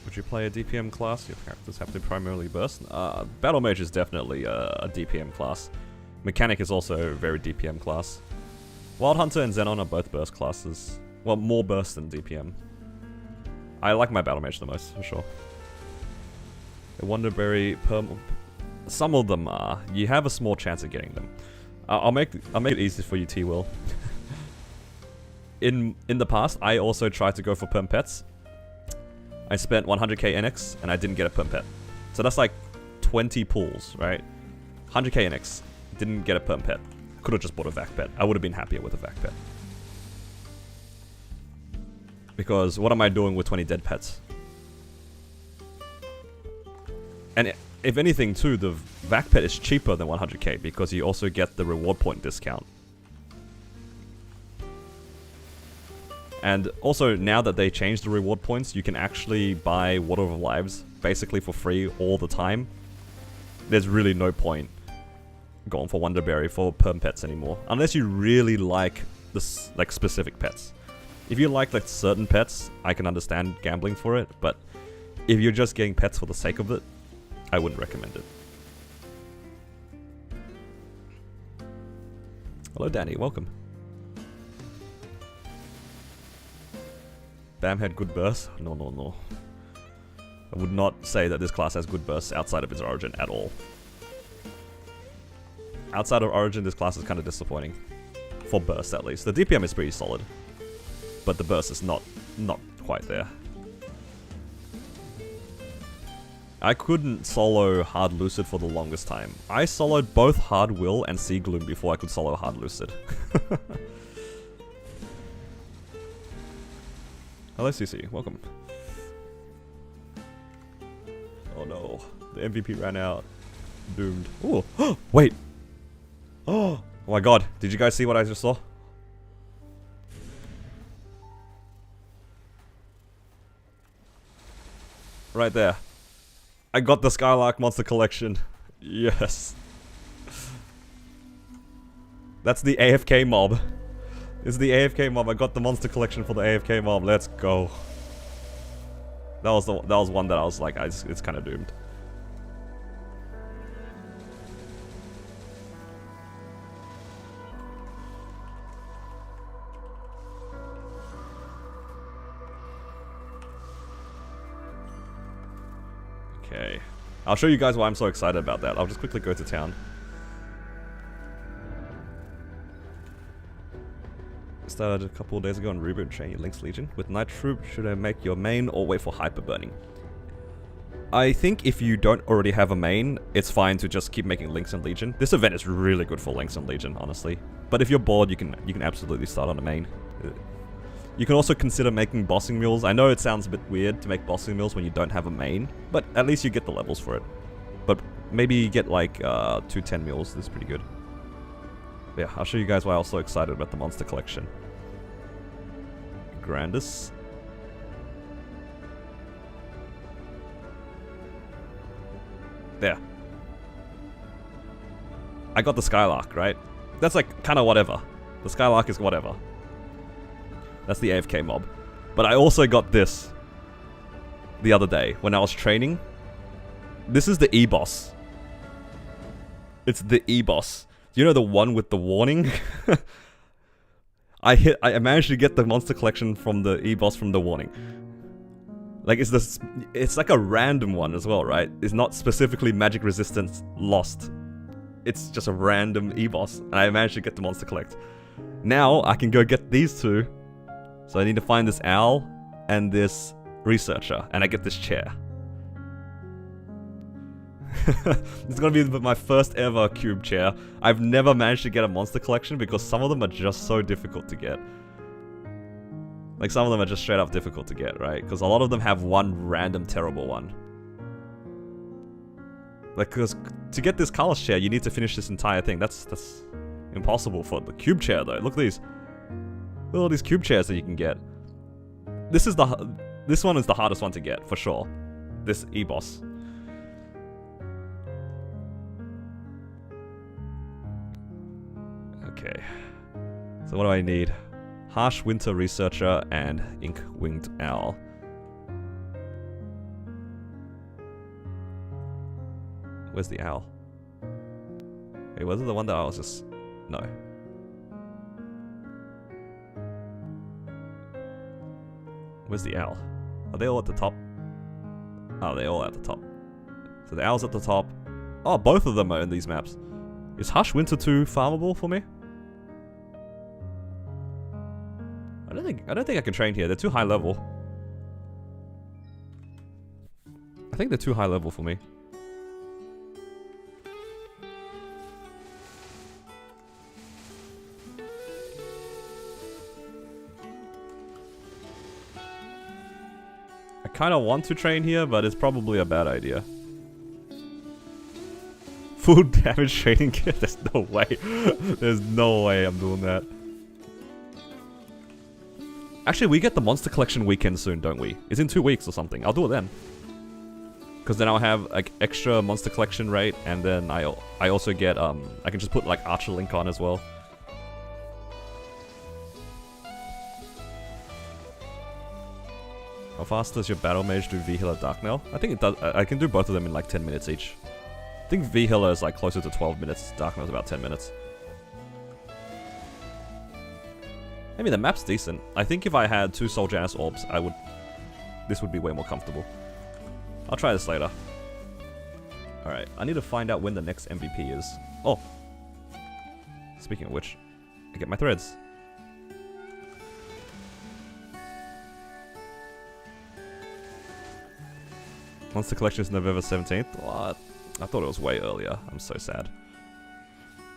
Would you play a DPM class? Your characters have to primarily burst. Battle Mage is definitely a DPM class. Mechanic is also a very DPM class. Wild Hunter and Xenon are both burst classes. Well, more burst than DPM. I like my Battle Mage the most, for sure. The Wonderberry Perm... Some of them are. You have a small chance of getting them. I'll make it easy for you, T-Will. In the past, I also tried to go for Perm Pets. I spent 100k NX, and I didn't get a Perm Pet. So that's like 20 pulls, right? 100k NX. Didn't get a Perm Pet. Could have just bought a VAC Pet. I would have been happier with a VAC Pet. Because what am I doing with 20 dead pets? And if anything too, the VAC Pet is cheaper than 100k because you also get the reward point discount. And also, now that they changed the reward points, you can actually buy Water of Lives basically for free all the time. There's really no point going for Wonderberry for perm pets anymore, unless you really like this, like specific pets. If you like certain pets, I can understand gambling for it, but if you're just getting pets for the sake of it, I wouldn't recommend it. Hello Danny, welcome. Bam had good bursts? No. I would not say that this class has good bursts outside of its origin at all. Outside of origin, this class is kind of disappointing. For burst, at least. The DPM is pretty solid. But the burst is not quite there. I couldn't solo Hard Lucid for the longest time. I soloed both Hard Will and Sea Gloom before I could solo Hard Lucid. Hello CC, welcome. Oh no, the MVP ran out. Doomed. Ooh, wait. Oh my god, did you guys see what I just saw? Right there. I got the Skylark Monster Collection. Yes. That's the AFK mob. It's the AFK mob. I got the Monster Collection for the AFK mob. Let's go. That was one that I was like, it's kind of doomed. Okay. I'll show you guys why I'm so excited about that. I'll just quickly go to town. Started a couple of days ago on Reboot training Link's Legion. With Night Troupe, should I make your main or wait for hyper burning? I think if you don't already have a main, it's fine to just keep making Links and Legion. This event is really good for Links and Legion, honestly. But if you're bored, you can absolutely start on a main. You can also consider making bossing mules. I know it sounds a bit weird to make bossing mules when you don't have a main, but at least you get the levels for it. But maybe get like 210 mules. This is pretty good. But yeah, I'll show you guys why I was so excited about the monster collection. Grandis. There. I got the Skylark, right? That's like kind of whatever. The Skylark is whatever. That's the AFK mob. But I also got this the other day when I was training. This is the E-boss. It's the E-boss. You know the one with the warning? I managed to get the monster collection from the E-boss from the warning. Like it's like a random one as well, right? It's not specifically magic resistance lost. It's just a random E-boss, and I managed to get the monster collect. Now I can go get these two. So I need to find this owl and this researcher, and I get this chair. It's gonna be my first ever cube chair. I've never managed to get a monster collection because some of them are just so difficult to get. Like some of them are just straight up difficult to get, right? Because a lot of them have one random terrible one. Like, because to get this Carlos chair, you need to finish this entire thing. That's impossible for the cube chair, though. Look at these. Look at all these cube chairs that you can get. This one is the hardest one to get, for sure. This E-boss. Okay. So what do I need? Harsh Winter Researcher and Ink Winged Owl. Where's the owl? Wait, was it the one that I was just... No. Where's the owl? Are they all at the top? Oh, they're all at the top. So the owl's at the top. Oh, both of them are in these maps. Is Hush Winter 2 farmable for me? I don't think I can train here. They're too high level. I think they're too high level for me. I kind of want to train here, but it's probably a bad idea. Full damage training kit? There's no way. There's no way I'm doing that. Actually, we get the Monster Collection weekend soon, don't we? It's in 2 weeks or something. I'll do it then. Because then I'll have like extra Monster Collection rate, and then I also get I can just put like Archer Link on as well. How fast does your Battle Mage do V-Healer Dark Knell? I think it does. I can do both of them in like 10 minutes each. I think V-Healer is like closer to 12 minutes. Dark Knell is about 10 minutes. I mean, the map's decent. I think if I had 2 Soul Janus Orbs, this would be way more comfortable. I'll try this later. Alright, I need to find out when the next MVP is. Oh! Speaking of which, I get my threads. Monster Collection is November 17th? What? I thought it was way earlier. I'm so sad.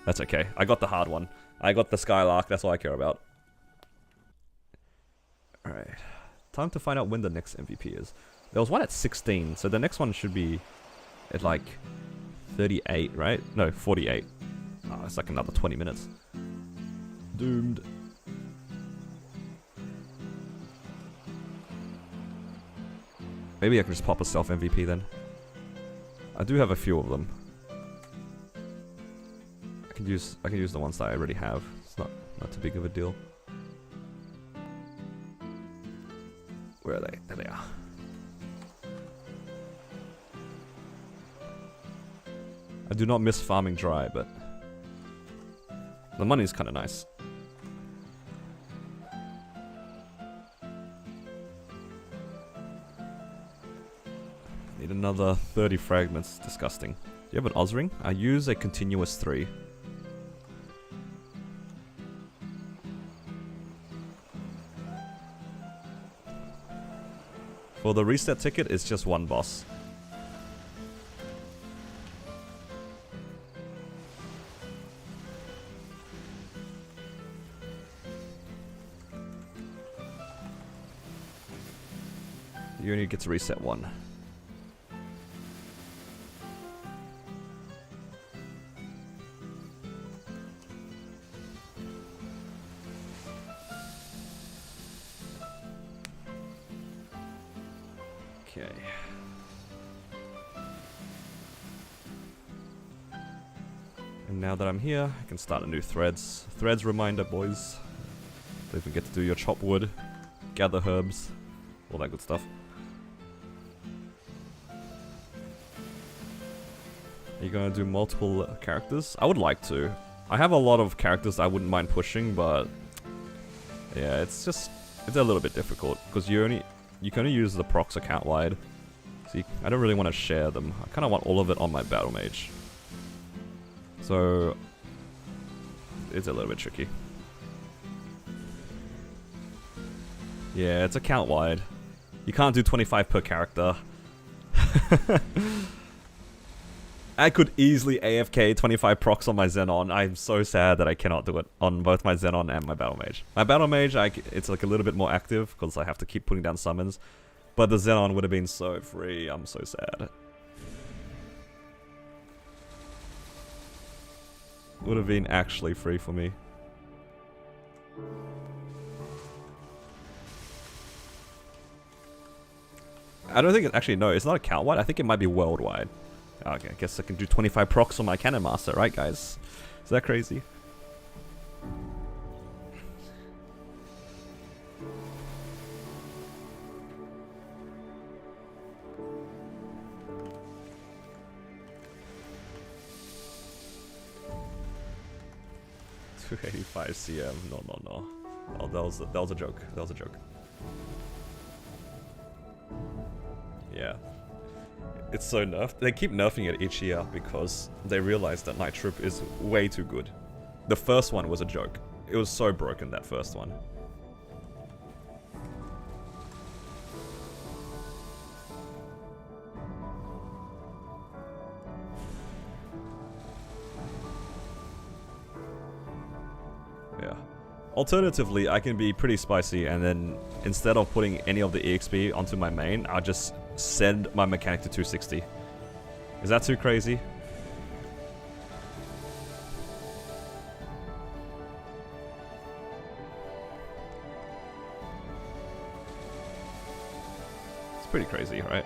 That's okay. I got the hard one. I got the Skylark. That's all I care about. Alright. Time to find out when the next MVP is. There was one at 16, so the next one should be at like 38, right? No, 48. Oh, it's like another 20 minutes. Doomed. Maybe I can just pop a self MVP then. I do have a few of them. I can use the ones that I already have. It's not too big of a deal. Where are they? There they are. I do not miss farming dry, but the money is kind of nice. Need another 30 fragments. Disgusting. Do you have an Oz ring? I use a continuous 3. For the reset ticket, it's just one boss. You only get to reset one. Okay. And now that I'm here, I can start a new threads. Threads reminder, boys. Don't forget to do your chop wood, gather herbs, all that good stuff. Are you gonna do multiple characters? I would like to. I have a lot of characters I wouldn't mind pushing, but yeah, it's a little bit difficult because you can only use the procs account wide. See, I don't really want to share them. I kind of want all of it on my battle mage. So it's a little bit tricky. Yeah, it's account wide. You can't do 25 per character. I could easily AFK 25 procs on my Xenon. I'm so sad that I cannot do it on both my Xenon and my Battle Mage. My Battle Mage, it's like a little bit more active because I have to keep putting down summons. But the Xenon would have been so free. I'm so sad. Would have been actually free for me. I don't think actually, no, it's not account wide. I think it might be worldwide. Okay, I guess I can do 25 procs on my Cannon Master, right guys? Is that crazy? $285 CM. No. Oh, that was a joke. That was a joke. Yeah. It's so nerfed. They keep nerfing it each year because they realize that Night Troupe is way too good. The first one was a joke. It was so broken, that first one. Yeah. Alternatively, I can be pretty spicy and then instead of putting any of the EXP onto my main, I'll just send my mechanic to 260. Is that too crazy? It's pretty crazy, right?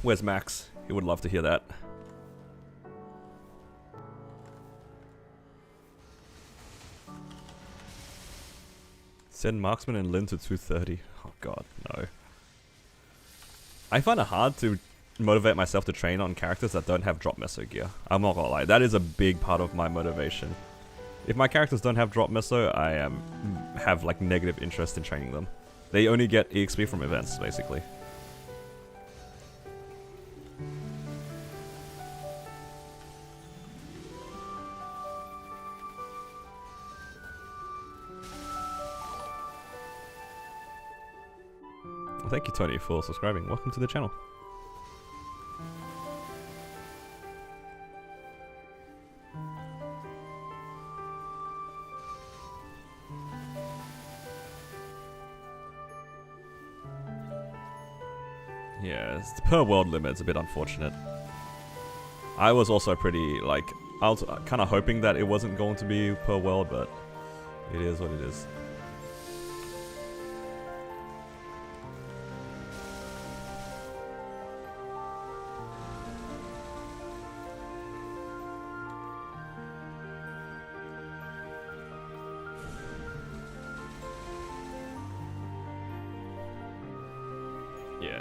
Where's Max? He would love to hear that. Send Marksman and Lin to 230. Oh god, no. I find it hard to motivate myself to train on characters that don't have drop meso gear. I'm not gonna lie, that is a big part of my motivation. If my characters don't have drop meso, I have like negative interest in training them. They only get EXP from events, basically. Thank you, Tony, for subscribing. Welcome to the channel. Yeah, the per world limit is a bit unfortunate. I was also pretty, like, I was kind of hoping that it wasn't going to be per world, but it is what it is.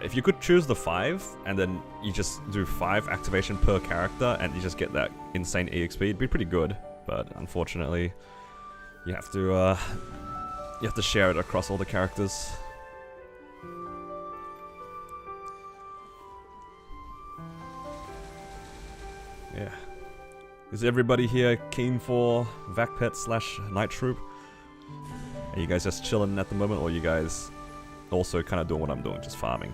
If you could choose the 5, and then you just do 5 activation per character, and you just get that insane EXP, it'd be pretty good. But unfortunately, you have to You have to share it across all the characters. Yeah. Is everybody here keen for VAC Pet / Night Troupe? Are you guys just chilling at the moment, or are you guys also kind of doing what I'm doing, just farming?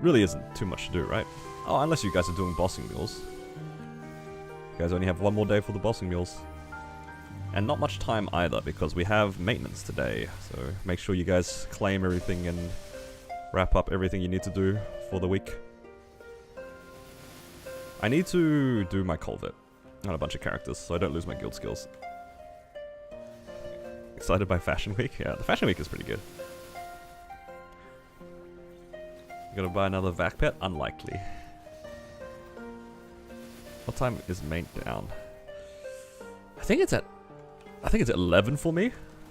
Really isn't too much to do, right? Oh, unless you guys are doing bossing mules. You guys only have one more day for the bossing mules. And not much time either, because we have maintenance today. So make sure you guys claim everything and wrap up everything you need to do for the week. I need to do my culvert on a bunch of characters, so I don't lose my guild skills. Excited by Fashion Week? Yeah, the Fashion Week is pretty good. Gonna buy another VAC pet? Unlikely. What time is main down? I think it's at 11 for me.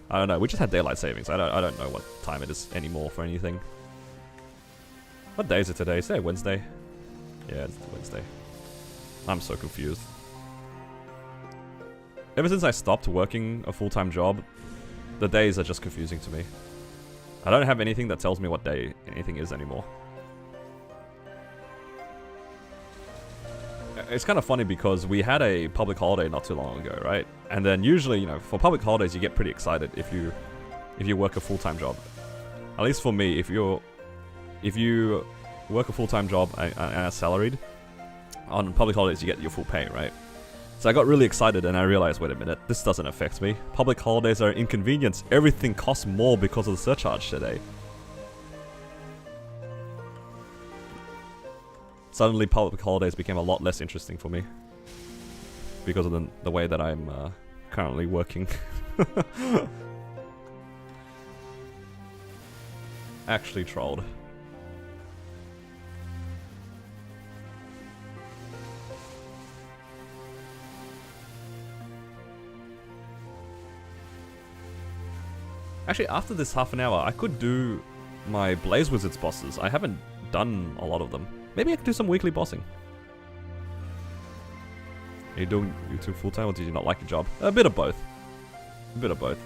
I don't know. We just had daylight savings. I don't know what time it is anymore for anything. What day is it today? Is it Wednesday? Yeah, it's Wednesday. I'm so confused. Ever since I stopped working a full-time job, the days are just confusing to me. I don't have anything that tells me what day anything is anymore. It's kind of funny because we had a public holiday not too long ago, right? And then usually, you know, for public holidays you get pretty excited if you work a full-time job. At least for me, if you work a full-time job and are salaried, on public holidays you get your full pay, right? So I got really excited and I realized, wait a minute, this doesn't affect me. Public holidays are an inconvenience. Everything costs more because of the surcharge today. Suddenly public holidays became a lot less interesting for me. Because of the way that I'm currently working. Actually trolled. Actually, after this half an hour, I could do my Blaze Wizards bosses. I haven't done a lot of them. Maybe I could do some weekly bossing. Are you doing YouTube full-time, or did you not like your job? A bit of both. A bit of both.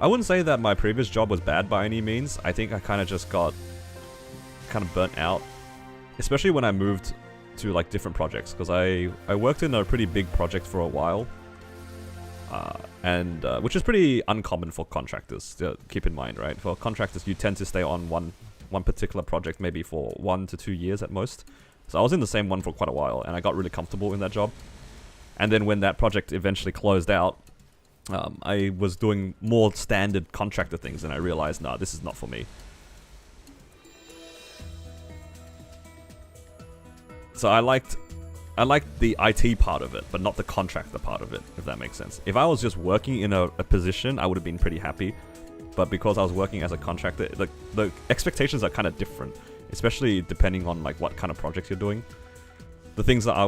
I wouldn't say that my previous job was bad by any means. I think I kind of just got kind of burnt out. Especially when I moved to like different projects. Because I worked in a pretty big project for a while. Which is pretty uncommon for contractors, to keep in mind, right? For contractors, you tend to stay on one particular project maybe for 1 to 2 years at most. So I was in the same one for quite a while, and I got really comfortable in that job. And then when that project eventually closed out, I was doing more standard contractor things, and I realized, nah, this is not for me. So I liked the IT part of it, but not the contractor part of it, if that makes sense. If I was just working in a position, I would have been pretty happy. But because I was working as a contractor, the expectations are kind of different, especially depending on like what kind of project you're doing. The things that I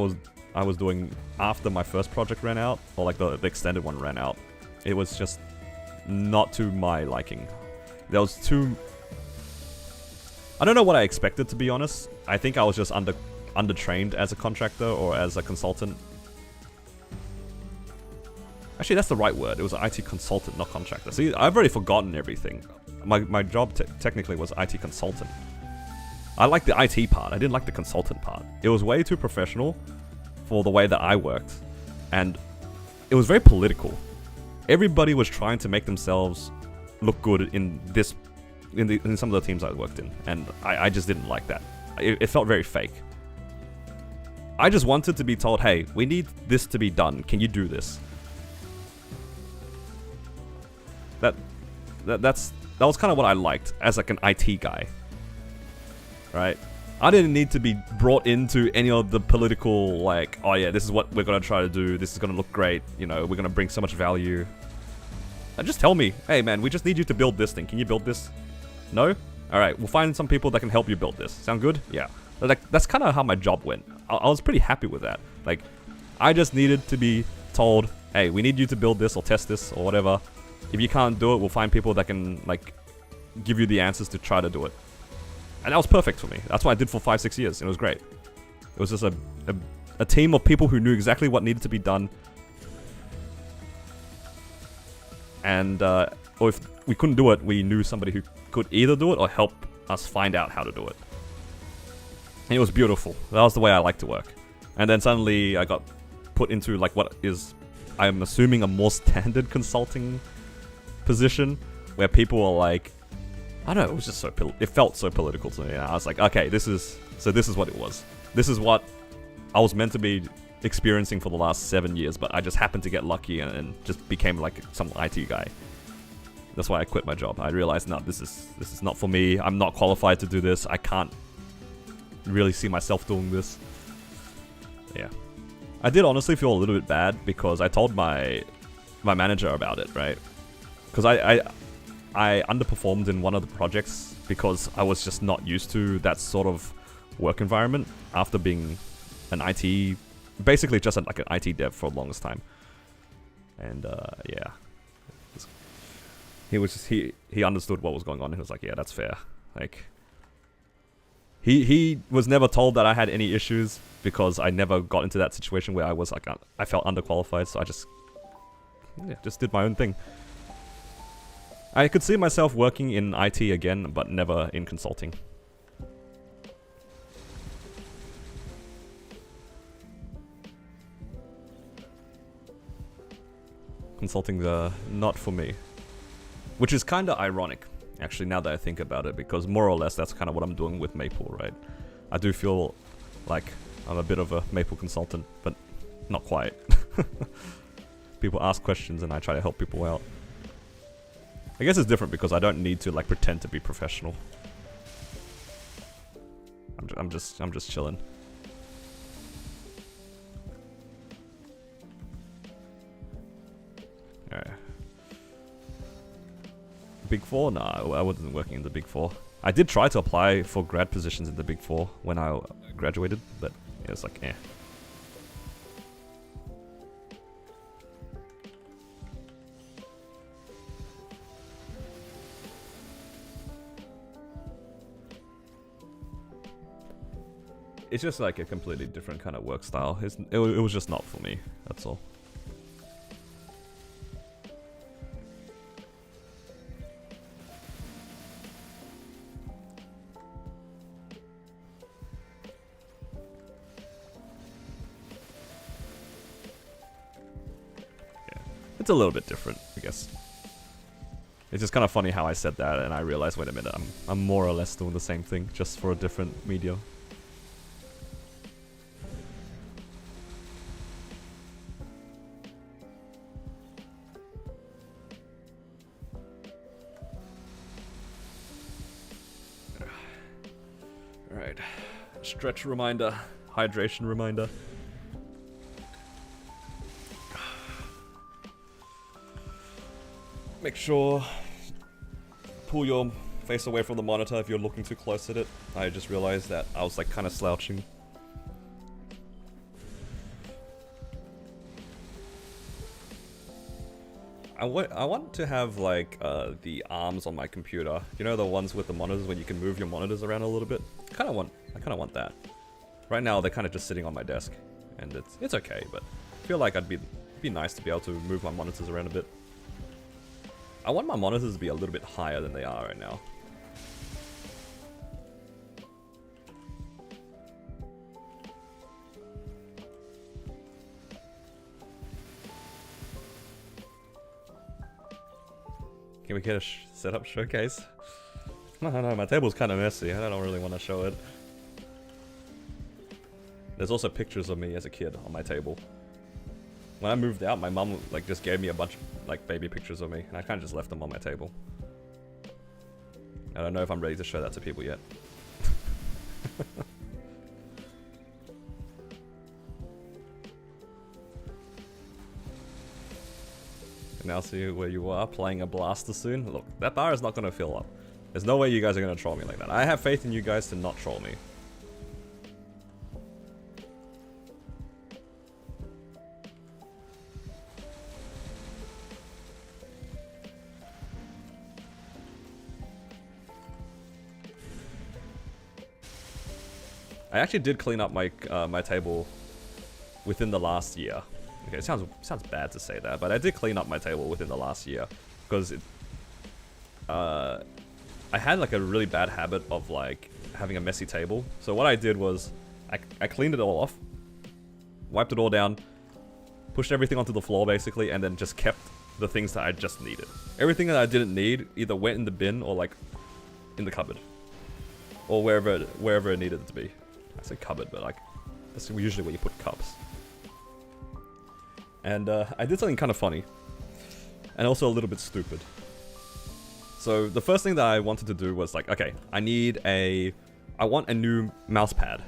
was doing after my first project ran out, or like the extended one ran out, it was just not to my liking. There was too... I don't know what I expected, to be honest. I think I was just undertrained as a contractor or as a consultant. Actually, that's the right word. It was an IT consultant, not contractor. See, I've already forgotten everything. My job technically was IT consultant. I liked the IT part. I didn't like the consultant part. It was way too professional for the way that I worked. And it was very political. Everybody was trying to make themselves look good in some of the teams I worked in. And I just didn't like that. It felt very fake. I just wanted to be told, hey, we need this to be done. Can you do this? That was kind of what I liked as like an IT guy. Right? I didn't need to be brought into any of the political, like, oh yeah, this is what we're going to try to do. This is going to look great. You know, we're going to bring so much value. Just tell me, hey man, we just need you to build this thing. Can you build this? No? Alright, we'll find some people that can help you build this. Sound good? Yeah. Like, that's kind of how my job went. I was pretty happy with that. Like, I just needed to be told, hey, we need you to build this or test this or whatever. If you can't do it, we'll find people that can, like, give you the answers to try to do it. And that was perfect for me. That's what I did for 5-6 years. It was great. It was just a team of people who knew exactly what needed to be done. and or if we couldn't do it, we knew somebody who could either do it or help us find out how to do it. And it was beautiful. That was the way I like to work. And then suddenly I got put into like what is, I'm assuming, a more standard consulting position where people are like, I don't know, it was just so, it felt so political to me. And I was like, okay, this is what it was. This is what I was meant to be experiencing for the last 7 years, but I just happened to get lucky and just became like some IT guy. That's why I quit my job. I realized, no, this is not for me. I'm not qualified to do this. I can't really see myself doing this. Yeah. I did honestly feel a little bit bad because I told my manager about it, right? Because I underperformed in one of the projects because I was just not used to that sort of work environment after being an IT, basically just like an IT dev for the longest time. And yeah, he was just, he understood what was going on and he was like, yeah, that's fair. Like, he was never told that I had any issues because I never got into that situation where I was like, I felt underqualified, so I just did my own thing. I could see myself working in IT again, but never in consulting. Consulting's not for me. Which is kind of ironic, actually, now that I think about it, because more or less that's kind of what I'm doing with Maple, right? I do feel like I'm a bit of a Maple consultant, but not quite. People ask questions and I try to help people out. I guess it's different because I don't need to like pretend to be professional. I'm just chilling. Alright. Big Four? Nah, I wasn't working in the Big Four. I did try to apply for grad positions in the Big Four when I graduated, but it was like, eh. It's just like a completely different kind of work style. It was just not for me, that's all. It's a little bit different, I guess. It's just kind of funny how I said that and I realized, wait a minute, I'm more or less doing the same thing, just for a different media. Alright. Stretch reminder. Hydration reminder. Make sure pull your face away from the monitor if you're looking too close at it. I just realized that I was like kind of slouching. I want to have like the arms on my computer. You know, the ones with the monitors when you can move your monitors around a little bit. I kind of want that. Right now they're kind of just sitting on my desk, and it's okay. But I feel like it'd be nice to be able to move my monitors around a bit. I want my monitors to be a little bit higher than they are right now. Can we get a setup showcase? I don't know, my table's kind of messy. I don't really want to show it. There's also pictures of me as a kid on my table. When I moved out, my mum like just gave me a bunch of like baby pictures of me, and I kind of just left them on my table. I don't know if I'm ready to show that to people yet. Now see where you are, playing a blaster soon. Look, that bar is not going to fill up. There's no way you guys are going to troll me like that. I have faith in you guys to not troll me. I actually did clean up my my table within the last year. Okay, it sounds bad to say that, but I did clean up my table within the last year. because I had like a really bad habit of like having a messy table. So what I did was I cleaned it all off, wiped it all down, pushed everything onto the floor basically, and then just kept the things that I just needed. Everything that I didn't need either went in the bin or like in the cupboard, or wherever it needed it to be. I say cupboard, but like that's usually where you put cups. And I did something kind of funny, and also a little bit stupid. So the first thing that I wanted to do was like, okay, I want a new mouse pad.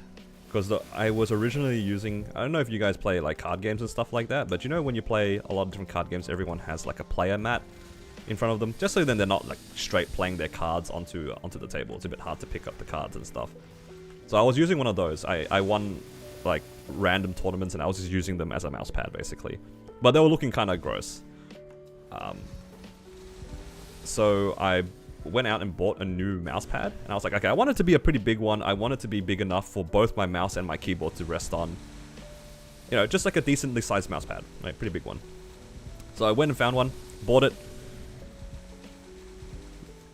Because I was originally using, I don't know if you guys play like card games and stuff like that, but you know when you play a lot of different card games, everyone has like a player mat in front of them, just so then they're not like straight playing their cards onto the table. It's a bit hard to pick up the cards and stuff. So I was using one of those. I won like random tournaments and I was just using them as a mouse pad basically. But they were looking kind of gross. So I went out and bought a new mouse pad, and I was like, okay, I want it to be a pretty big one. I want it to be big enough for both my mouse and my keyboard to rest on. You know, just like a decently sized mouse pad, right? Pretty big one. So I went and found one, bought it.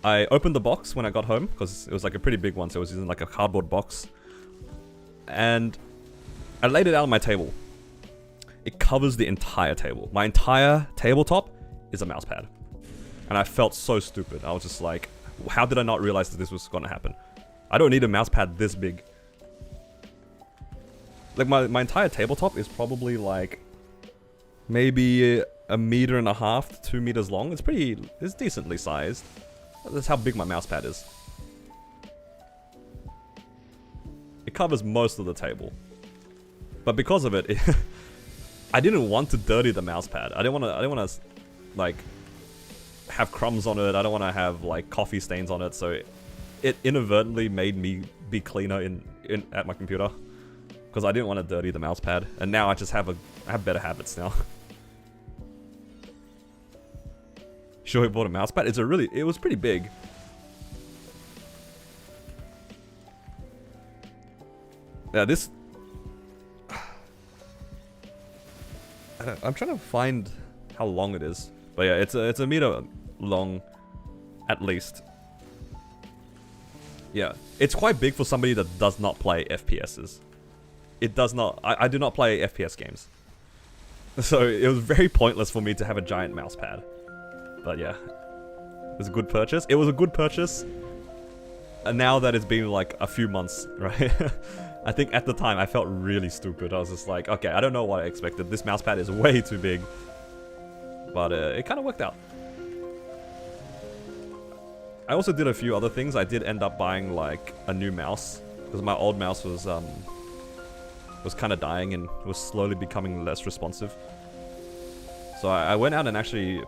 I opened the box when I got home, because it was like a pretty big one, so it was in like a cardboard box. And I laid it out on my table. It covers the entire table. My entire tabletop is a mouse pad. And I felt so stupid. I was just like, how did I not realize that this was gonna happen? I don't need a mouse pad this big. Like my entire tabletop is probably like maybe 1.5 meters to 2 meters long. It's decently sized. That's how big my mouse pad is. It covers most of the table. But because of it, I didn't want to dirty the mouse pad. I didn't want to like have crumbs on it. I don't want to have like coffee stains on it. So it inadvertently made me be cleaner at my computer, because I didn't want to dirty the mouse pad. And now I just have better habits now. Sure, we bought a mouse pad. It was pretty big. Yeah, this. I'm trying to find how long it is. But yeah, it's a meter long, at least. Yeah, it's quite big for somebody that does not play FPSs. It does not. I do not play FPS games, so it was very pointless for me to have a giant mouse pad. But yeah, it was a good purchase. It was a good purchase. And now that it's been like a few months, right? I think at the time I felt really stupid. I was just like, okay, I don't know what I expected. This mouse pad is way too big. But it kind of worked out. I also did a few other things. I did end up buying like a new mouse, because my old mouse was kind of dying and was slowly becoming less responsive. So I went out and actually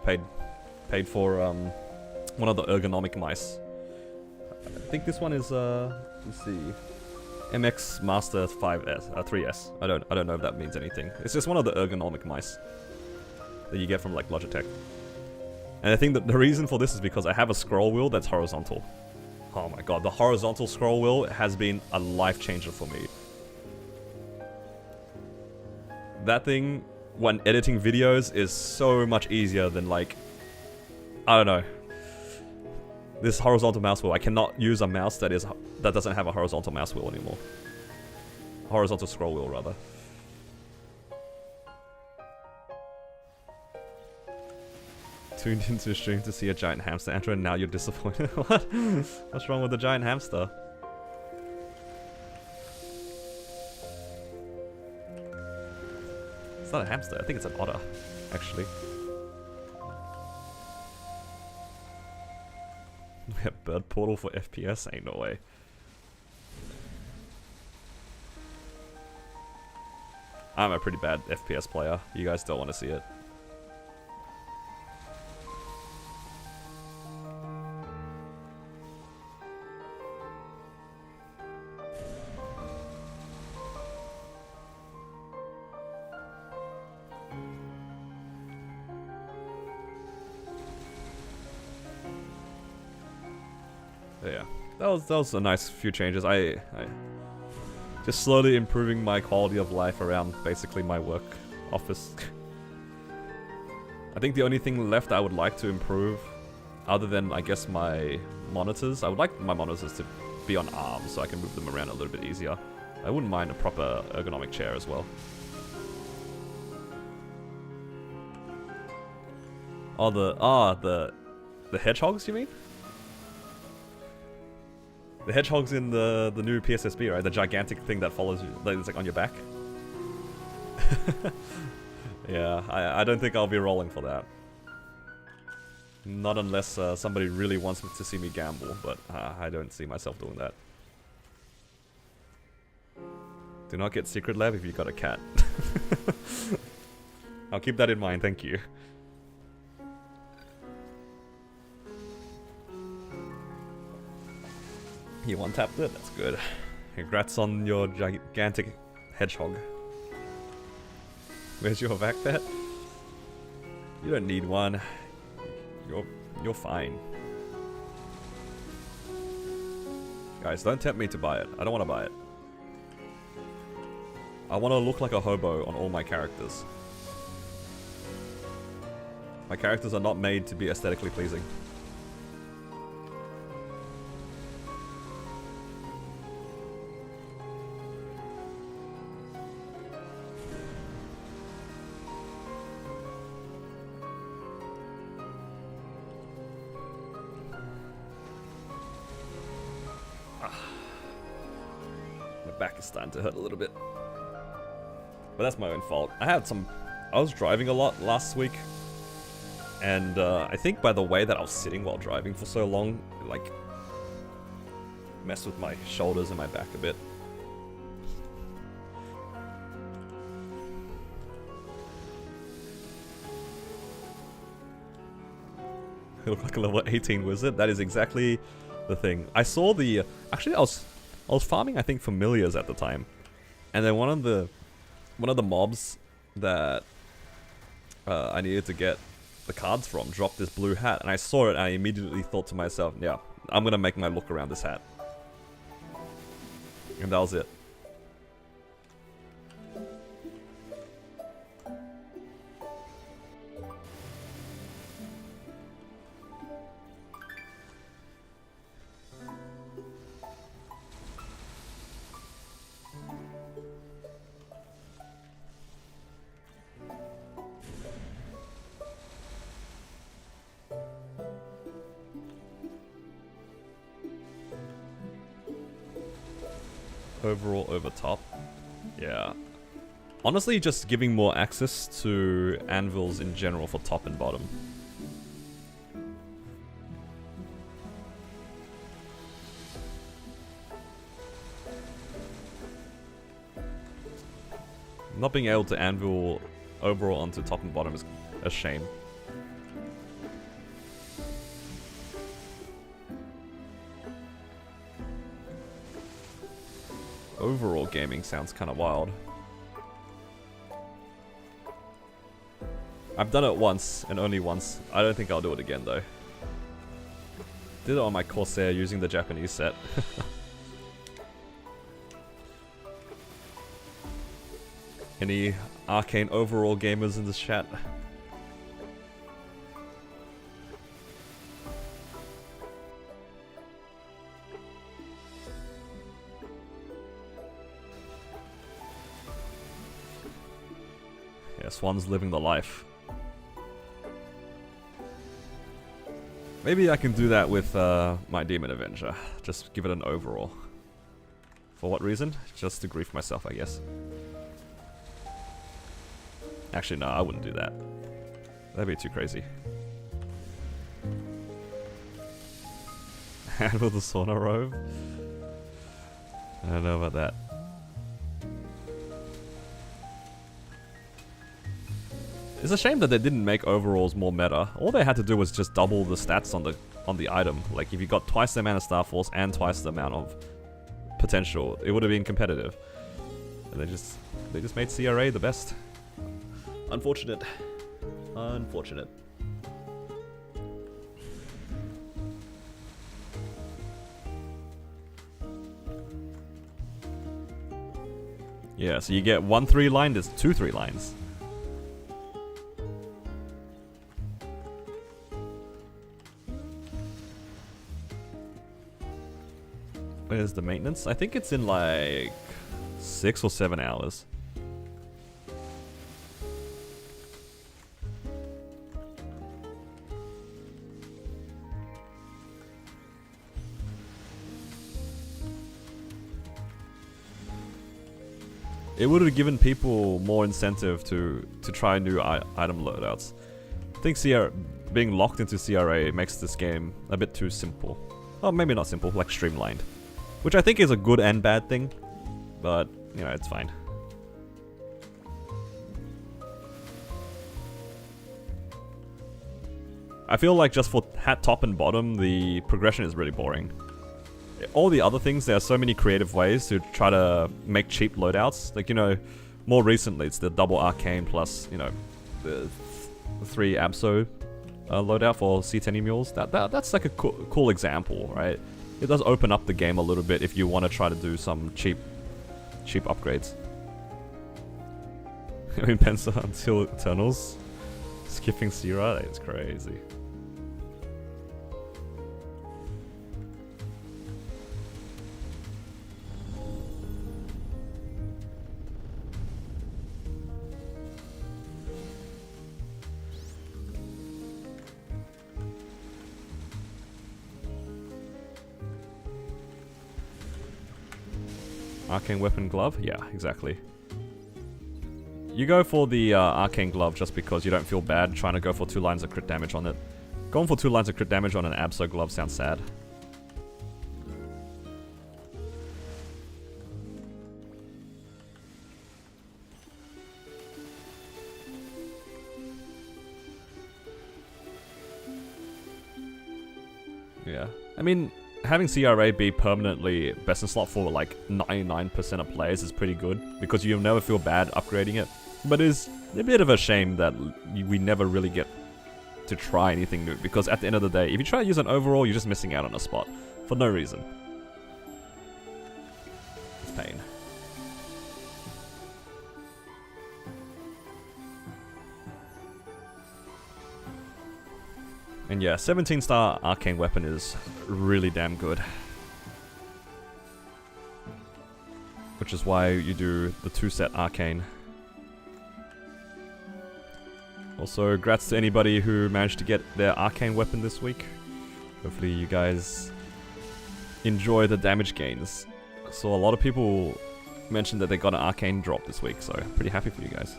paid for one of the ergonomic mice. I think this one is let's see, MX Master 5S, 3S. I don't know if that means anything. It's just one of the ergonomic mice that you get from like Logitech. And I think that the reason for this is because I have a scroll wheel that's horizontal. Oh my god, the horizontal scroll wheel has been a life changer for me. That thing, when editing videos, is so much easier than like, I don't know, this horizontal mouse wheel. I cannot use a mouse that doesn't have a horizontal mouse wheel anymore. Horizontal scroll wheel, rather. Tuned into a stream to see a giant hamster enter, and now you're disappointed. What? What's wrong with the giant hamster? It's not a hamster. I think it's an otter, actually. We have bird portal for FPS? Ain't no way. I'm a pretty bad FPS player. You guys don't want to see it. Yeah, that was a nice few changes. I just slowly improving my quality of life around basically my work office. I think the only thing left I would like to improve, other than, I guess, my monitors, I would like my monitors to be on arms so I can move them around a little bit easier. I wouldn't mind a proper ergonomic chair as well. Oh, the hedgehogs, you mean? The hedgehogs in the new PSSB, right? The gigantic thing that follows you, that is like on your back. Yeah, I don't think I'll be rolling for that. Not unless somebody really wants to see me gamble, but I don't see myself doing that. Do not get Secret Lab if you got a cat. I'll keep that in mind, thank you. You one-tapped it? That's good. Congrats on your gigantic hedgehog. Where's your VAC pet? You don't need one. You're fine. Guys, don't tempt me to buy it. I don't want to buy it. I want to look like a hobo on all my characters. My characters are not made to be aesthetically pleasing. Back is starting to hurt a little bit. But that's my own fault. I was driving a lot last week. And I think by the way that I was sitting while driving for so long, it, like, messed with my shoulders and my back a bit. I look like a level 18 wizard. That is exactly the thing. I saw the... Actually, I was farming, I think, familiars at the time, and then one of the mobs that I needed to get the cards from dropped this blue hat, and I saw it, and I immediately thought to myself, yeah, I'm gonna make my look around this hat, and that was it. Overall over top. Yeah. Honestly, just giving more access to anvils in general for top and bottom. Not being able to anvil overall onto top and bottom is a shame. Overall gaming sounds kind of wild. I've done it once, and only once. I don't think I'll do it again, though. Did it on my Corsair using the Japanese set. Any arcane overall gamers in this chat? Swan's living the life. Maybe I can do that with my Demon Avenger. Just give it an overall. For what reason? Just to grief myself, I guess. Actually, no, I wouldn't do that. That'd be too crazy. And with the sauna robe? I don't know about that. It's a shame that they didn't make overalls more meta. All they had to do was just double the stats on the item. Like if you got twice the amount of Star Force and twice the amount of potential, it would have been competitive. And they just made CRA the best. Unfortunate. Unfortunate. Yeah, so you get 1 3 line, there's 2 3 lines. Where's the maintenance? I think it's in like 6 or 7 hours. It would have given people more incentive to try new item loadouts. I think being locked into CRA makes this game a bit too simple. Well, maybe not simple, like streamlined. Which I think is a good and bad thing, but, you know, it's fine. I feel like just for hat top and bottom, the progression is really boring. All the other things, there are so many creative ways to try to make cheap loadouts. Like, you know, more recently it's the double arcane plus, you know, the 3 Absol loadout for C10 mules. That's like a cool example, right? It does open up the game a little bit if you want to try to do some cheap upgrades. I mean, Pencil until Eternals. Skipping Sierra, that's crazy. Arcane Weapon Glove? Yeah, exactly. You go for the Arcane Glove just because you don't feel bad trying to go for 2 lines of crit damage on it. Going for 2 lines of crit damage on an Absol Glove sounds sad. Yeah. I mean, having CRA be permanently best in slot for like 99% of players is pretty good, because you'll never feel bad upgrading it. But it is a bit of a shame that we never really get to try anything new, because at the end of the day, if you try to use an overall, you're just missing out on a spot for no reason. It's pain. And yeah, 17-star Arcane Weapon is really damn good. Which is why you do the 2-set Arcane. Also, grats to anybody who managed to get their Arcane Weapon this week. Hopefully you guys enjoy the damage gains. I saw a lot of people mention that they got an Arcane drop this week, so pretty happy for you guys.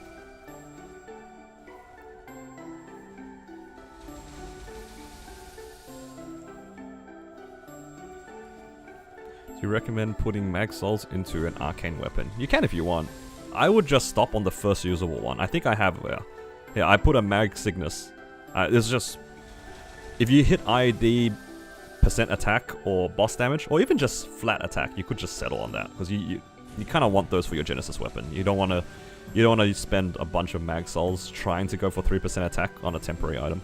Do you recommend putting mag souls into an arcane weapon? You can if you want. I would just stop on the first usable one. I think I have yeah, I put a mag Cygnus. It's just, if you hit IED percent attack or boss damage, or even just flat attack, you could just settle on that, because you kind of want those for your Genesis weapon. You don't want to spend a bunch of mag souls trying to go for 3% attack on a temporary item.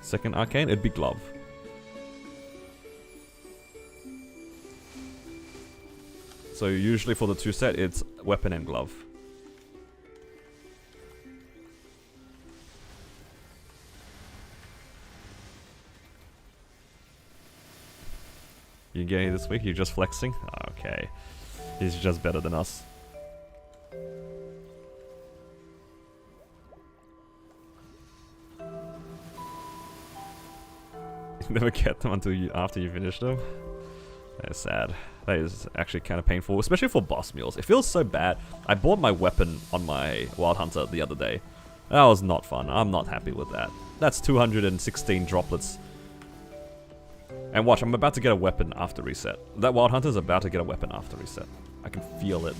Second arcane, it'd be glove. So usually for the 2-set, it's weapon and glove. You getting this week? You're just flexing? Okay. He's just better than us. You never get them until after you finish them. That is sad. That is actually kind of painful, especially for boss mules. It feels so bad. I bought my weapon on my Wild Hunter the other day. That was not fun. I'm not happy with that. That's 216 droplets. And watch, I'm about to get a weapon after reset. That Wild Hunter's about to get a weapon after reset. I can feel it.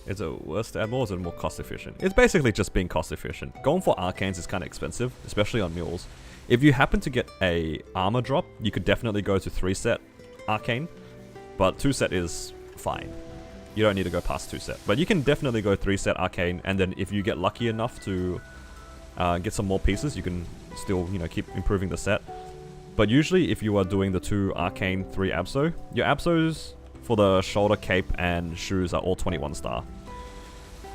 Is it worse to add more, or is it more cost efficient? It's basically just being cost efficient. Going for arcanes is kind of expensive, especially on mules. If you happen to get a armor drop, you could definitely go to 3-set arcane, but 2-set is fine. You don't need to go past 2-set. But you can definitely go 3-set arcane, and then if you get lucky enough to get some more pieces, you can still, you know, keep improving the set. But usually if you are doing the 2 arcane, 3 abso, your absos for the shoulder, cape, and shoes are all 21 star.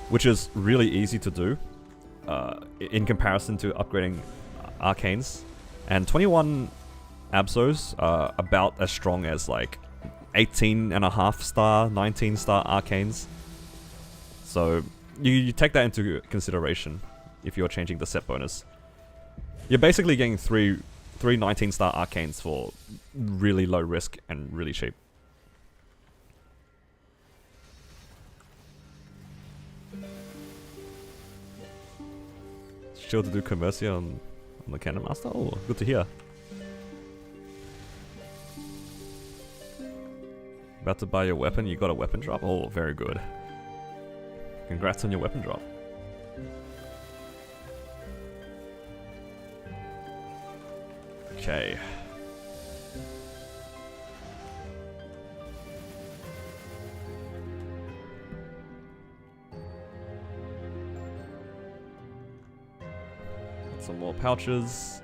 Which is really easy to do in comparison to upgrading arcanes. And 21 Absols are about as strong as like 18.5 star, 19 star arcanes. So you take that into consideration if you're changing the set bonus. You're basically getting three 19 star arcanes for really low risk and really cheap. Chill to do Commercia on the Cannon Master? Oh, good to hear. About to buy your weapon, you got a weapon drop? Oh, very good. Congrats on your weapon drop. Okay. Some more pouches.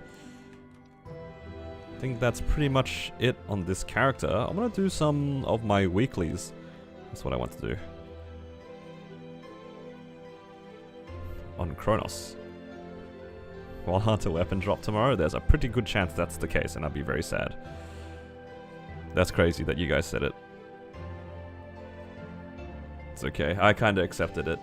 I think that's pretty much it on this character. I'm gonna do some of my weeklies. That's what I want to do. On Kronos. While aren't a weapon drop tomorrow? There's a pretty good chance that's the case, and I'd be very sad. That's crazy that you guys said it. It's okay, I kinda accepted it.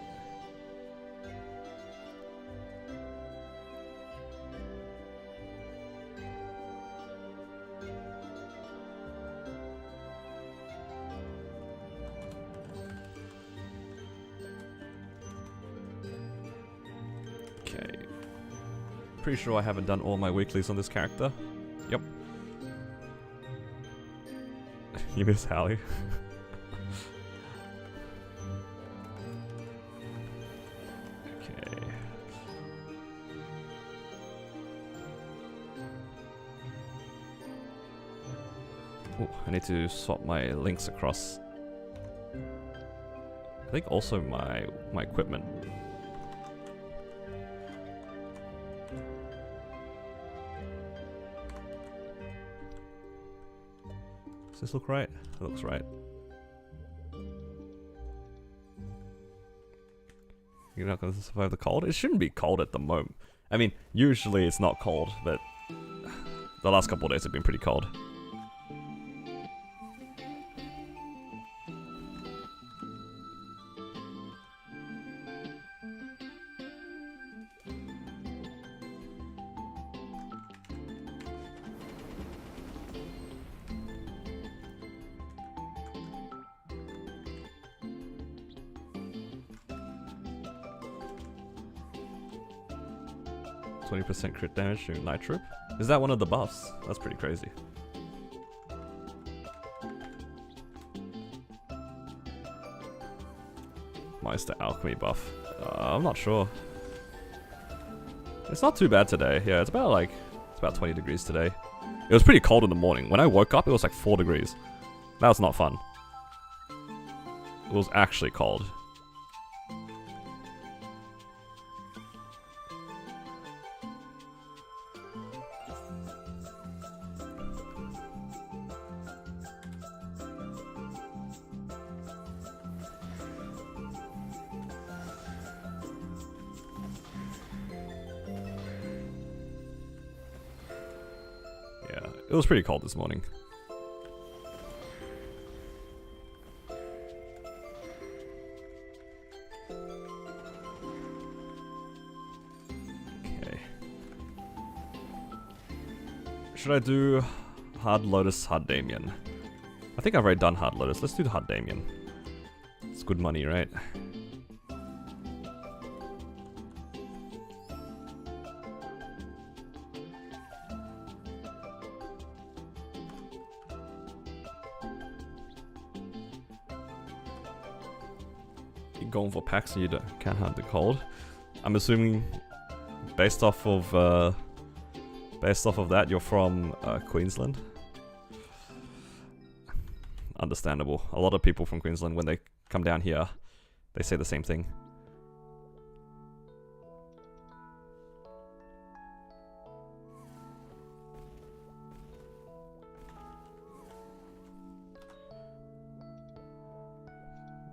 Pretty sure I haven't done all my weeklies on this character. Yep. You miss Hallie? Okay. Ooh, I need to swap my links across. I think also my equipment. Does this look right? It looks right. You're not going to survive the cold? It shouldn't be cold at the moment. I mean, usually it's not cold, but the last couple of days have been pretty cold. %, crit damage to Night Troupe. Is that one of the buffs? That's pretty crazy. Meister Alchemy buff. I'm not sure. It's not too bad today. Yeah, it's about 20 degrees today. It was pretty cold in the morning. When I woke up, it was like 4 degrees. That was not fun. It was actually cold. It was pretty cold this morning. Okay. Should I do Hard Lotus, Hard Damien? I think I've already done Hard Lotus. Let's do the Hard Damien. It's good money, right? Going for packs and you can't handle the cold. I'm assuming based off of that you're from Queensland. Understandable. A lot of people from Queensland, when they come down here, they say the same thing.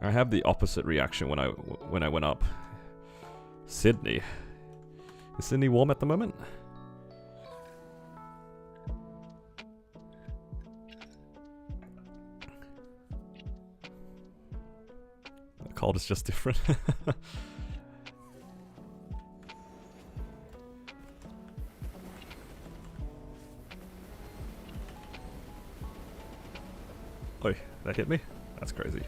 I have the opposite reaction when I went up. Sydney. Is Sydney warm at the moment? The cold is just different. Oh, that hit me? That's crazy.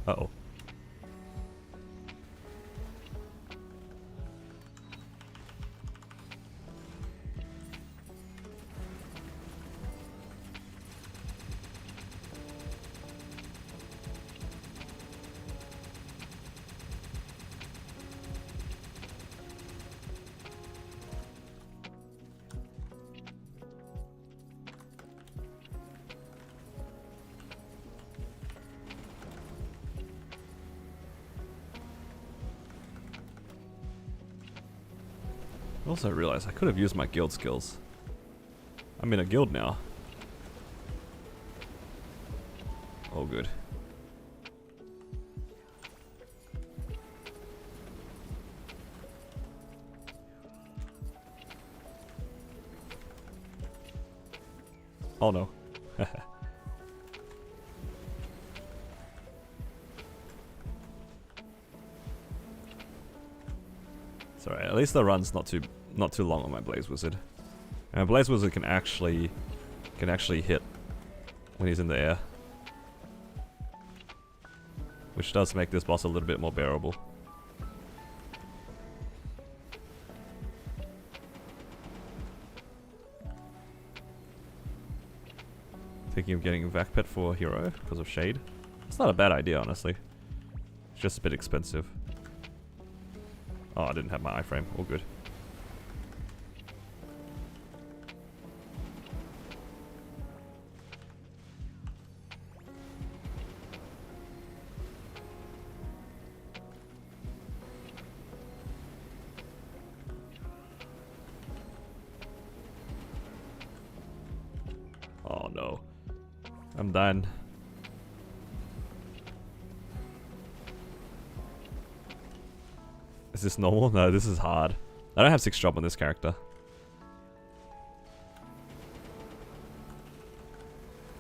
Uh-oh. I also realized I could have used my guild skills. I'm in a guild now. Oh, good. Oh no. Sorry, at least the run's not too long on my Blaze Wizard. And Blaze Wizard can actually hit when he's in the air, which does make this boss a little bit more bearable. Thinking of getting a VAC pet for hero because of shade. It's not a bad idea, honestly. It's just a bit expensive. Oh, I didn't have my iframe. All good. Oh no. I'm done. Is this normal? No, this is hard. I don't have 6 drop on this character.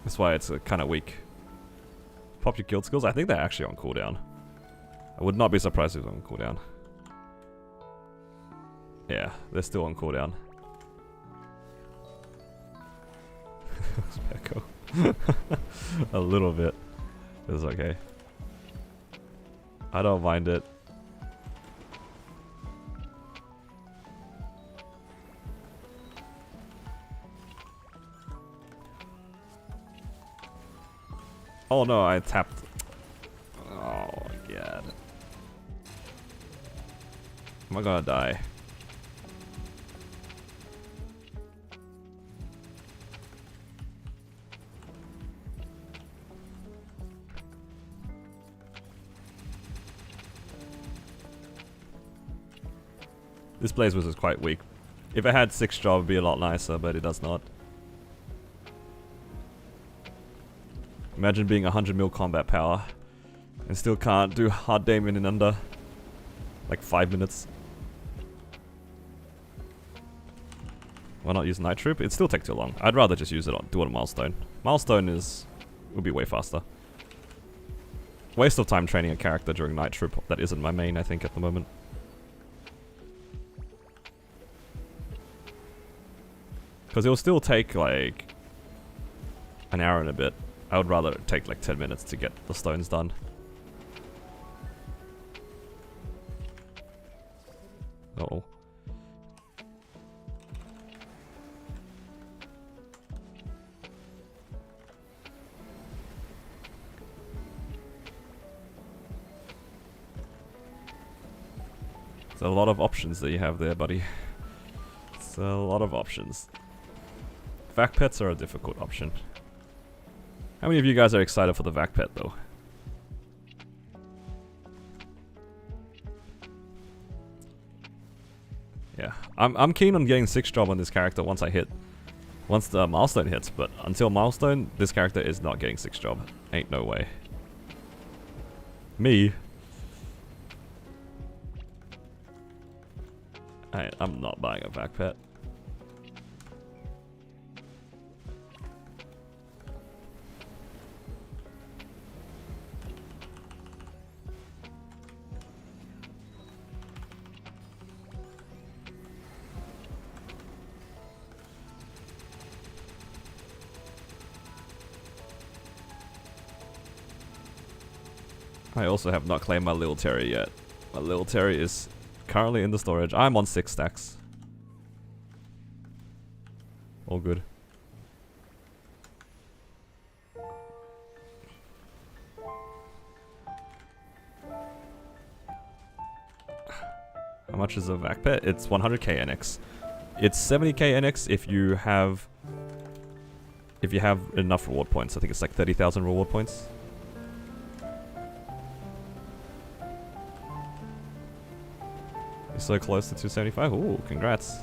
That's why it's kind of weak. Pop your guild skills? I think they're actually on cooldown. I would not be surprised if they're on cooldown. Yeah, they're still on cooldown. Echo. A little bit. It's okay. I don't mind it. Oh no, I tapped. Oh my god. Am I gonna die? This Blaze Wizard is quite weak. If it had 6 drop, it would be a lot nicer, but it does not. Imagine being 100 mil combat power and still can't do hard damage in under like 5 minutes. Why not use Night Troupe? It'd still take too long. I'd rather just use it on do it on Milestone. Milestone would be way faster. Waste of time training a character during Night Troupe. That isn't my main, I think, at the moment. Because it will still take like an hour and a bit. I would rather take like 10 minutes to get the stones done. Uh-oh. It's a lot of options that you have there, buddy. It's a lot of options. VAC pets are a difficult option. How many of you guys are excited for the VAC pet though? Yeah, I'm keen on getting 6 job on this character once I hit once the milestone hits, but until milestone, this character is not getting 6 job. Ain't no way. Me? I'm not buying a VAC pet. I also have not claimed my little Terry yet. My little Terry is currently in the storage. I'm on 6 stacks. All good. How much is a VAC pet? It's 100k NX. It's 70k NX if you have enough reward points. I think it's like 30,000 reward points. You're so close to 275. Ooh, congrats.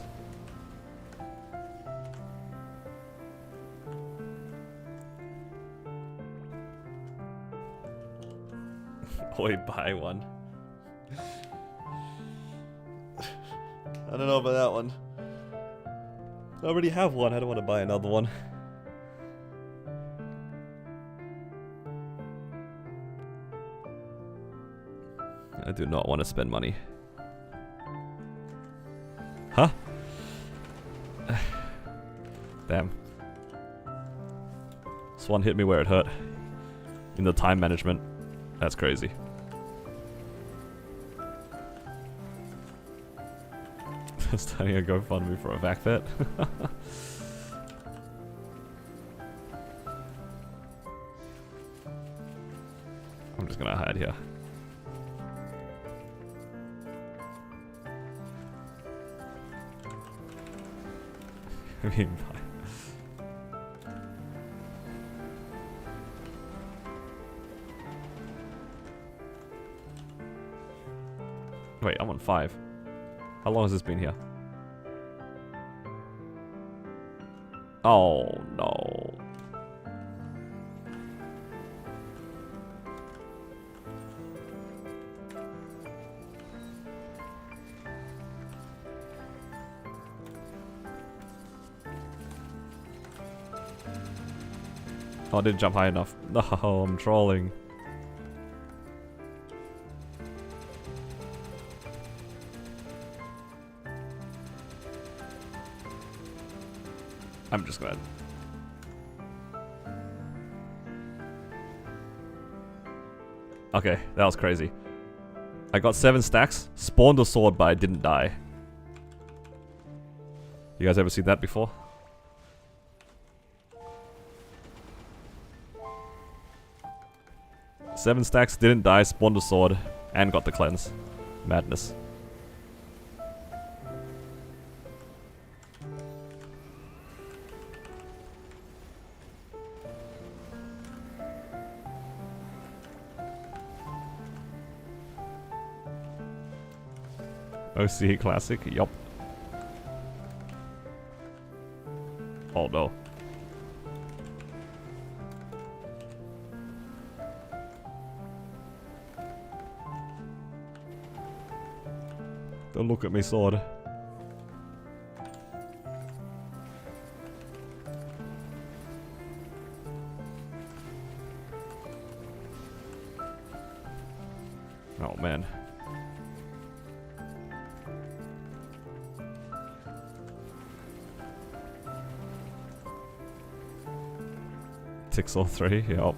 Oi, buy one. I don't know about that one. I already have one. I don't want to buy another one. I do not want to spend money. Huh? Damn. This one hit me where it hurt. In the time management. That's crazy. Starting a GoFundMe for a VAC pet. I'm just gonna hide here. I mean, wait, I'm on 5. How long has this been here? Oh no. Oh, I didn't jump high enough. No, I'm trolling. I'm just glad. Okay, that was crazy. I got 7 stacks, spawned a sword, but I didn't die. You guys ever seen that before? Seven stacks, didn't die, spawned a sword, and got the cleanse. Madness. OC classic, yup. Oh no. Don't look at me, sword. Oh man. Ticks all 3, yep.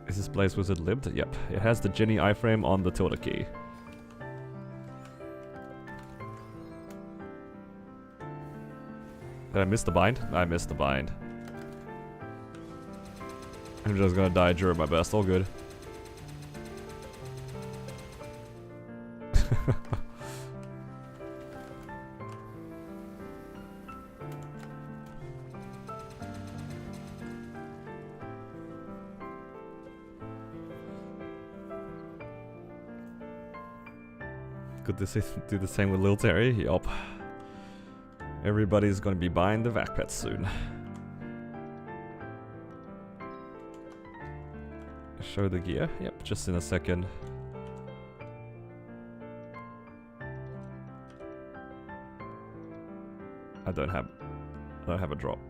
Is this Blaze Wizard libbed? Yep. It has the Ginny iframe on the tilde key. Did I miss the bind? I missed the bind. I'm just gonna die during my best, all good. Could this do the same with Lil Terry? Yup. Everybody's gonna be buying the VAC pets soon. Show the gear? Yep, just in a second. I don't have a drop.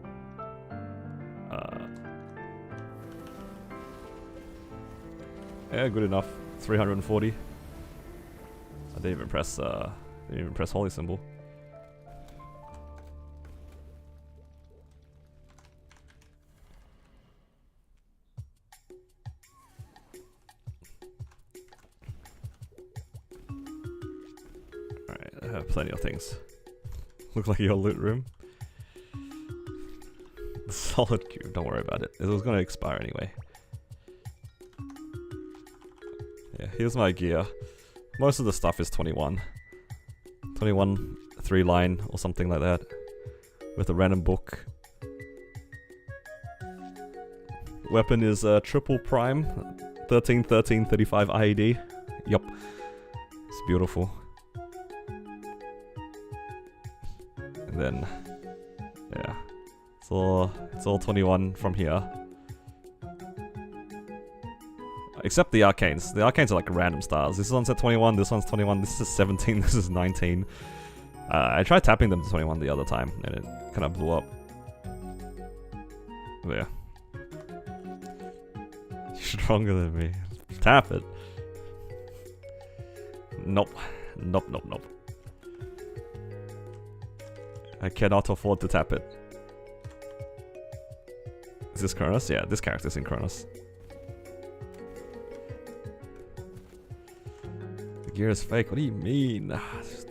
Yeah, good enough. 340. I didn't even press holy symbol. Alright, I have plenty of things. Look like your loot room. Solid cube, don't worry about it. It was gonna expire anyway. Yeah, here's my gear. Most of the stuff is 21. 21 3-line or something like that. With a random book. Weapon is triple prime. 13, 13, 35 IED. Yup. It's beautiful. And then, yeah. It's all 21 from here. Except the arcanes. The arcanes are like random stars. This one's at 21, this one's 21, this is 17, this is 19. I tried tapping them to 21 the other time, and it kind of blew up. There. You're stronger than me. Tap it. Nope. Nope, nope, nope. I cannot afford to tap it. Is this Kronos? Yeah, this character's in Kronos. The gear is fake. What do you mean? Just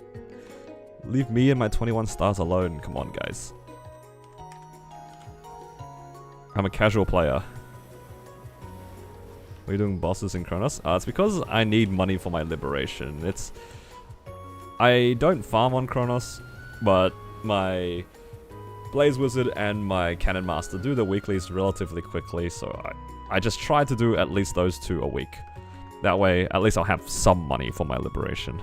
leave me and my 21 stars alone. Come on, guys. I'm a casual player. Are you doing bosses in Kronos? It's because I need money for my liberation. I don't farm on Kronos, but my Blaze Wizard and my Cannon Master do the weeklies relatively quickly, so I just try to do at least those 2 a week. That way, at least I'll have some money for my liberation.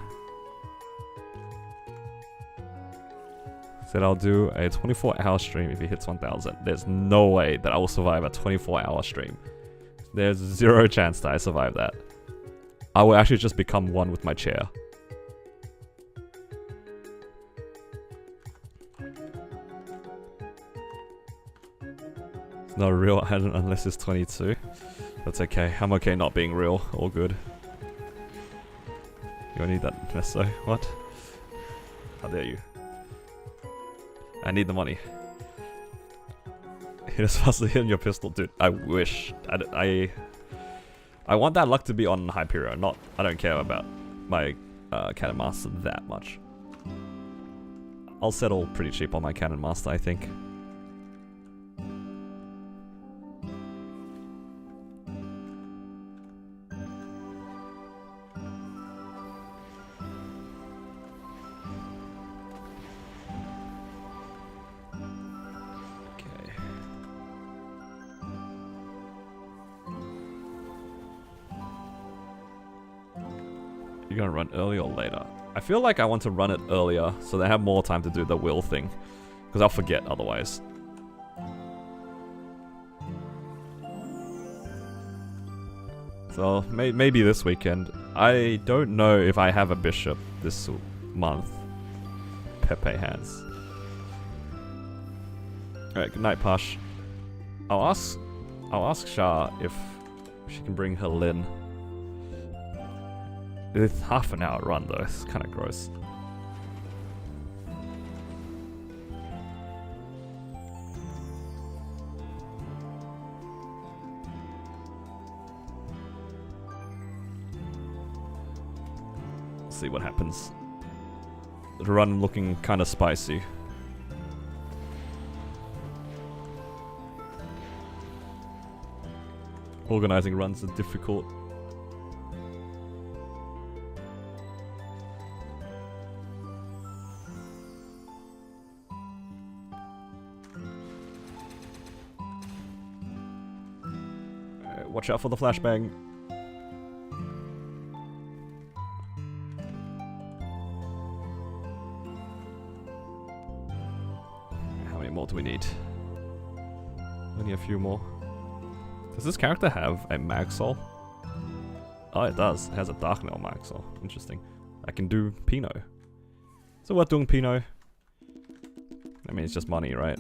Said I'll do a 24-hour stream if he hits 1,000. There's no way that I will survive a 24-hour stream. There's 0 chance that I survive that. I will actually just become one with my chair. It's not a real item unless it's 22. That's okay. I'm okay not being real. All good. You don't need that, Nesso. What? How dare you? I need the money. Hit as fast as hitting your pistol, dude. I wish. I want that luck to be on Hyperion. Not. I don't care about my Cannon Master that much. I'll settle pretty cheap on my Cannon Master, I think. You're gonna run early or later? I feel like I want to run it earlier so they have more time to do the will thing. Because I'll forget otherwise. So, maybe this weekend. I don't know if I have a bishop this month. Pepe hands. Alright, good night, Pash. I'll ask Shah if she can bring her Lin. It's half an hour run though, it's kind of gross. Let's see what happens. The run looking kind of spicy. Organizing runs are difficult. Watch out for the flashbang. many more do we need? Only a few more. Does this character have a mag soul? Oh, it does. It has a dark mail mag soul. Interesting. I can do Pinot. So what doing Pinot? I mean, it's just money, right?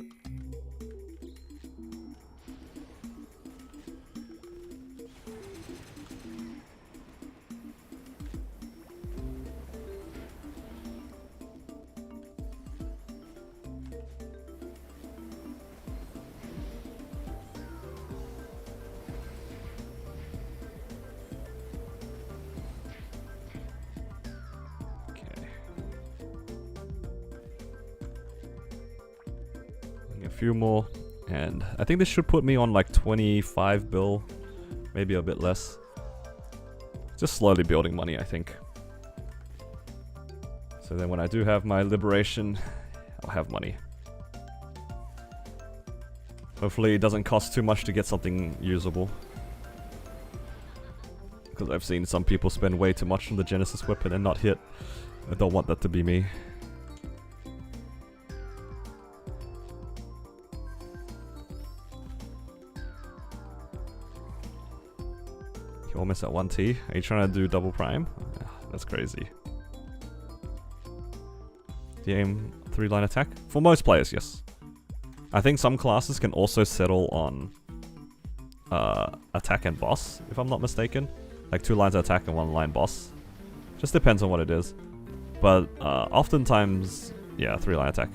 Few more, and I think this should put me on like 25 bill, maybe a bit less. Just slowly building money, I think. So then when I do have my liberation, I'll have money. Hopefully it doesn't cost too much to get something usable. Because I've seen some people spend way too much on the Genesis whip and then not hit. I don't want that to be me. You're almost at 1T. Are you trying to do double prime? That's crazy. Do you aim 3-line attack? For most players, yes. I think some classes can also settle on attack and boss, if I'm not mistaken. Like 2 lines of attack and 1 line boss. Just depends on what it is. But oftentimes, yeah, 3-line attack.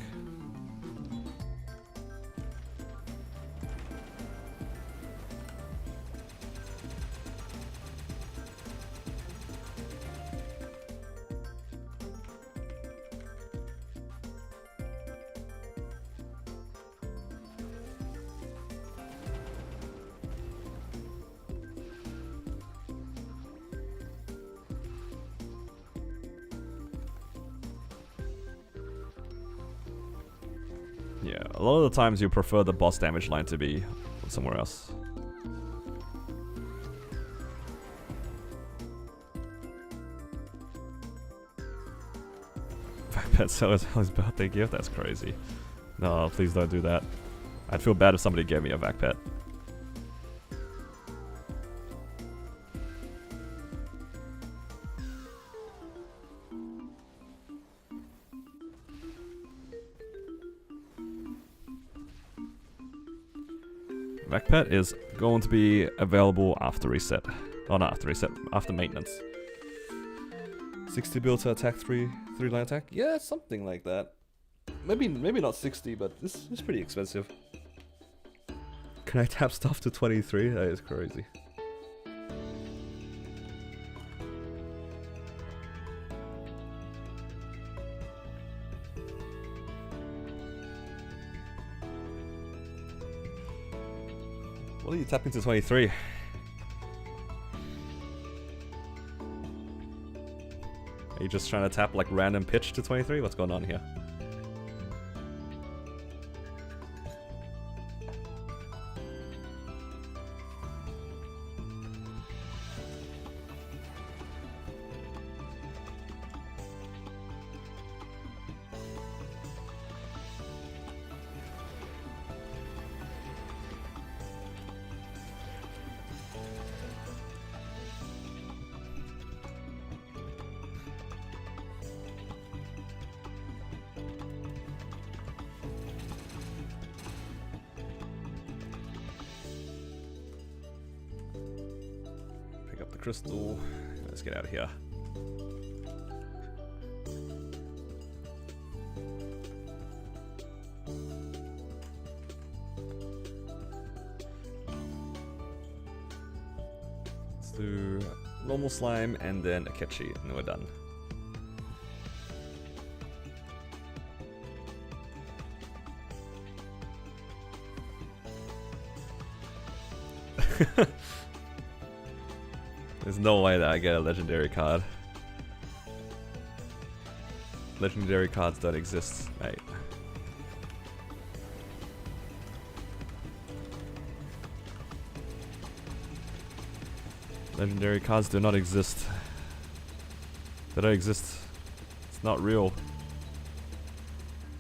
Yeah, a lot of the times you prefer the boss damage line to be somewhere else. Pet seller's his birthday gift? That's crazy. No, please don't do that. I'd feel bad if somebody gave me a VAC pet. VAC pet is going to be available after reset. Oh, not after reset, after maintenance. 60 build to attack 3-line attack? Yeah, something like that. Maybe not 60, but this is pretty expensive. Can I tap stuff to 23? That is crazy. What are you tapping to 23? Are you just trying to tap like random pitch to 23? What's going on here? Crystal. Let's get out of here. Let's do normal slime and then Akechi, and we're done. There's no way that I get a legendary card. Legendary cards don't exist, mate. Legendary cards do not exist. They don't exist. It's not real.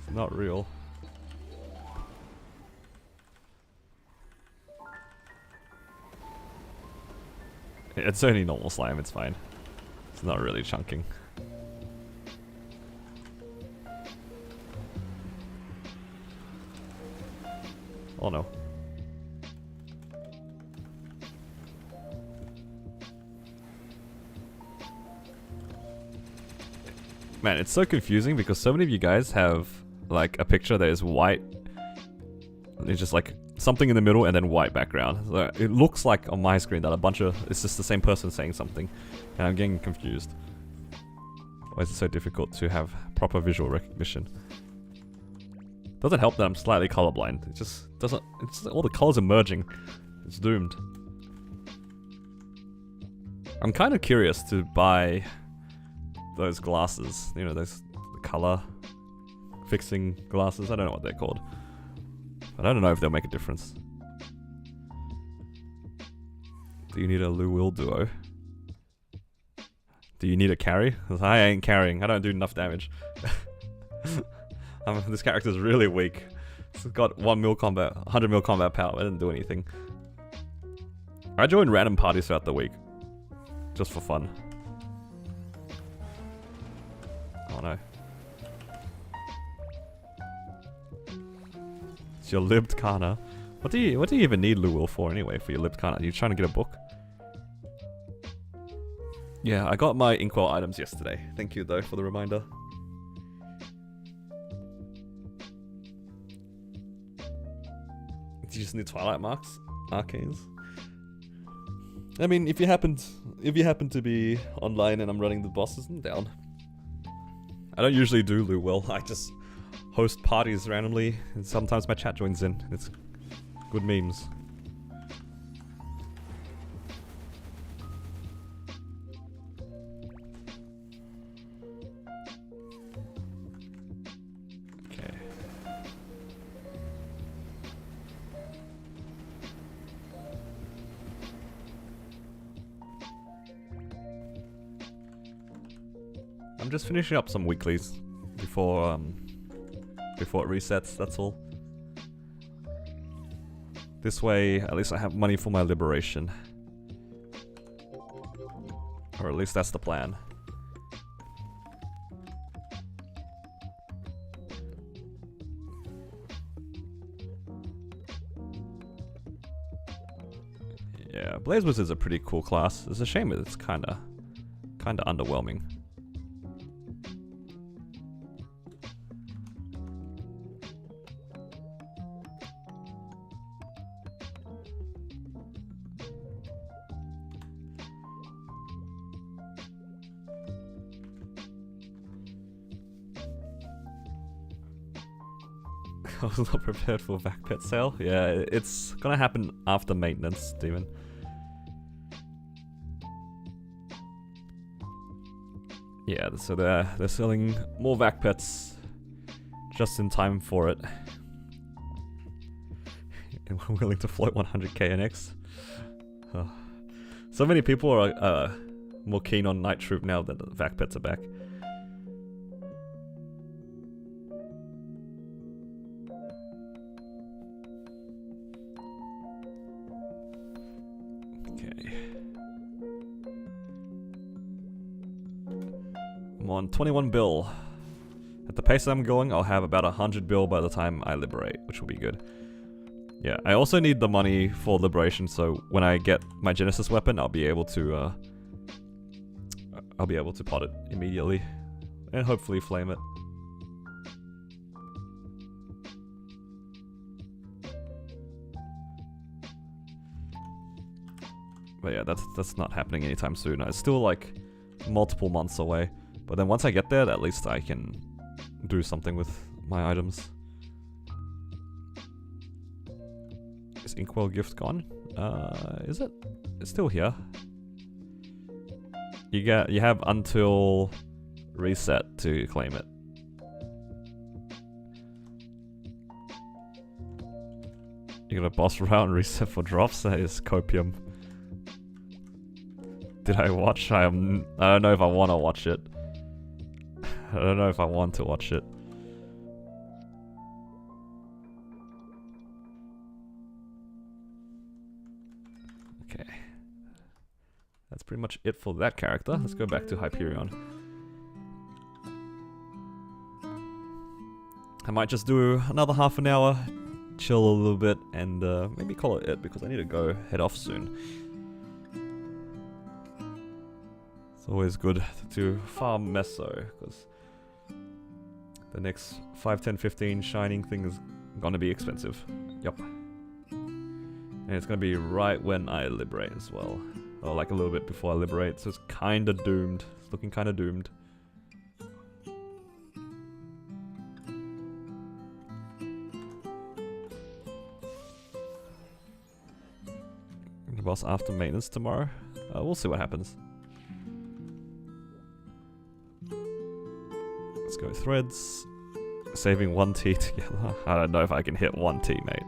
It's not real. It's only normal slime, it's fine. It's not really chunking. Oh no. Man, it's so confusing because so many of you guys have like a picture that is white. It's just like something in the middle and then white background. So it looks like on my screen that a bunch of... It's just the same person saying something. And I'm getting confused. Why is it so difficult to have proper visual recognition? Doesn't help that I'm slightly colorblind. It just doesn't... It's all the colors are merging. It's doomed. I'm kind of curious to buy those glasses. You know, those color fixing glasses. I don't know what they're called. But I don't know if they'll make a difference. Do you need a Lu-Will duo? Do you need a carry? Because I ain't carrying. I don't do enough damage. This character's really weak. It's got 1 mil combat, 100 mil combat power. I didn't do anything. I join random parties throughout the week. Just for fun. Oh no. It's your libbed Kana. What do you even need Lu-Will for anyway, for your libbed Kana? Are you trying to get a book? Yeah, I got my Inkwell items yesterday. Thank you though for the reminder. Do you just need Twilight marks? Arcanes? I mean, if you happen to be online and I'm running the bosses, I'm down. I don't usually do Lu-Will. I just host parties randomly, and sometimes my chat joins in. It's good memes. Okay. I'm just finishing up some weeklies before it resets, that's all. This way, at least I have money for my liberation. Or at least that's the plan. Yeah, Blaze Wizard's a pretty cool class. It's a shame it's kinda underwhelming. I was not prepared for VAC pet sale. Yeah, it's gonna happen after maintenance, Demon. Yeah, so they're selling more VAC pets just in time for it. And we're willing to float 100k NX. Oh. So many people are more keen on Night Troupe now that the VAC pets are back. I'm on 21 bill. At the pace I'm going, I'll have about 100 bill by the time I liberate, which will be good. Yeah, I also need the money for liberation, so when I get my Genesis weapon, I'll be able to pot it immediately, and hopefully flame it. But yeah, that's not happening anytime soon. It's still like multiple months away. But then once I get there, at least I can do something with my items. Is Inkwell gift gone? Is it? It's still here. You have until reset to claim it. You got a boss round reset for drops? That is copium. Did I watch? I don't know if I want to watch it. I don't know if I want to watch it. Okay. that's pretty much it for that character. Let's go back to Hyperion. I might just do another half an hour, chill a little bit, and maybe call it because I need to go head off soon. It's always good to farm Meso, because the next 5, 10, 15 shining thing is gonna be expensive. Yup. And it's gonna be right when I liberate as well. Or like a little bit before I liberate, so it's kinda doomed. It's looking kinda doomed. The boss after maintenance tomorrow. We'll see what happens. Let's go threads. Saving 1 T together. I don't know if I can hit 1 T, mate.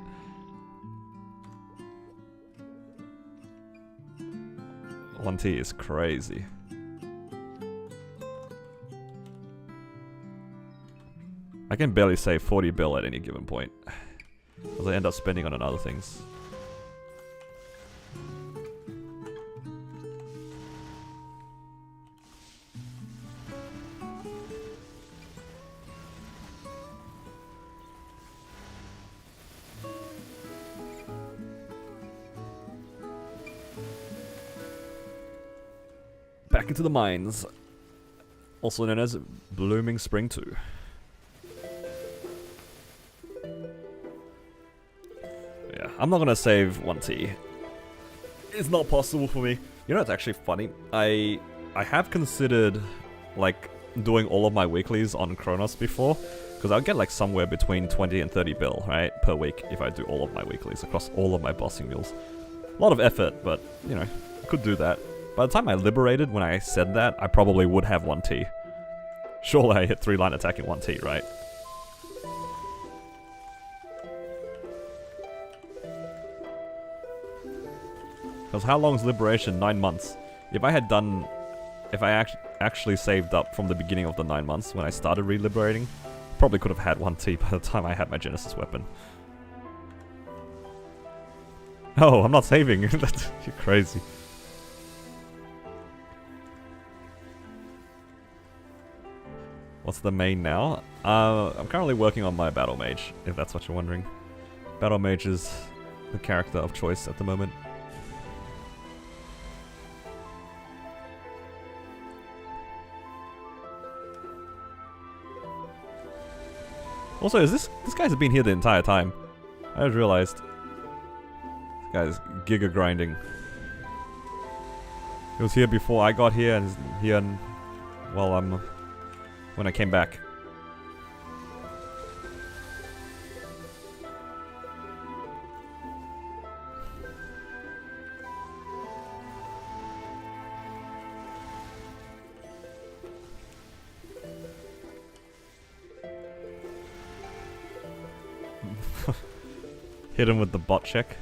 One T is crazy. I can barely save 40 bill at any given point, because I end up spending on other things. Back into the mines, also known as Blooming Spring 2. Yeah, I'm not gonna save 1 T. It's not possible for me. You know, it's actually funny. I have considered like doing all of my weeklies on Kronos before, because I'll get like somewhere between 20 and 30 bill, right, per week if I do all of my weeklies across all of my bossing mules. A lot of effort, but you know, could do that. By the time I liberated, when I said that, I probably would have 1 T. Surely I hit 3-line attack in 1 T, right? Because how long's liberation? 9 months. If I had done... If I actually saved up from the beginning of the 9 months when I started re-liberating, probably could have had 1 T by the time I had my Genesis weapon. Oh, I'm not saving. That's you're crazy. What's the main now? I'm currently working on my Battle Mage, if that's what you're wondering. Battle Mage is the character of choice at the moment. Also, is this guy's been here the entire time? I just realized. This guy's giga grinding. He was here before I got here, and he's here while I'm... when I came back. Hit him with the bot check.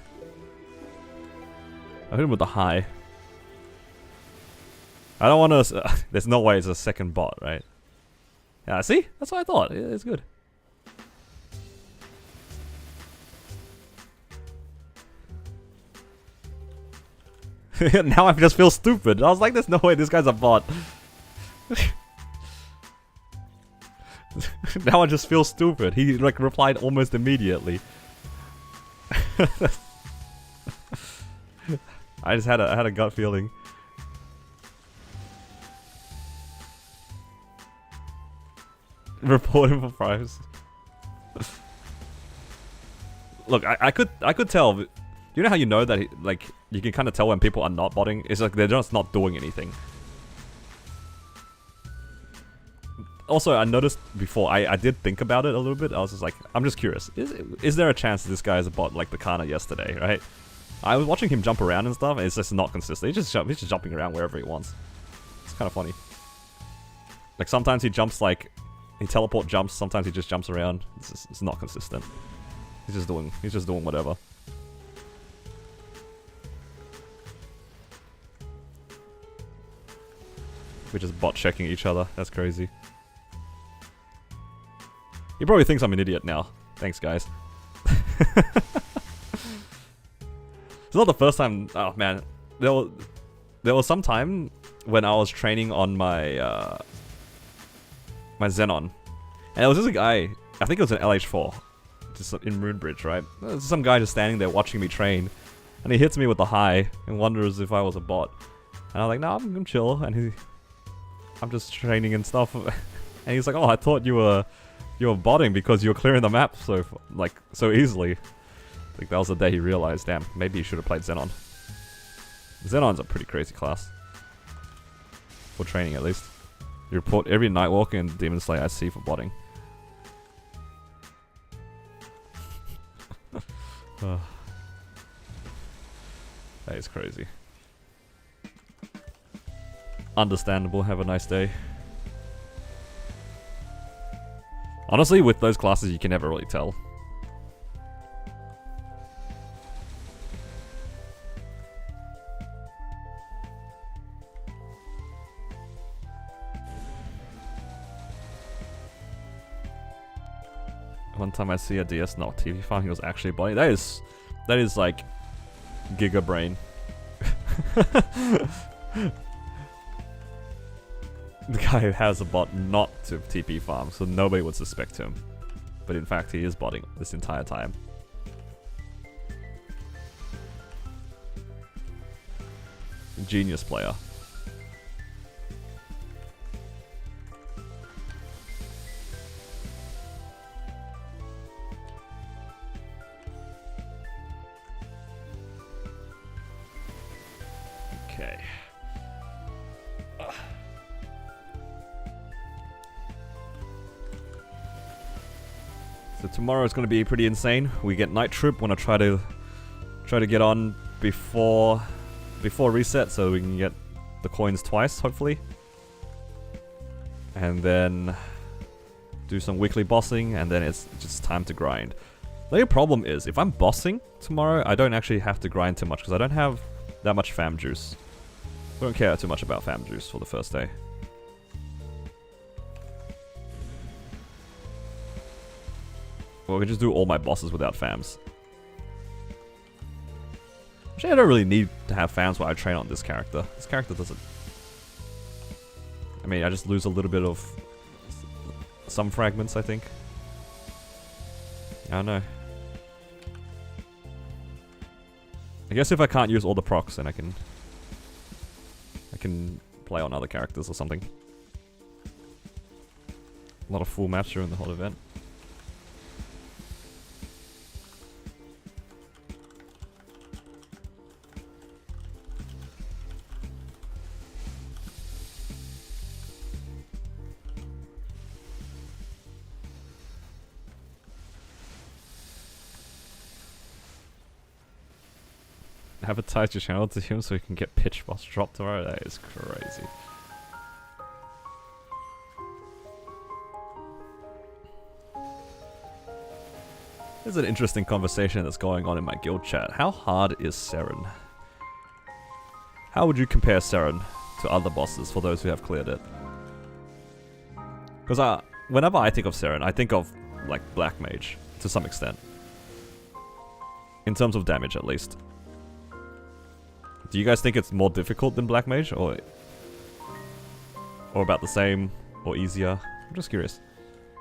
I hit him with the high. I don't want to... there's no way it's a second bot, right? Yeah, see? That's what I thought. It's good. Now I just feel stupid. I was like, there's no way this guy's a bot. Now I just feel stupid. He like replied almost immediately. I had a gut feeling. Report him for price. Look, I could tell. You know how you know that like you can kind of tell when people are not botting? It's like they're just not doing anything. Also, I noticed before, I did think about it a little bit. I was just like, I'm just curious. Is there a chance that this guy is a bot like the Kana yesterday, right? I was watching him jump around and stuff, and it's just not consistent. He's just jumping around wherever he wants. It's kind of funny. Like sometimes he jumps like, he teleport jumps. Sometimes he just jumps around. It's not consistent. He's just doing whatever. We're just bot checking each other. That's crazy. He probably thinks I'm an idiot now. Thanks, guys. It's not the first time. Oh man, there's there was some time when I was training on my my Xenon, and there was just a guy, I think it was an LH4, just in Moonbridge, right? There's some guy just standing there watching me train, and he hits me with the high and wonders if I was a bot. And I'm like, no, I'm chill, and I'm just training and stuff. And he's like, oh, I thought you were botting because you were clearing the map so easily. I think that was the day he realized, damn, maybe he should have played Xenon. Xenon's a pretty crazy class. For training, at least. You report every Nightwalker and Demon Slayer I see for botting. That is crazy. Understandable, have a nice day. Honestly, with those classes, you can never really tell. One time I see a DS not TV farm, he was actually botting. That is like Giga Brain. The guy who has a bot not to TP farm, so nobody would suspect him. But in fact, he is botting this entire time. Genius player. Okay. So tomorrow is going to be pretty insane. We get Night Troupe. Want to try to get on before reset, so we can get the coins twice, hopefully. And then do some weekly bossing, and then it's just time to grind. The only problem is, if I'm bossing tomorrow, I don't actually have to grind too much because I don't have that much fam juice. I don't care too much about fam juice for the first day. Well, we can just do all my bosses without fams. Actually, I don't really need to have fams while I train on this character. This character doesn't... I mean, I just lose a little bit of some fragments, I think. I don't know. I guess if I can't use all the procs, then I can play on other characters or something. A lot of full maps during the whole event. Advertise your channel to him so he can get pitch boss dropped tomorrow. That is crazy. There's an interesting conversation that's going on in my guild chat. How hard is Seren? How would you compare Seren to other bosses for those who have cleared it? Because whenever I think of Seren, I think of like Black Mage to some extent. In terms of damage, at least. Do you guys think it's more difficult than Black Mage, or about the same, or easier? I'm just curious.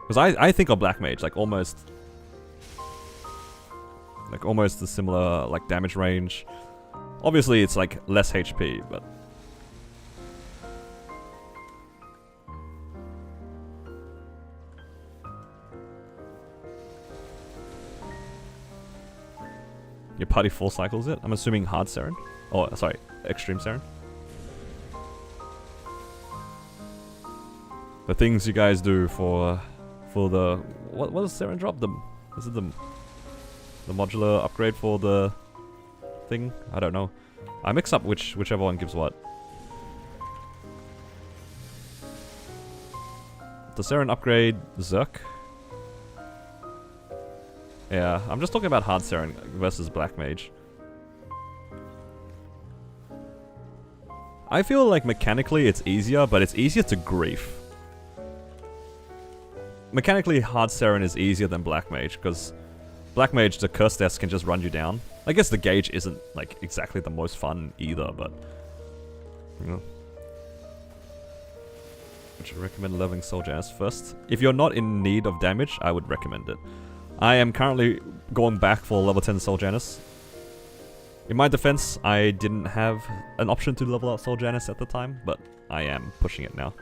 Because I think of Black Mage like almost a similar like damage range. Obviously, it's like less HP, but your party full cycles it. I'm assuming hard Seren. Oh, sorry, extreme Seren. The things you guys do for the what does Seren drop them? Is it the modular upgrade for the thing? I don't know. I mix up whichever one gives what. Does Seren upgrade Zerk? Yeah, I'm just talking about hard Seren versus Black Mage. I feel like mechanically it's easier, but it's easier to grief. Mechanically, hard Seren is easier than Black Mage, because Black Mage, the curse deaths can just run you down. I guess the gauge isn't like exactly the most fun either, but You know. Would you recommend leveling Soul Janus first? If you're not in need of damage, I would recommend it. I am currently going back for level 10 Soul Janus. In my defense, I didn't have an option to level up Soul Janus at the time, but I am pushing it now.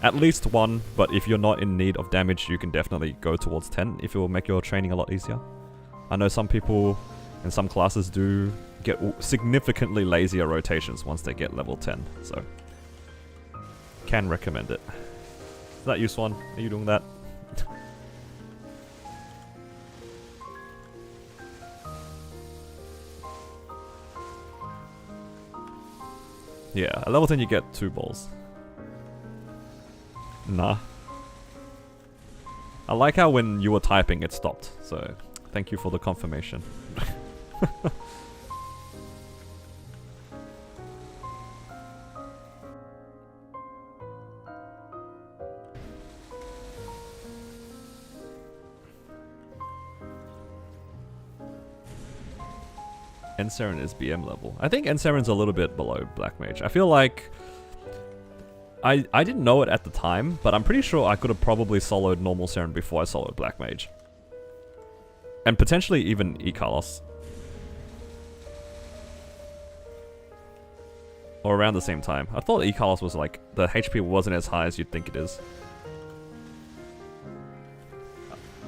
At least 1, but if you're not in need of damage, you can definitely go towards 10 if it will make your training a lot easier. I know some people in some classes do get significantly lazier rotations once they get level 10, so can recommend it. Is that you, Swan? Are you doing that? Yeah, at level 10 you get 2 balls. Nah. I like how when you were typing it stopped, so thank you for the confirmation. Ensaren is BM level. I think Ensaren's a little bit below Black Mage. I feel like I didn't know it at the time, but I'm pretty sure I could have probably soloed normal Saren before I soloed Black Mage. And potentially even E-Carlos. Or around the same time. I thought E-Carlos was like, the HP wasn't as high as you'd think it is.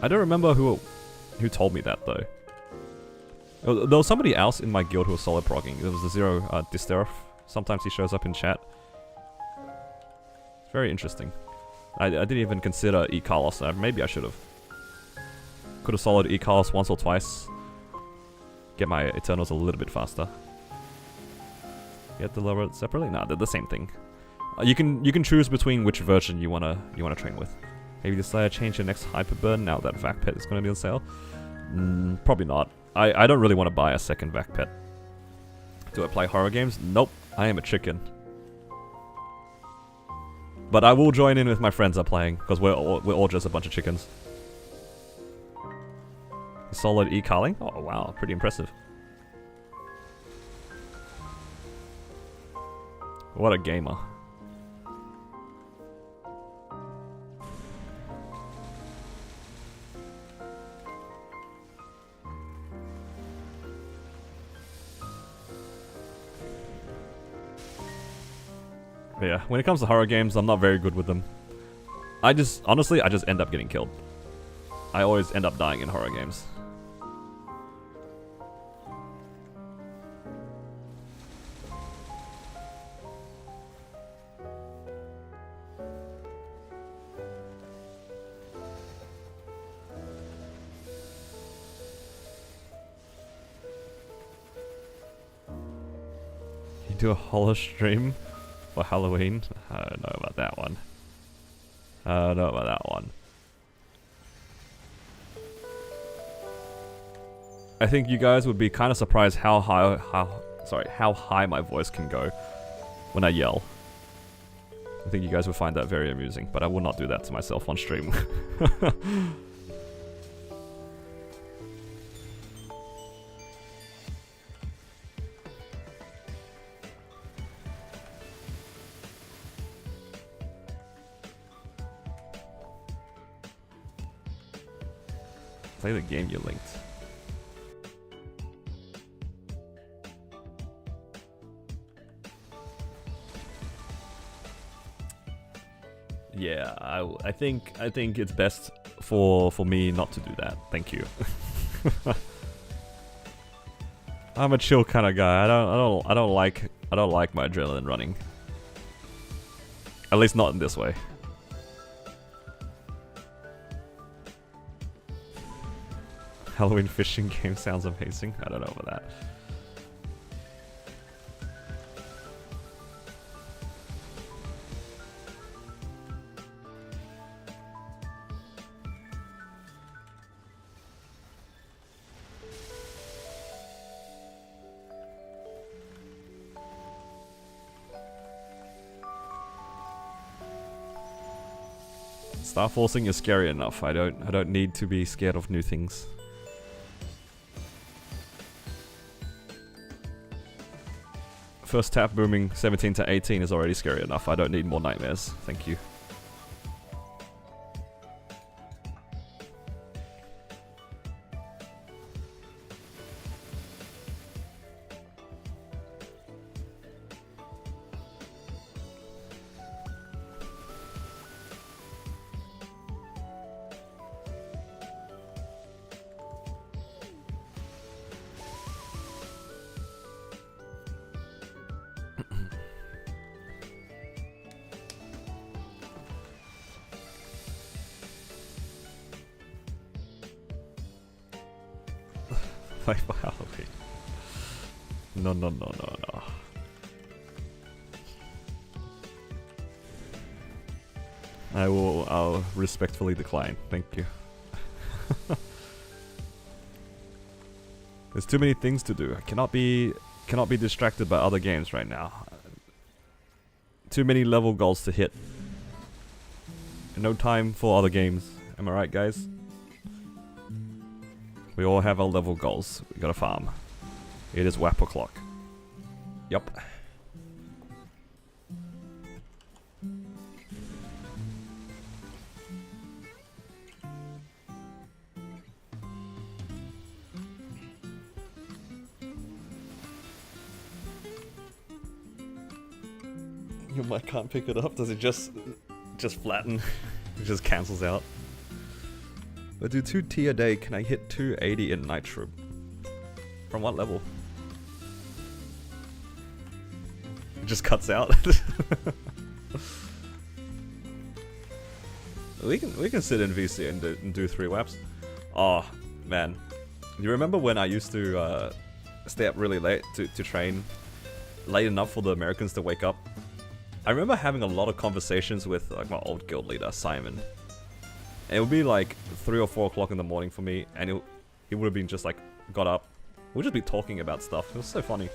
I don't remember who told me that though. There was somebody else in my guild who was solo progging. It was the Zero Disterif. Sometimes he shows up in chat. It's very interesting. I didn't even consider E-Carlos. Maybe I should have. Could have soloed E-Carlos once or twice. Get my Eternals a little bit faster. You have to lower it separately? Nah, they're the same thing. You can choose between which version you wanna train with. Maybe decide to change your next Hyperburn now that VAC pet is gonna be on sale. Probably not. I don't really want to buy a second VAC pet. Do I play horror games? Nope. I am a chicken. But I will join in with my friends are playing, because we're all just a bunch of chickens. Solid E-Carling? Oh wow, pretty impressive. What a gamer. But yeah, when it comes to horror games, I'm not very good with them. Honestly, I just end up getting killed. I always end up dying in horror games. You do a horror stream for Halloween? I don't know about that one. I don't know about that one. I think you guys would be kind of surprised how high my voice can go when I yell. I think you guys would find that very amusing, but I will not do that to myself on stream. Play the game you linked. Yeah, I think it's best for me not to do that. Thank you. I'm a chill kind of guy. I don't like my adrenaline running. At least not in this way. Halloween fishing game sounds amazing. I don't know about that. Star forcing is scary enough. I don't need to be scared of new things. First tap booming 17 to 18 is already scary enough. I don't need more nightmares. Thank you. Like, wow, wait. No, no, no, no, no. I'll respectfully decline. Thank you. There's too many things to do. I cannot be distracted by other games right now. Too many level goals to hit. No time for other games. Am I right, guys? We all have our level goals. We gotta farm. It is WAP o'clock. Yup. Your mic can't pick it up. Does it just flatten? It just cancels out. I do 2 T a day. Can I hit 280 in Night Troupe? From what level? It just cuts out. we can sit in VC and do 3 WAPs. Oh man, you remember when I used to stay up really late to train, late enough for the Americans to wake up? I remember having a lot of conversations with like my old guild leader Simon. And it would be like 3 or 4 o'clock in the morning for me, and he would have been just like got up. We'd just be talking about stuff. It was so funny.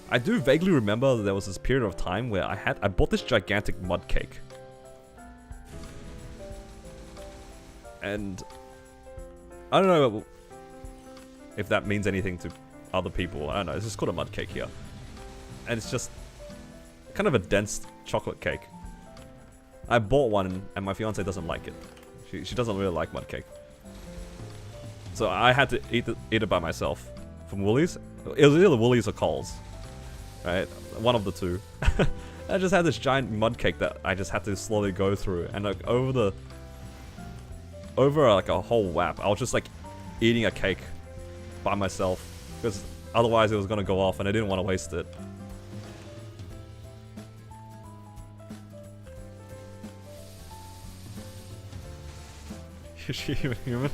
I do vaguely remember there was this period of time where I bought this gigantic mud cake. And I don't know if that means anything to other people. I don't know. It's just called a mud cake here. And it's just kind of a dense chocolate cake. I bought one and my fiance doesn't like it. She doesn't really like mud cake. So I had to eat it by myself from Woolies. It was either Woolies or Coles. Right? One of the two. I just had this giant mud cake that I just had to slowly go through. And like over like a whole WAP, I was just like eating a cake by myself. Because otherwise it was going to go off and I didn't want to waste it. Is she even human?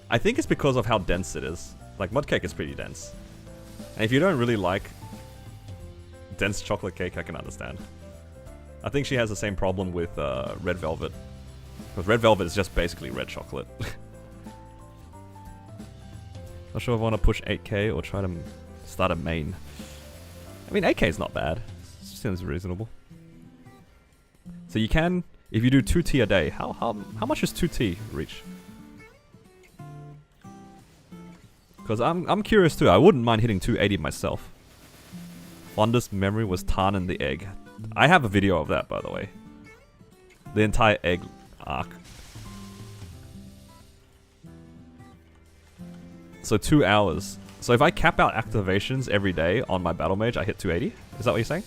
I think it's because of how dense it is. Like, mud cake is pretty dense. And if you don't really like dense chocolate cake, I can understand. I think she has the same problem with red velvet. Because red velvet is just basically red chocolate. Not sure if I want to push 8k or try to start a main. I mean, 8k is not bad. It seems reasonable. So you can... If you do 2T a day, how much does 2T reach? Because I'm curious too. I wouldn't mind hitting 280 myself. Fondest memory was Tarn and the egg. I have a video of that, by the way. The entire egg arc. So 2 hours. So if I cap out activations every day on my battle mage, I hit 280? Is that what you're saying?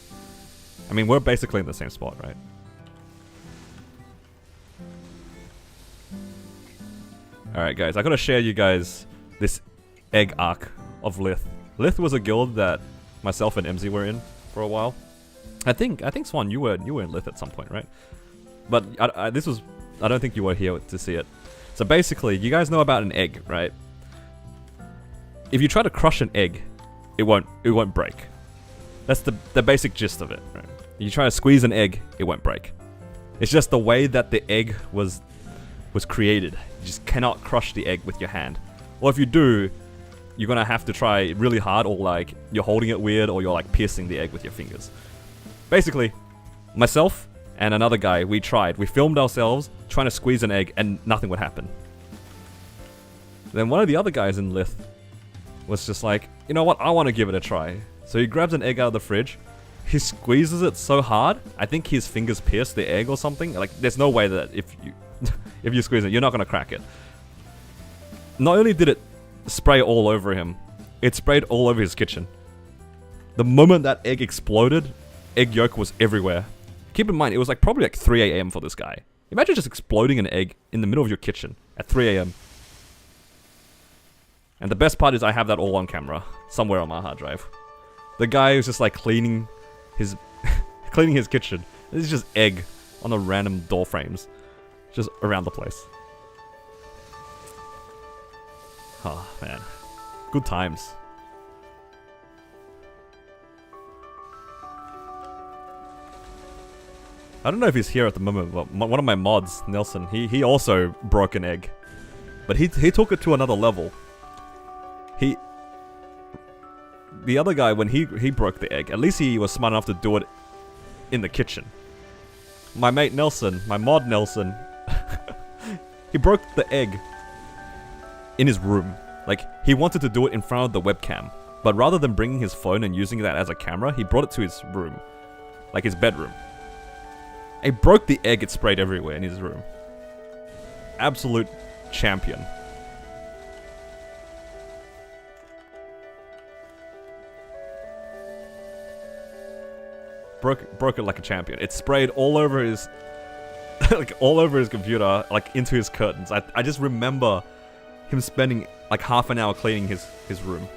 I mean, we're basically in the same spot, right? Alright guys, I gotta share you guys this egg arc of Lith. Lith was a guild that myself and MZ were in for a while. I think Swan, you were in Lith at some point, right? But I don't think you were here to see it. So basically, you guys know about an egg, right? If you try to crush an egg, it won't break. That's the basic gist of it, right? You try to squeeze an egg, it won't break. It's just the way that the egg was created. You just cannot crush the egg with your hand. Or if you do, you're gonna have to try really hard, or like you're holding it weird, or you're like piercing the egg with your fingers. Basically, myself and another guy, we filmed ourselves trying to squeeze an egg and nothing would happen. Then one of the other guys in Lith was just like, you know what, I want to give it a try. So he grabs an egg out of the fridge, he squeezes it so hard, I think his fingers pierce the egg or something. Like, there's no way that if you if you squeeze it, you're not gonna crack it. Not only did it spray all over him, it sprayed all over his kitchen. The moment that egg exploded, egg yolk was everywhere. Keep in mind, it was like probably like 3 a.m. for this guy. Imagine just exploding an egg in the middle of your kitchen at 3 a.m. And the best part is I have that all on camera, somewhere on my hard drive. The guy was just like cleaning his cleaning his kitchen. This is just egg on the random door frames, just around the place. Oh man, good times. I don't know if he's here at the moment, but one of my mods, Nelson, he also broke an egg. But he took it to another level. The other guy, when he broke the egg, at least he was smart enough to do it in the kitchen. My mate Nelson, my mod Nelson, he broke the egg in his room. Like, he wanted to do it in front of the webcam. But rather than bringing his phone and using that as a camera, he brought it to his room. Like his bedroom. He broke the egg, it sprayed everywhere in his room. Absolute champion. Broke it like a champion. It sprayed all over his like all over his computer, like into his curtains. I just remember him spending like half an hour cleaning his room.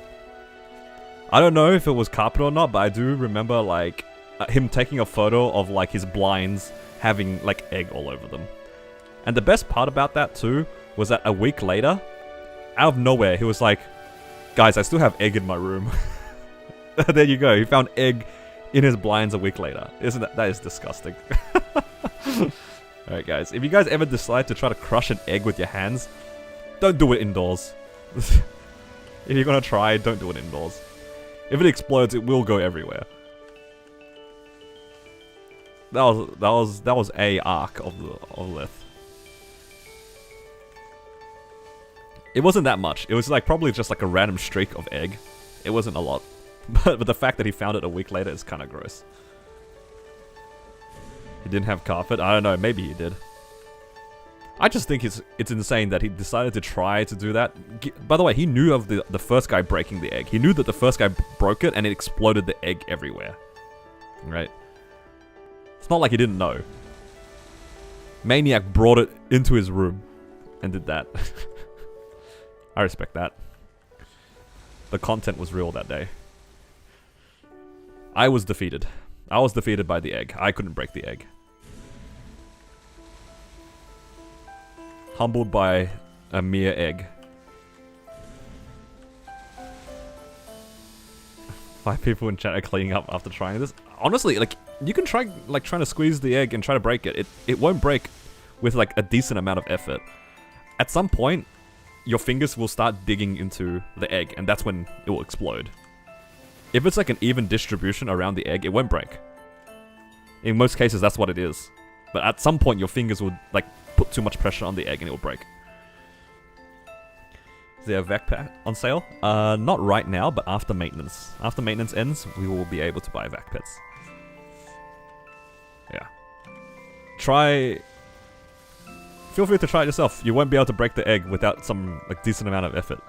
I don't know if it was carpet or not, but I do remember like him taking a photo of like his blinds having like egg all over them. And the best part about that too was that a week later, out of nowhere, he was like, guys, I still have egg in my room. There you go, he found egg in his blinds a week later. Isn't that is disgusting. Alright guys, if you guys ever decide to try to crush an egg with your hands, don't do it indoors. If you're gonna try, don't do it indoors. If it explodes, it will go everywhere. That was a arc of the Lith. It wasn't that much. It was like probably just like a random streak of egg. It wasn't a lot. But the fact that he found it a week later is kind of gross. He didn't have carpet? I don't know, maybe he did. I just think it's insane that he decided to try to do that. By the way, he knew of the first guy breaking the egg. He knew that the first guy broke it and it exploded the egg everywhere. Right? It's not like he didn't know. Maniac brought it into his room and did that. I respect that. The content was real that day. I was defeated. I was defeated by the egg. I couldn't break the egg. Humbled by a mere egg. 5 people in chat are cleaning up after trying this. Honestly, like, you can try, like, trying to squeeze the egg and try to break it. It won't break with, like, a decent amount of effort. At some point, your fingers will start digging into the egg, and that's when it will explode. If it's, like, an even distribution around the egg, it won't break. In most cases, that's what it is. But at some point, your fingers will, like, put too much pressure on the egg and it will break. Is there a VAC pack on sale? Not right now, but after maintenance. After maintenance ends, we will be able to buy VAC pets. Yeah. Feel free to try it yourself. You won't be able to break the egg without some like decent amount of effort.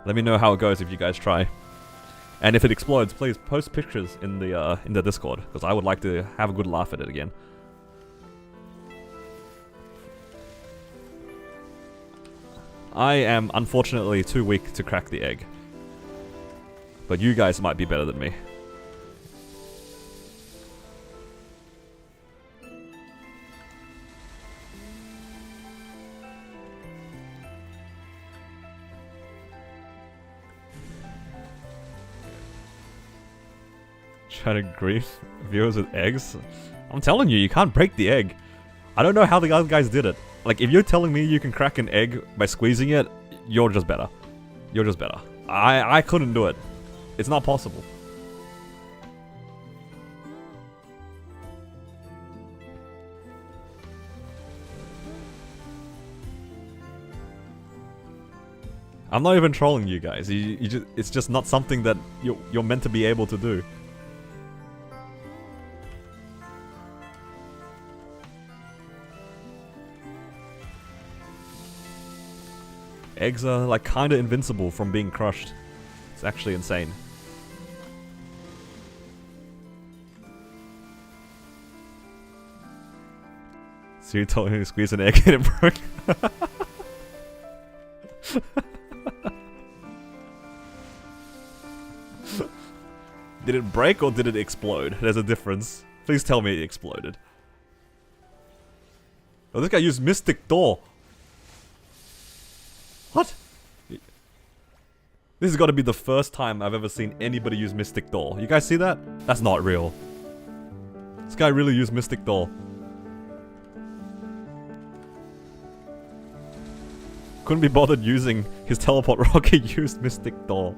Let me know how it goes if you guys try. And if it explodes, please post pictures in the Discord, because I would like to have a good laugh at it again. I am unfortunately too weak to crack the egg. But you guys might be better than me. Trying to grief viewers with eggs? I'm telling you, you can't break the egg. I don't know how the other guys did it. Like, if you're telling me you can crack an egg by squeezing it, you're just better. You're just better. I couldn't do it. It's not possible. I'm not even trolling you guys. You just, it's just not something that you're meant to be able to do. Eggs are like kinda invincible from being crushed. It's actually insane. So you told me to squeeze an egg and it broke. Did it break or did it explode? There's a difference. Please tell me it exploded. Oh, this guy used Mystic Door. What? This has got to be the first time I've ever seen anybody use Mystic Door. You guys see that? That's not real. This guy really used Mystic Door. Couldn't be bothered using his teleport rocket, used Mystic Door.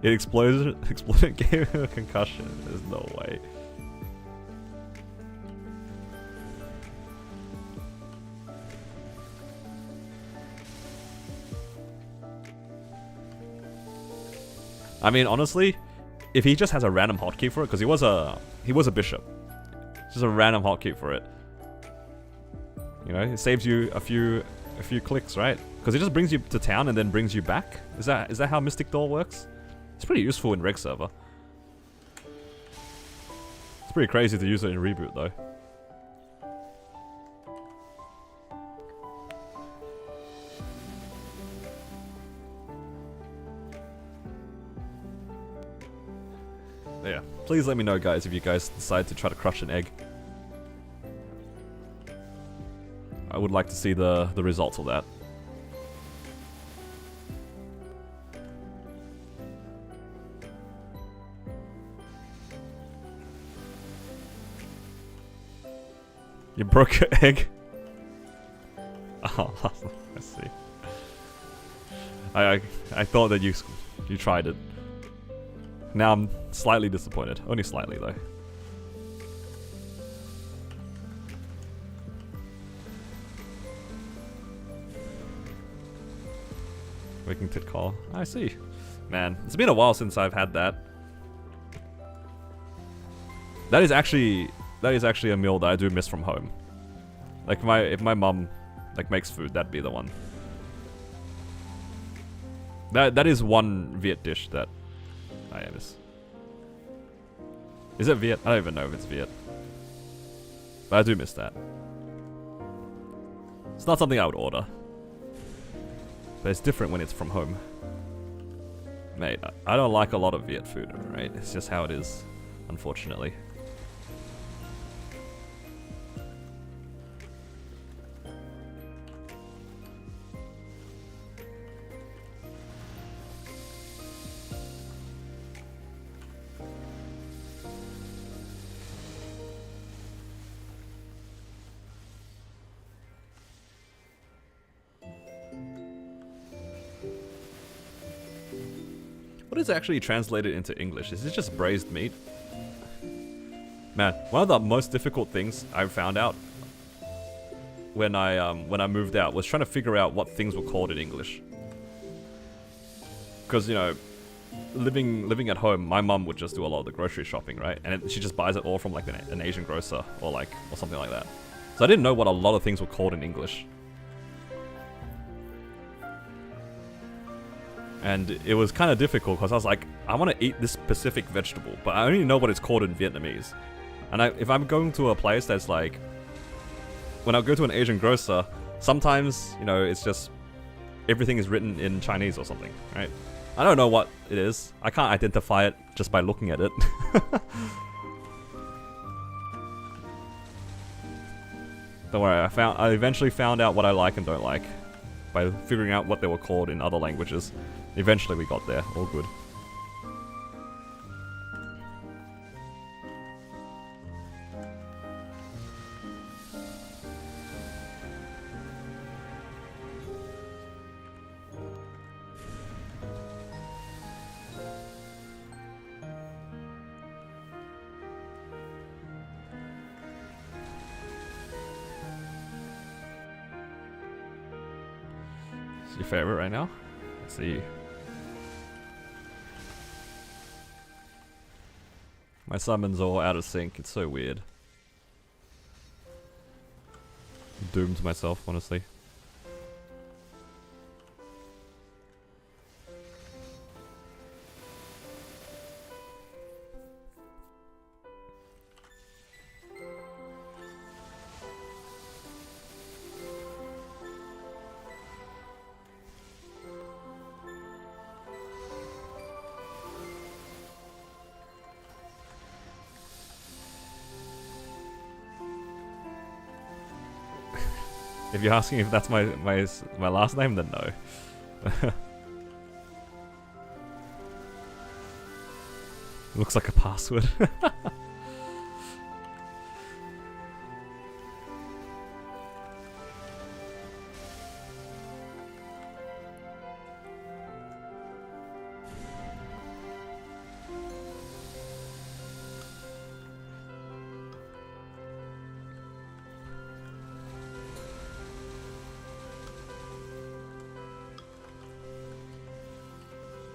It exploded, gave him a concussion. There's no way. I mean, honestly, if he just has a random hotkey for it, because he was a bishop, just a random hotkey for it. You know, it saves you a few clicks, right? Because it just brings you to town and then brings you back. Is that how Mystic Door works? It's pretty useful in Reg server. It's pretty crazy to use it in Reboot though. Yeah, please let me know guys if you guys decide to try to crush an egg. I would like to see the results of that. You broke your egg? Oh, I see. I thought that you tried it. Now I'm slightly disappointed. Only slightly though. Waking tit call. I see. Man, it's been a while since I've had that. That is actually a meal that I do miss from home. Like if my mom like makes food, that'd be the one. That is one Viet dish that I miss. Is it Viet? I don't even know if it's Viet. But I do miss that. It's not something I would order. But it's different when it's from home. Mate, I don't like a lot of Viet food, right? It's just how it is, unfortunately. What is actually translated into English? Is it just braised meat? Man, one of the most difficult things I found out when I moved out was trying to figure out what things were called in English. Because, you know, living at home, my mum would just do a lot of the grocery shopping, right? And she just buys it all from like an Asian grocer or something like that. So I didn't know what a lot of things were called in English. And it was kind of difficult because I was like, I want to eat this specific vegetable, but I only know what it's called in Vietnamese. And if I'm going to a place that's like, when I go to an Asian grocer, sometimes, you know, it's just, everything is written in Chinese or something, right? I don't know what it is. I can't identify it just by looking at it. Don't worry, I eventually found out what I like and don't like by figuring out what they were called in other languages. Eventually we got there, all good. It's your favorite right now? Let's see. My summons all out of sync. It's so weird. Doomed myself, honestly. If you're asking if that's my last name, then no. Looks like a password.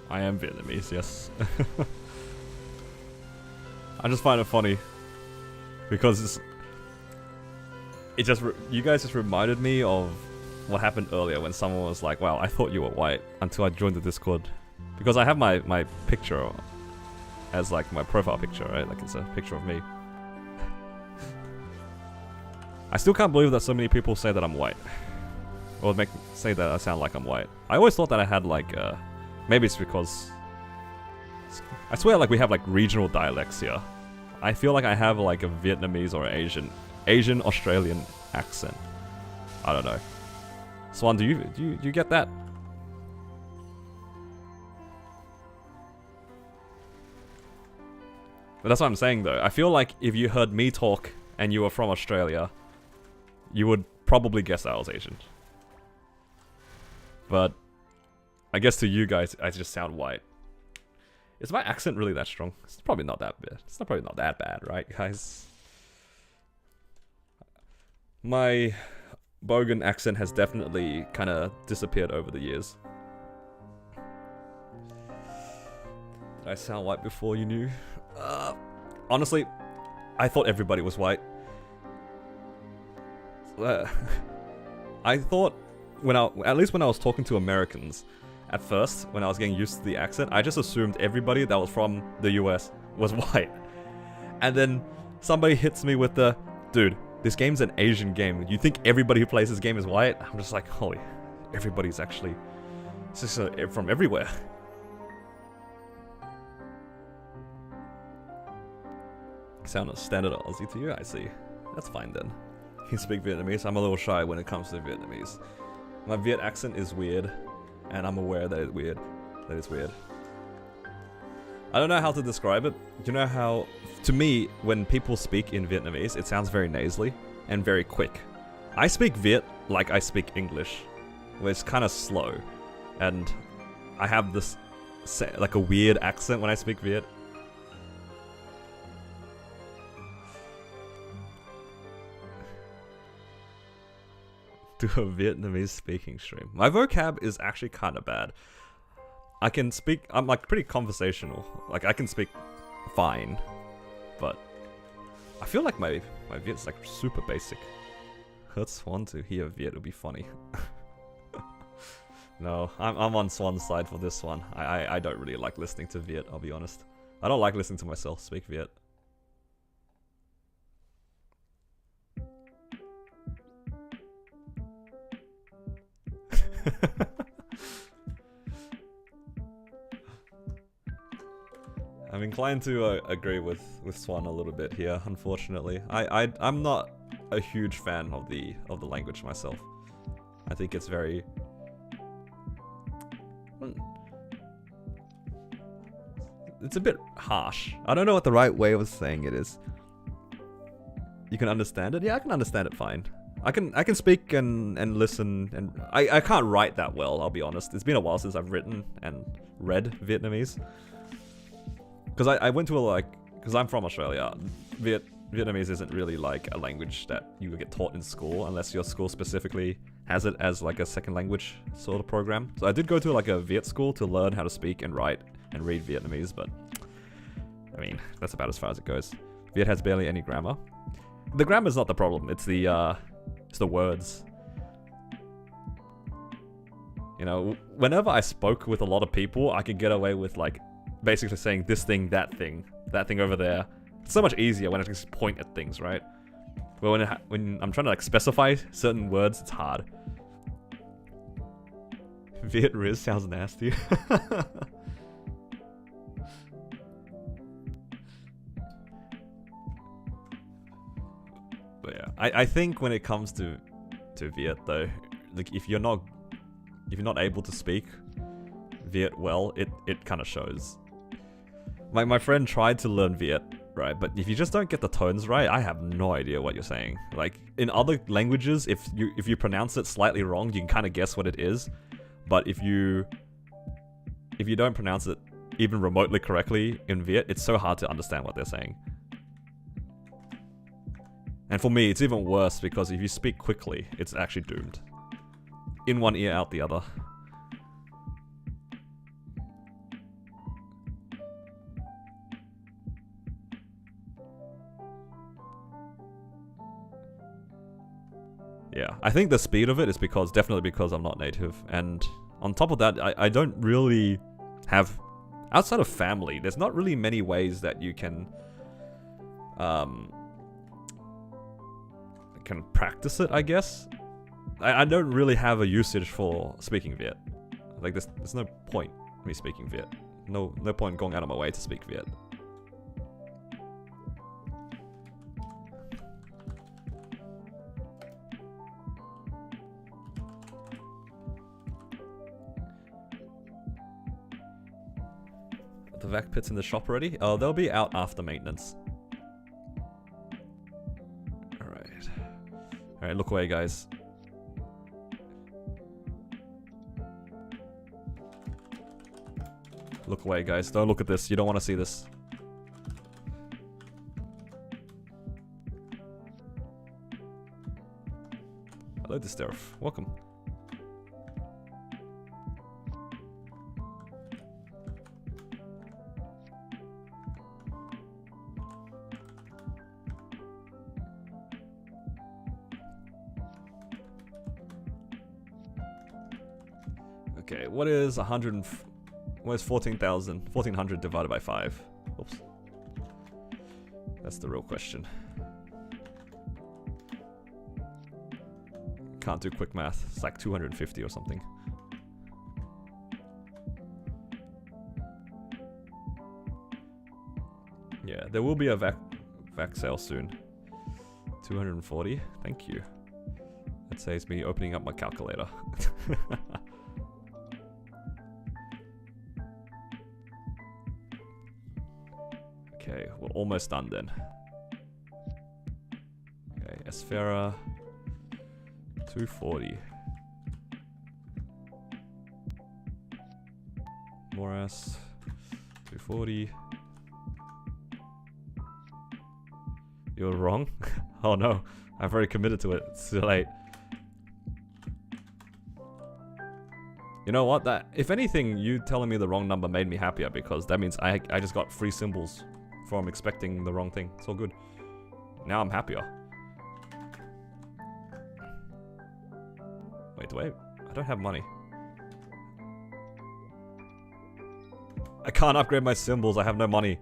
I am Vietnamese, yes. I just find it funny because you guys just reminded me of what happened earlier when someone was like, "Wow, I thought you were white," until I joined the Discord, because I have my picture as like my profile picture, right? Like it's a picture of me. I still can't believe that so many people say that I'm white, or say that I sound like I'm white. I always thought that I had like maybe it's because I swear like we have like regional dialects here. I feel like I have like a Vietnamese or Asian Australian accent. I don't know. Swan, do you get that? But that's what I'm saying though. I feel like if you heard me talk and you were from Australia, you would probably guess I was Asian. But I guess to you guys, I just sound white. Is my accent really that strong? It's probably not that bad. It's probably not that bad, right, guys? My Bogan accent has definitely kind of disappeared over the years. Did I sound white before you knew? Honestly, I thought everybody was white. I thought at least when I was talking to Americans, at first, when I was getting used to the accent, I just assumed everybody that was from the US was white. And then somebody hits me with the, dude, this game's an Asian game. You think everybody who plays this game is white? I'm just like, holy, everybody's actually it's just from everywhere. Sound standard Aussie to you? I see. That's fine then. You speak Vietnamese. I'm a little shy when it comes to Vietnamese. My Viet accent is weird. And I'm aware that it's weird. That it's weird. I don't know how to describe it. You know how, to me, when people speak in Vietnamese, it sounds very nasally and very quick. I speak Viet like I speak English, where it's kind of slow. And I have this, like a weird accent when I speak Viet. Do a Vietnamese speaking stream. My vocab is actually kind of bad. I can speak, I'm like pretty conversational. Like I can speak fine, but I feel like my Viet's like super basic. Hurts Swan to hear Viet would be funny. No, I'm on Swan's side for this one. I don't really like listening to Viet, I'll be honest. I don't like listening to myself speak Viet. I'm inclined to agree with Swan a little bit here, unfortunately. I'm not a huge fan of the language myself. I think it's very it's a bit harsh. I don't know what the right way of saying it is. You can understand it? Yeah, I can understand it fine. I can speak and listen, and I can't write that well, I'll be honest. It's been a while since I've written and read Vietnamese. Because I went to because I'm from Australia. Vietnamese isn't really like a language that you would get taught in school unless your school specifically has it as like a second language sort of program. So I did go to like a Viet school to learn how to speak and write and read Vietnamese, but I mean, that's about as far as it goes. Viet has barely any grammar. The grammar's not the problem, it's the words. You know, whenever I spoke with a lot of people, I could get away with like basically saying this thing, that thing over there. It's so much easier when I just point at things, right? But when I'm trying to like specify certain words, it's hard. Viet Riz sounds nasty. But yeah, I think when it comes to Viet though, like if you're not able to speak Viet well, it kind of shows. My friend tried to learn Viet, right? But if you just don't get the tones right, I have no idea what you're saying. Like in other languages, if you pronounce it slightly wrong, you can kind of guess what it is. But if you don't pronounce it even remotely correctly in Viet, it's so hard to understand what they're saying. And for me, it's even worse because if you speak quickly, it's actually doomed. In one ear, out the other. Yeah, I think the speed of it is definitely because I'm not native. And on top of that, I don't really have, outside of family, there's not really many ways that you can practice it, I guess. I don't really have a usage for speaking Viet. Like there's no point in me speaking Viet. No point going out of my way to speak Viet. The VAC pits in the shop already? Oh, they'll be out after maintenance. Alright, look away, guys. Look away, guys. Don't look at this. You don't want to see this. Hello, Disterf. Welcome. Okay, what is 14,000 divided by 5? Oops. That's the real question. Can't do quick math. It's like 250 or something. Yeah, there will be a VAC sale soon. 240. Thank you. That saves me opening up my calculator. Okay, we're almost done then. Okay, Esfera, 240. Moras, 240. You're wrong? Oh no, I've already committed to it. It's too late. You know what? That, if anything, you telling me the wrong number made me happier because that means I just got free symbols from expecting the wrong thing. It's all good. Now I'm happier. Wait. I don't have money. I can't upgrade my symbols. I have no money.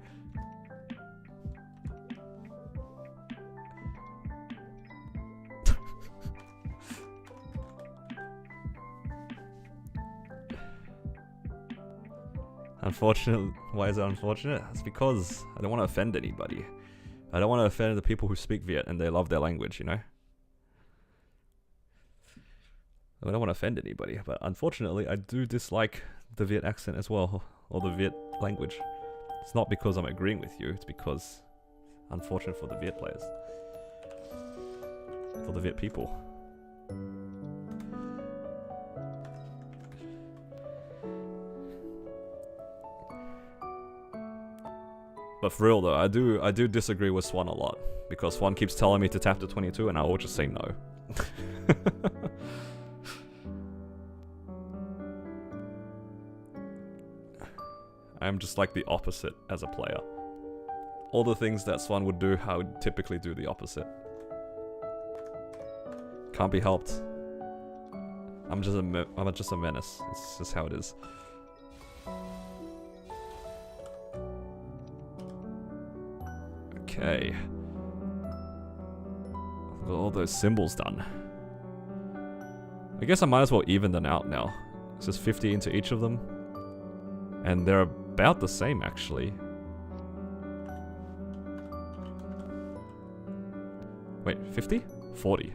Unfortunate. Why is it unfortunate? It's because I don't want to offend anybody. I don't want to offend the people who speak Viet and they love their language, you know? I don't want to offend anybody, but unfortunately I do dislike the Viet accent as well, or the Viet language. It's not because I'm agreeing with you, it's because unfortunate for the Viet players. For the Viet people. But for real though, I do disagree with Swan a lot. Because Swan keeps telling me to tap to 22 and I will just say no. I'm just like the opposite as a player. All the things that Swan would do, I would typically do the opposite. Can't be helped. I'm just a menace. It's just how it is. Okay. I've got all those symbols done. I guess I might as well even them out now. It's just 50 into each of them. And they're about the same, actually. Wait, 50? 40.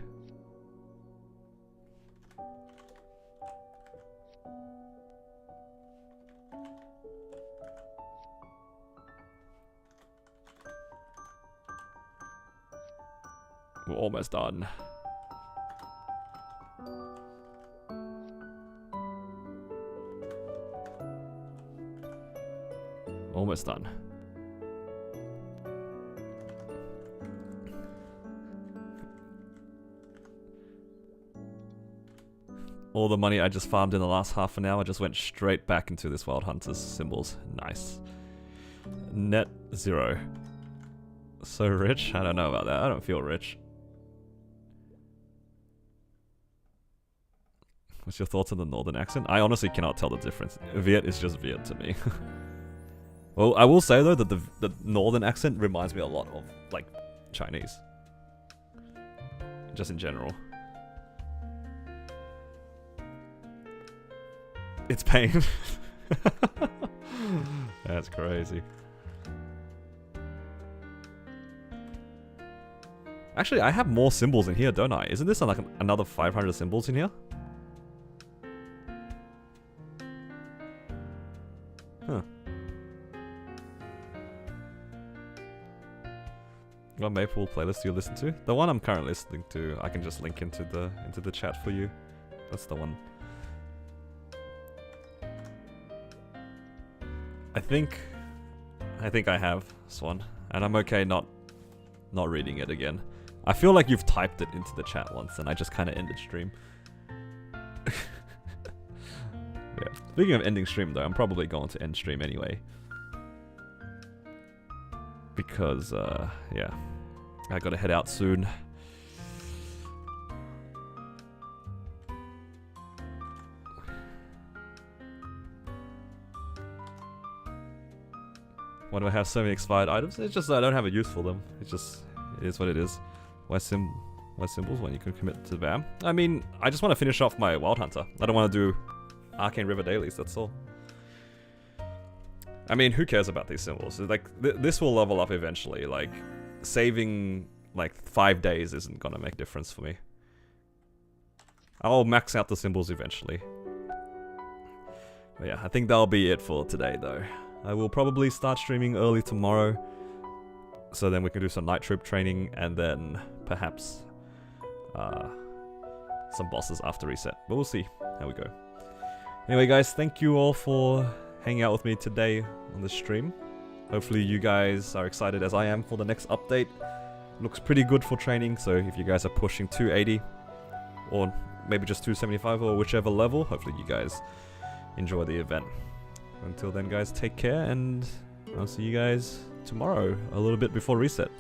We're almost done. Almost done. All the money I just farmed in the last half an hour just went straight back into this Wild Hunters symbols. Nice. Net 0. So rich? I don't know about that. I don't feel rich. What's your thoughts on the northern accent? I honestly cannot tell the difference. Viet is just Viet to me. Well, I will say though that the northern accent reminds me a lot of, like, Chinese. Just in general. It's pain. That's crazy. Actually, I have more symbols in here, don't I? Isn't this like another 500 symbols in here? Huh. What Maple playlist do you listen to? The one I'm currently listening to, I can just link into the chat for you. That's the one. I think I have Swan, and I'm okay not reading it again. I feel like you've typed it into the chat once, and I just kind of ended stream. Yeah. Speaking of ending stream, though, I'm probably going to end stream anyway. Because, yeah. I gotta head out soon. Why do I have so many expired items? It's just that I don't have a use for them. It's just, it is what it is. Why symbols when you can commit to VAM? I mean, I just want to finish off my Wild Hunter. I don't want to do Arcane River dailies, that's all. I mean, who cares about these symbols? Like, this will level up eventually. Like, saving, like, 5 days isn't gonna make a difference for me. I'll max out the symbols eventually. But yeah, I think that'll be it for today, though. I will probably start streaming early tomorrow. So then we can do some night troop training, and then perhaps some bosses after reset. But we'll see how we go. Anyway, guys, thank you all for hanging out with me today on the stream. Hopefully you guys are excited as I am for the next update. Looks pretty good for training, so if you guys are pushing 280 or maybe just 275 or whichever level, hopefully you guys enjoy the event. Until then, guys, take care, and I'll see you guys tomorrow a little bit before reset.